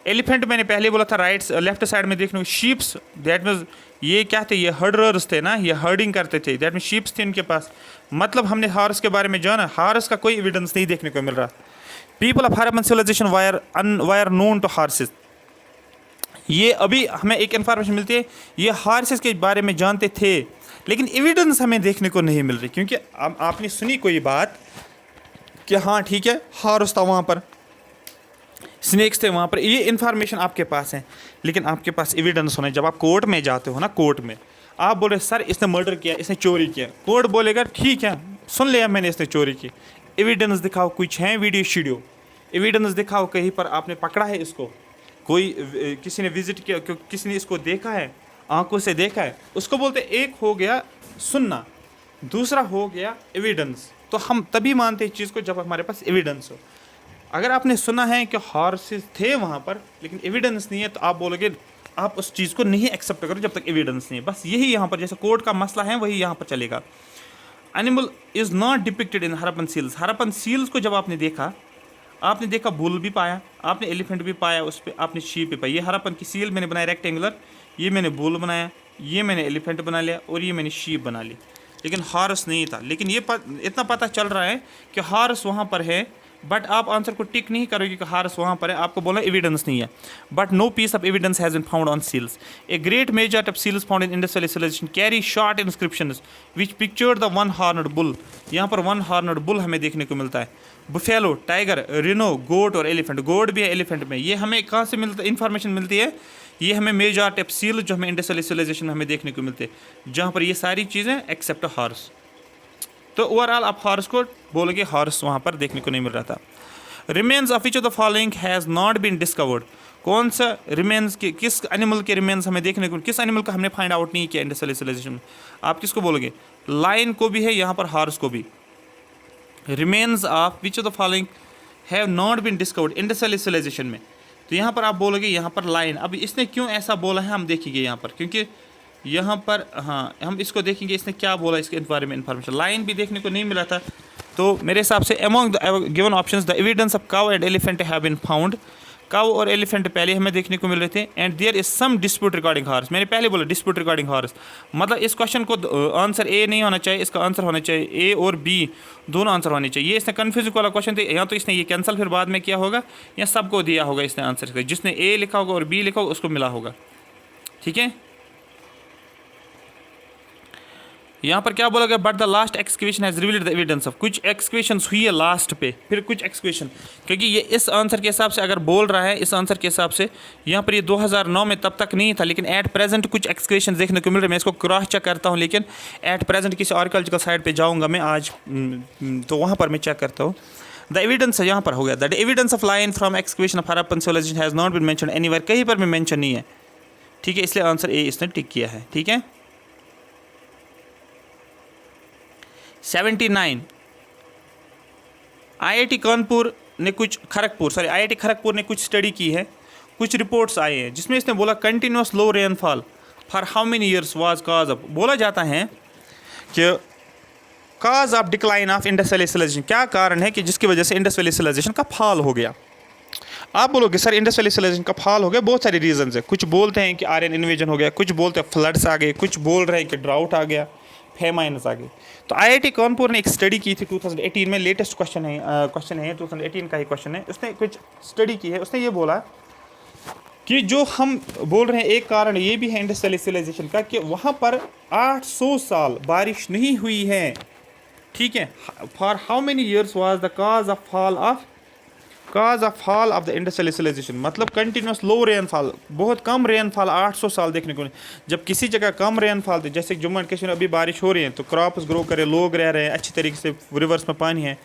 एलिफेंट मैंने पहले बोला था राइट लेफ्ट साइड में देखने को, शीप्स दैट मीन्स ये क्या थे, ये हर्डरर्स थे ना, ये हर्डिंग करते थे, दैट मीन्स शीप्स थे इनके पास। मतलब हमने हॉर्स के बारे में जाना, हॉर्स का कोई एविडेंस नहीं देखने को मिल रहा। People of Harappan civilisation were known to horses, ये अभी हमें एक इन्फॉर्मेशन मिलती है, ये हॉर्सेस के बारे में जानते थे, लेकिन एविडेंस हमें देखने को नहीं मिल रही। क्योंकि आपने सुनी कोई बात कि हाँ ठीक है हॉर्स था वहाँ पर, स्नेक्स थे वहाँ पर, ये इन्फॉर्मेशन आपके पास है, लेकिन आपके पास एविडेंस होना है। जब आप कोर्ट में जाते हो ना, कोर्ट में आप बोले सर इसने मर्डर किया, इसने चोरी किया, कोर्ट बोलेगा ठीक है सुन लिया मैंने इसने चोरी की, एविडेंस दिखाओ, कुछ है वीडियो शीडियो, एविडेंस दिखाओ, कहीं पर आपने पकड़ा है इसको, कोई किसी ने विजिट किया, किसी ने इसको देखा है, आंखों से देखा है, उसको बोलते एक हो गया सुनना, दूसरा हो गया एविडेंस। तो हम तभी मानते हैं इस चीज़ को जब हमारे पास एविडेंस हो। अगर आपने सुना है कि हॉर्सेस थे वहाँ पर लेकिन एविडेंस नहीं है, तो आप बोलोगे, आप उस चीज़ को नहीं एक्सेप्ट करो जब तक एविडेंस नहीं है। बस यही यहाँ पर जैसे कोर्ट का मसला है वही यहाँ पर चलेगा। Animal is not depicted in Harappan seals, Harappan seals को जब आपने देखा बुल भी पाया, आपने एलिफेंट भी पाया, उस पर आपने शीप भी पाई। ये हरप्पन की सील मैंने बनाया रेक्टेंगुलर, ये मैंने बुल बनाया, ये मैंने एलिफेंट बना लिया और ये मैंने शीप बना ली, लेकिन हॉर्स नहीं था। लेकिन ये इतना पता चल रहा है कि हॉर्स वहाँ पर है, बट आप आंसर को टिक नहीं करोगे कि हॉर्स वहाँ पर है, आपको बोला एविडेंस नहीं है। But no piece of evidence has been found on seals. A great majority of seals found in Indus valley civilization carry short inscriptions which pictured the one horned bull. यहाँ पर वन हॉर्नड बुल हमें देखने को मिलता है। बुफेलो, टाइगर, रिनो, गोट और एलिफेंट, गोट भी है एलिफेंट में। ये हमें कहाँ से मिलता इन्फॉर्मेशन मिलती है, ये हमें मेजॉरिटी ऑफ सील जो हमें इंडस वैली सिविलाइजेशन में हमें देखने को मिलते हैं, जहाँ पर ये सारी चीज़ें एक्सेप्ट हॉर्स। तो ओवरऑल आप हॉर्स को बोलोगे हॉर्स वहाँ पर देखने को नहीं मिल रहा था। Remains of which of the following has not been discovered, कौन सा रिमेन्स के, किस एनिमल के रिमेन्स हमें देखने को, किस एनिमल का हमने फाइंड आउट नहीं किया इंडस वैली सिविलाइजेशन में, आप किसको बोलोगे, लायन को भी है यहाँ पर, हॉर्स को भी। Remains of which of the following have not been discovered Indus valley civilisation में, तो यहाँ पर आप बोलोगे यहाँ पर लायन। अब इसने क्यों ऐसा बोला है हम देखेंगे यहाँ पर, क्योंकि यहाँ पर हाँ हम इसको देखेंगे इसने क्या बोला इसके बारे में इन्फॉर्मेशन। लाइन भी देखने को नहीं मिला था, तो मेरे हिसाब से among the given options the evidence of cow and elephant have been found. Cow और एलिफेंट पहले हमें देखने को मिल रहे थे, and there is some dispute regarding horse. मैंने पहले बोला डिस्प्यूट रिगार्डिंग हॉर्स, मतलब इस क्वेश्चन को आंसर ए नहीं होना चाहिए, इसका आंसर होना चाहिए ए और बी, दोनों आंसर होने चाहिए। ये इसने कन्फ्यूजिंग वाला क्वेश्चन था, या तो इसने ये कैंसिल फिर बाद में किया होगा या सबको दिया होगा इसने आंसर, जिसने ए लिखा होगा और बी लिखा होगा उसको मिला होगा। ठीक है, यहाँ पर क्या बोला गया, but the last excavation has revealed the evidence of, कुछ एक्सक्वेशन हुई है लास्ट पे, फिर कुछ एक्सक्वेशन, क्योंकि ये इस आंसर के हिसाब से अगर बोल रहा है, इस आंसर के हिसाब से यहाँ पर ये 2009 में तब तक नहीं था, लेकिन एट प्रेजेंट कुछ एक्सक्वेशन देखने को मिल रहे हैं। मैं इसको क्रॉस चेक करता हूँ, लेकिन एट प्रेजेंट किसी आर्कियोलॉजिकल साइट पर जाऊँगा मैं आज, तो वहाँ पर मैं चेक करता हूँ। द एविडेंस यहाँ पर हो गया, the evidence of line from excavation of Harappan civilization has not been mentioned anywhere, कहीं पर भी मेंशन नहीं है। ठीक है, इसलिए आंसर ए इसने टिक किया है। ठीक है, 79 आईआईटी कानपुर ने कुछ आईआईटी खड़गपुर ने कुछ स्टडी की है, कुछ रिपोर्ट्स आए हैं जिसमें इसने बोला continuous low rainfall for how many years was cause of, बोला जाता है कि cause of decline of Indus valley civilization, क्या कारण है कि जिसकी वजह से इंडस वैली सिविलाइजेशन का फॉल हो गया। आप बोलोगे सर इंडस वैली सिविलाइजेशन का फॉल हो गया, बहुत सारे रीजंस है, कुछ बोलते हैं कि आर्यन इन्वेजन हो गया, कुछ बोलते हैं फ्लड्स आ गए, कुछ बोल रहे हैं कि ड्राउट आ गया, फेमाइन्स आ गए। तो आईआईटी कानपुर ने एक स्टडी की थी 2018 में, लेटेस्ट क्वेश्चन है 2018 का ही क्वेश्चन है, उसने कुछ स्टडी की है, उसने ये बोला कि जो हम बोल रहे हैं एक कारण ये भी है इंडस वैली सिविलाइजेशन का कि वहाँ पर 800 साल बारिश नहीं हुई है। ठीक है, for how many years was the cause of fall of the Indus valley civilisation, मतलब कंटिन्यूस लो रेनफॉल, बहुत कम रेनफॉल 800 साल देखने को। जब किसी जगह कम रेनफॉल थे, जैसे जम्मू एंड कश्मीर अभी बारिश हो रही है तो क्रॉप्स ग्रो करे, लोग रह रहे हैं अच्छी तरीके से, रिवर्स में पानी है,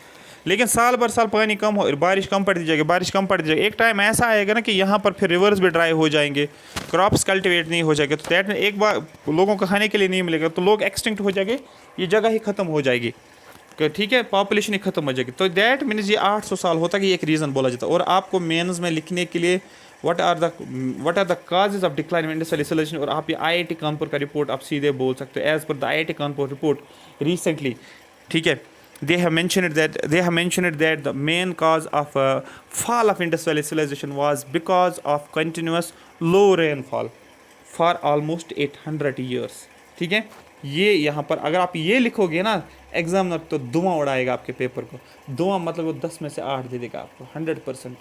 लेकिन साल भर साल पानी कम हो, बारिश कम पड़ती जाएगी, एक टाइम ऐसा आएगा ना कि यहाँ पर फिर रिवर्स भी ड्राई हो जाएंगे, क्रॉप्स कल्टिवेट नहीं हो जाएंगे, तो दैट में एक बार लोगों को खाने के लिए नहीं मिलेगा, तो लोग एक्सटिंक्ट हो जाएंगे, ये जगह ही ख़त्म हो जाएगी। ठीक है, पॉपुलेशन ही खत्म हो जाएगी। तो दैट मीन्स ये 800 साल होता कि एक रीज़न बोला जाता है। और आपको मेंस में लिखने के लिए what are the causes of decline of Indus valley civilisation, और आप ये आईआईटी कानपुर का रिपोर्ट आप सीधे बोल सकते हो as per the IIT Kanpur report recently. ठीक है, they have mentioned that the main cause of fall of Indus Valley civilization was because of continuous low rainfall for almost 800 years. ठीक है, ये यहाँ पर अगर आप ये लिखोगे ना एग्जामिनर तो धुआं उड़ाएगा आपके पेपर को. धुआं मतलब वो 10 में से 8 दे देगा आपको 100%.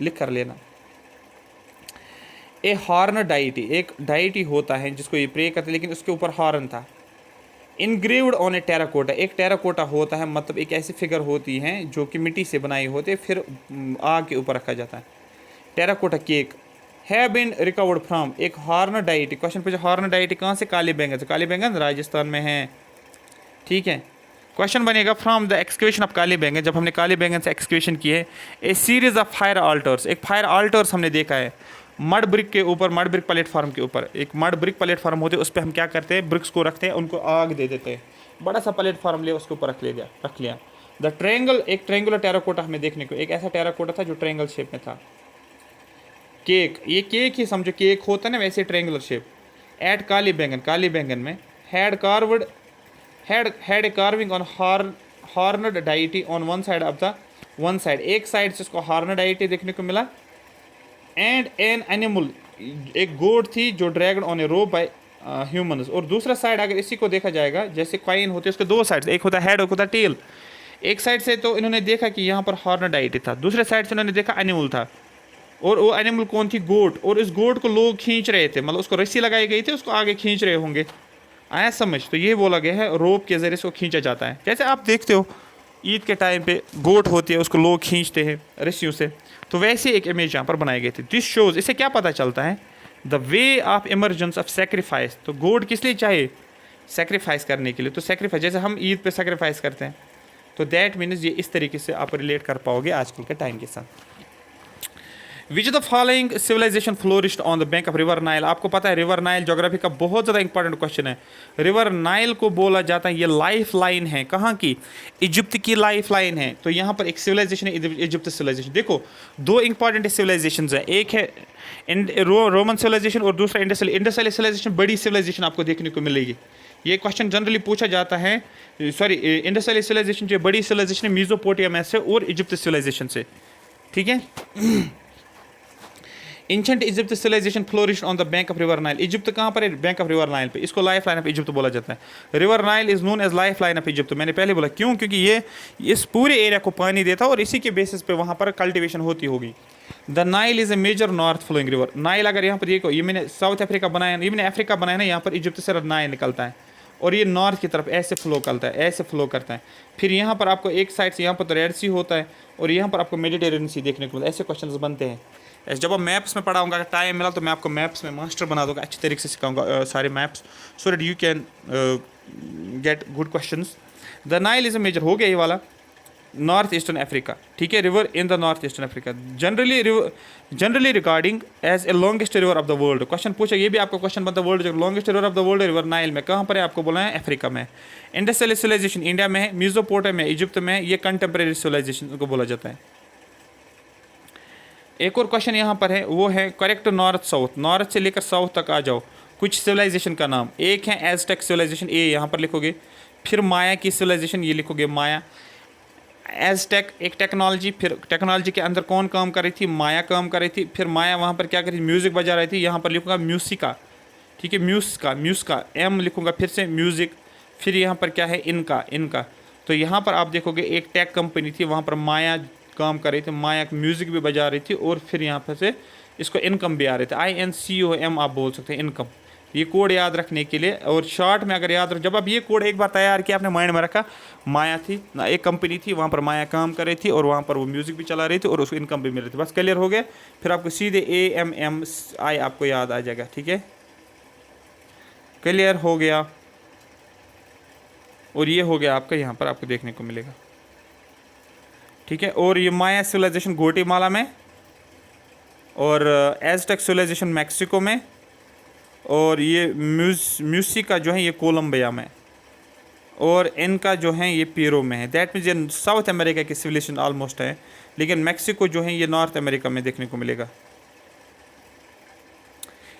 लिख कर लेना. ए हॉर्न डाइटी, एक डाइटी होता है जिसको ये प्रे करते, लेकिन उसके ऊपर हॉर्न था. इनग्रेव्ड ऑन ए टेराकोटा, एक टेराकोटा होता है मतलब एक ऐसी फिगर होती है जो कि मिट्टी से बनाई होती है, फिर आग के ऊपर रखा जाता है. Terracotta cake have been recovered from, एक हॉर्न डाइटी. क्वेश्चन पूछा हॉर्न डाइटी कहाँ से? काली बैंगन से. काली बैंगन राजस्थान में है. ठीक है, क्वेश्चन बनेगा फ्रॉम द एक्सकेवेशन ऑफ काली बैंगन, जब हमने काली बैंगन से एक्सकेवेशन की है. ए सीरीज ऑफ फायर ऑल्टर्स, एक फायर ऑल्टर्स हमने देखा है मड ब्रिक के ऊपर, मड ब्रिक प्लेटफॉर्म के ऊपर. एक मड ब्रिक प्लेटफॉर्म होते हैं, उस पर हम क्या करते हैं, ब्रिक्स को रखते हैं, उनको आग दे देते हैं. बड़ा सा प्लेटफॉर्म लिया, उसके ऊपर रख लिया. द ट्रायंगल, एक ट्रायंगुलर टेराकोटा हमें देखने को, एक ऐसा टेराकोटा था जो ट्रायंगल शेप में था. केक, ये केक ही समझो, केक होता है ना वैसे ट्रायंगुलर शेप. एट काली बैंगन, काली बैंगन में had a carving on horned deity on one side of the one side, एक साइड से उसको हॉर्नड डाइटी देखने को मिला. एंड एन एनिमल, एक गोट थी जो dragged on a rope by humans. और दूसरा साइड अगर इसी को देखा जाएगा, जैसे कॉइन होते हैं उसके दो साइड, एक होता है हेड, एक होता है टेल. एक साइड से तो इन्होंने देखा कि यहाँ पर हॉर्नड डाइटी था, दूसरे साइड से उन्होंने देखा एनिमल था. और वो एनिमल कौन थी? गोट. और इस गोट को लोग खींच रहे थे, मतलब उसको रस्सी लगाई गई थी, उसको आगे खींच रहे होंगे. आया समझ? तो ये बोला गया है रोप के ज़रिए से वो खींचा जाता है. जैसे आप देखते हो ईद के टाइम पे गोट होती है, उसको लोग खींचते हैं रस्सियों से, तो वैसे एक इमेज यहाँ पर बनाई गई थी. दिस शोज, इससे क्या पता चलता है? The way of emergence of sacrifice. तो गोट किस लिए चाहिए? सेक्रीफाइस करने के लिए. तो सेक्रीफाइस जैसे हम ईद पे सेक्रीफाइस करते हैं, तो दैट मीन्स ये इस तरीके से आप रिलेट कर पाओगे आजकल के टाइम के साथ. Which the following civilisation flourished on the bank of river Nile. आपको पता है रिवर नाइल ज्योग्राफी का बहुत ज़्यादा इंपॉर्टेंट क्वेश्चन है. रिवर नाइल को बोला जाता है ये लाइफ लाइन है. कहाँ की? इजिप्ट की लाइफ लाइन है. तो यहाँ पर एक सिविलाइजेशन है इजिप्ट सिविलाइजेशन. देखो दो इंपॉर्टेंट सिविलाइजेशन हैं, एक है रोमन सिविलाइजेशन और दूसरा इंडस वैली सिविलाइजेशन. बड़ी सिविलाइजेशन आपको देखने को मिलेगी. ये क्वेश्चन जनरली पूछा जाता है. सॉरी, इंडस वैली सिविलाइजेशन जो बड़ी सिविलाइजेशन है मेसोपोटामिया से और इजिप्ट सिविलाइजेशन से. ठीक है. Ancient Egypt civilisation flourished on the bank of river Nile. Egypt कहाँ पर है? बैंक ऑफ रिवर नाइल पे. इसको लाइफ लाइन ऑफ इजिप्ट बोला जाता है. River Nile is known as life line of Egypt. मैंने पहले बोला क्यों? क्योंकि ये इस पूरे एरिया को पानी देता है और इसी के बेसिस पे वहाँ पर कल्टिवेशन होती होगी. The Nile is a major north flowing river. Nile अगर यहाँ पर ये मैंने साउथ अफ्रीका बनाया, ये मैंने अफ्रीका बनाया ना, यहाँ पर इजिप्ट से नाइल निकलता है और ये नॉर्थ की तरफ ऐसे फ्लो करता है, ऐसे फ्लो करता है. फिर यहाँ पर आपको एक साइड से यहाँ पर तो रेड सी होता है और यहाँ पर आपको मेडिटेरियन सी देखने को मिलता है. ऐसे क्वेश्चन बनते हैं. जब आप मैप्स में पढ़ाऊंगा, अगर टाइम मिला तो मैं आपको मैप्स में मास्टर बना दूंगा, अच्छी तरीके से सिखाऊंगा सारे maps, so that you can get good questions. The Nile is a major, हो गया ये वाला, नॉर्थ ईस्टर्न अफ्रीका. ठीक है, river in the north eastern Africa. Generally regarding as a longest river of the world. Question पूछा, ये भी आपका क्वेश्चन बनता है. वर्ल्ड जो longest river of the world river Nile में कहाँ पर है? आपको बोला है अफ्रीका में. इंडस वैली सिविलाइजेशन इंडिया में है, मेसोपोटामिया में, इजिप्ट में. ये कंटेम्प्रेरी सिविलाइजेशन को बोला जाता है. एक और क्वेश्चन यहाँ पर है, वो है करेक्ट नॉर्थ साउथ. नॉर्थ से लेकर साउथ तक आ जाओ कुछ सिविलाइजेशन का नाम. एक है एज़टेक सिविलाइजेशन, ए यहाँ पर लिखोगे. फिर माया की सिविलाइजेशन, ये लिखोगे माया. एज़टेक एक टेक्नोलॉजी, फिर टेक्नोलॉजी के अंदर कौन काम कर रही थी? माया काम कर रही थी. फिर माया वहाँ पर क्या कर रही थी? म्यूज़िक बजा रही थी. यहाँ पर लिखूँगा म्यूसिका. ठीक है, म्यूसका एम लिखूँगा, फिर से म्यूज़िक. फिर यहाँ पर क्या है? इनका. तो यहाँ पर आप देखोगे एक टेक कंपनी थी, वहाँ पर माया काम कर रही थी. माया म्यूज़िक भी बजा रही थी और फिर यहाँ पर से इसको इनकम भी आ रहे थे. INCOM आप बोल सकते हैं, इनकम. ये कोड याद रखने के लिए, और शॉर्ट में अगर याद रख, जब आप ये कोड एक बार तैयार किया, आपने माइंड में रखा, माया थी ना, एक कंपनी थी, वहाँ पर माया काम कर रही थी और वहाँ पर वो म्यूज़िक भी चला रही थी और उसको इनकम भी मिल रही थी. बस क्लियर हो गया. फिर आपको सीधे AMMI आपको याद आ जाएगा. ठीक है, क्लियर हो गया. और ये हो गया आपका, यहाँ पर आपको देखने को मिलेगा. ठीक है, और ये माया सिविलाइजेशन ग्वाटेमाला में, और एज़टेक सिविलाइजेशन मैक्सिको में, और ये म्यूसिका जो है ये कोलंबिया में, और इनका जो है ये पेरू में है. दैट मीन्स ये साउथ अमेरिका की सिविलाइजेशन ऑलमोस्ट है, लेकिन मैक्सिको जो है ये नॉर्थ अमेरिका में देखने को मिलेगा.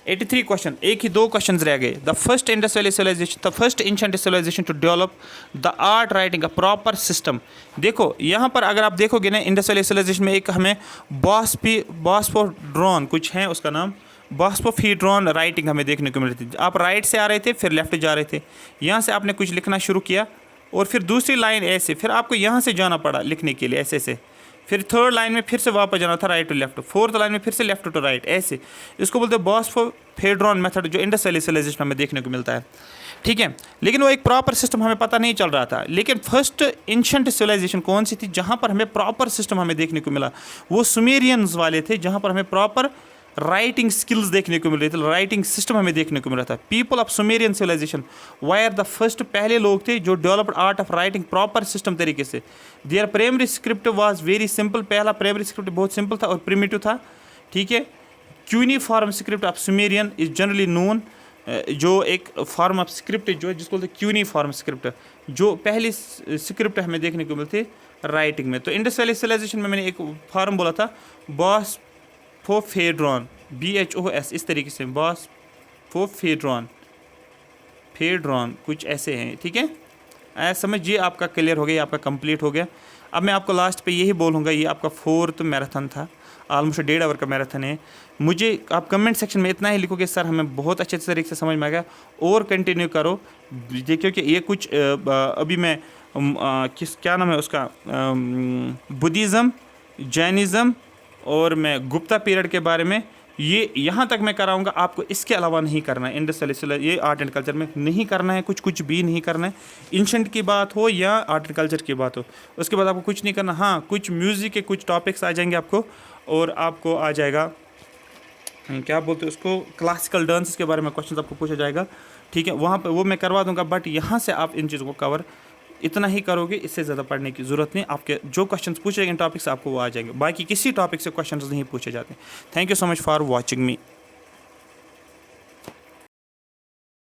83 क्वेश्चन, एक ही 2 क्वेश्चन रह गए। The first Indus valley civilisation, the first ancient civilisation to develop the art writing a proper system. देखो यहाँ पर अगर आप देखोगे ना, इंडस वैली सिविलाइजेशन में एक हमें बॉस्फोड्रॉन कुछ है उसका नाम, बॉस्फोफीड्रॉन राइटिंग हमें देखने को मिली थी। आप राइट से आ रहे थे फिर लेफ्ट जा रहे थे, यहाँ से आपने कुछ लिखना शुरू किया और फिर दूसरी लाइन ऐसे, फिर आपको यहाँ से जाना पड़ा लिखने के लिए ऐसे ऐसे, फिर थर्ड लाइन में फिर से वापस जाना था right to left, fourth line में फिर से लेफ्ट टू राइट ऐसे। इसको बोलते हैं बॉस्फोफेड्रॉन मेथड, जो इंडस वैली सिविलाइजेशन हमें देखने को मिलता है, ठीक है। लेकिन वो एक प्रॉपर सिस्टम हमें पता नहीं चल रहा था। लेकिन फर्स्ट एंशिएंट सिविलाइजेशन कौन सी थी जहाँ पर हमें प्रॉपर सिस्टम हमें देखने को मिला, वो सुमेरियंस वाले थे, जहाँ पर हमें प्रॉपर राइटिंग स्किल्स देखने को मिल रही थी, राइटिंग सिस्टम हमें देखने को मिल रहा था। People of Sumerian civilisation were the first, पहले लोग थे जो developed art of writing proper system तरीके से। Their primary script was very simple, पहला प्राइमरी स्क्रिप्ट बहुत सिंपल था और प्रिमिटिव था, ठीक है। Cuneiform script of Sumerian is generally known, जो एक फॉर्म ऑफ स्क्रिप्ट जो है जिसको बोलते हैं क्यूनिफॉर्म स्क्रिप्ट, जो पहली स्क्रिप्ट हमें देखने को मिलती है राइटिंग में। तो इंडस वैली सिविलाइजेशन में मैंने एक फॉर्म बोला था बॉस्फोफेड्रॉन, BHOS, इस तरीके से बॉस्फोफेड्रॉन, फेड्रॉन कुछ ऐसे हैं, ठीक है। ऐसा समझिए आपका क्लियर हो गया, आपका कंप्लीट हो गया। अब मैं आपको लास्ट पे यही बोलूँगा, ये आपका 4th मैराथन था, ऑलमोस्ट 1.5 आवर का मैराथन है। मुझे आप कमेंट सेक्शन में इतना ही लिखोगे सर हमें बहुत अच्छे तरीके से समझ में आ गया, और कंटिन्यू करो। देखिए कि ये कुछ अभी मैं क्या नाम है उसका, बुद्धिज़्म, जैनिज़्म और मैं गुप्ता पीरियड के बारे में, ये यहाँ तक मैं कराऊंगा। आपको इसके अलावा नहीं करना है, इंडस वैली ये आर्ट एंड कल्चर में नहीं करना है, कुछ भी नहीं करना है। एंशिएंट की बात हो या आर्ट एंड कल्चर की बात हो, उसके बाद आपको कुछ नहीं करना। हाँ, कुछ म्यूज़िक के कुछ टॉपिक्स आ जाएंगे आपको, और आपको आ जाएगा क्या बोलते हैं उसको, क्लासिकल डांस के बारे में क्वेश्चन आपको पूछा जाएगा, ठीक है। वहाँ पर वो मैं करवा दूँगा, बट यहाँ से आप इन चीज़ों को कवर इतना ही करोगे, इससे ज़्यादा पढ़ने की ज़रूरत नहीं। आपके जो क्वेश्चंस पूछे गए इन टॉपिक से आपको वो आ जाएंगे, बाकी किसी टॉपिक से क्वेश्चंस नहीं पूछे जाते। Thank you so much for watching me.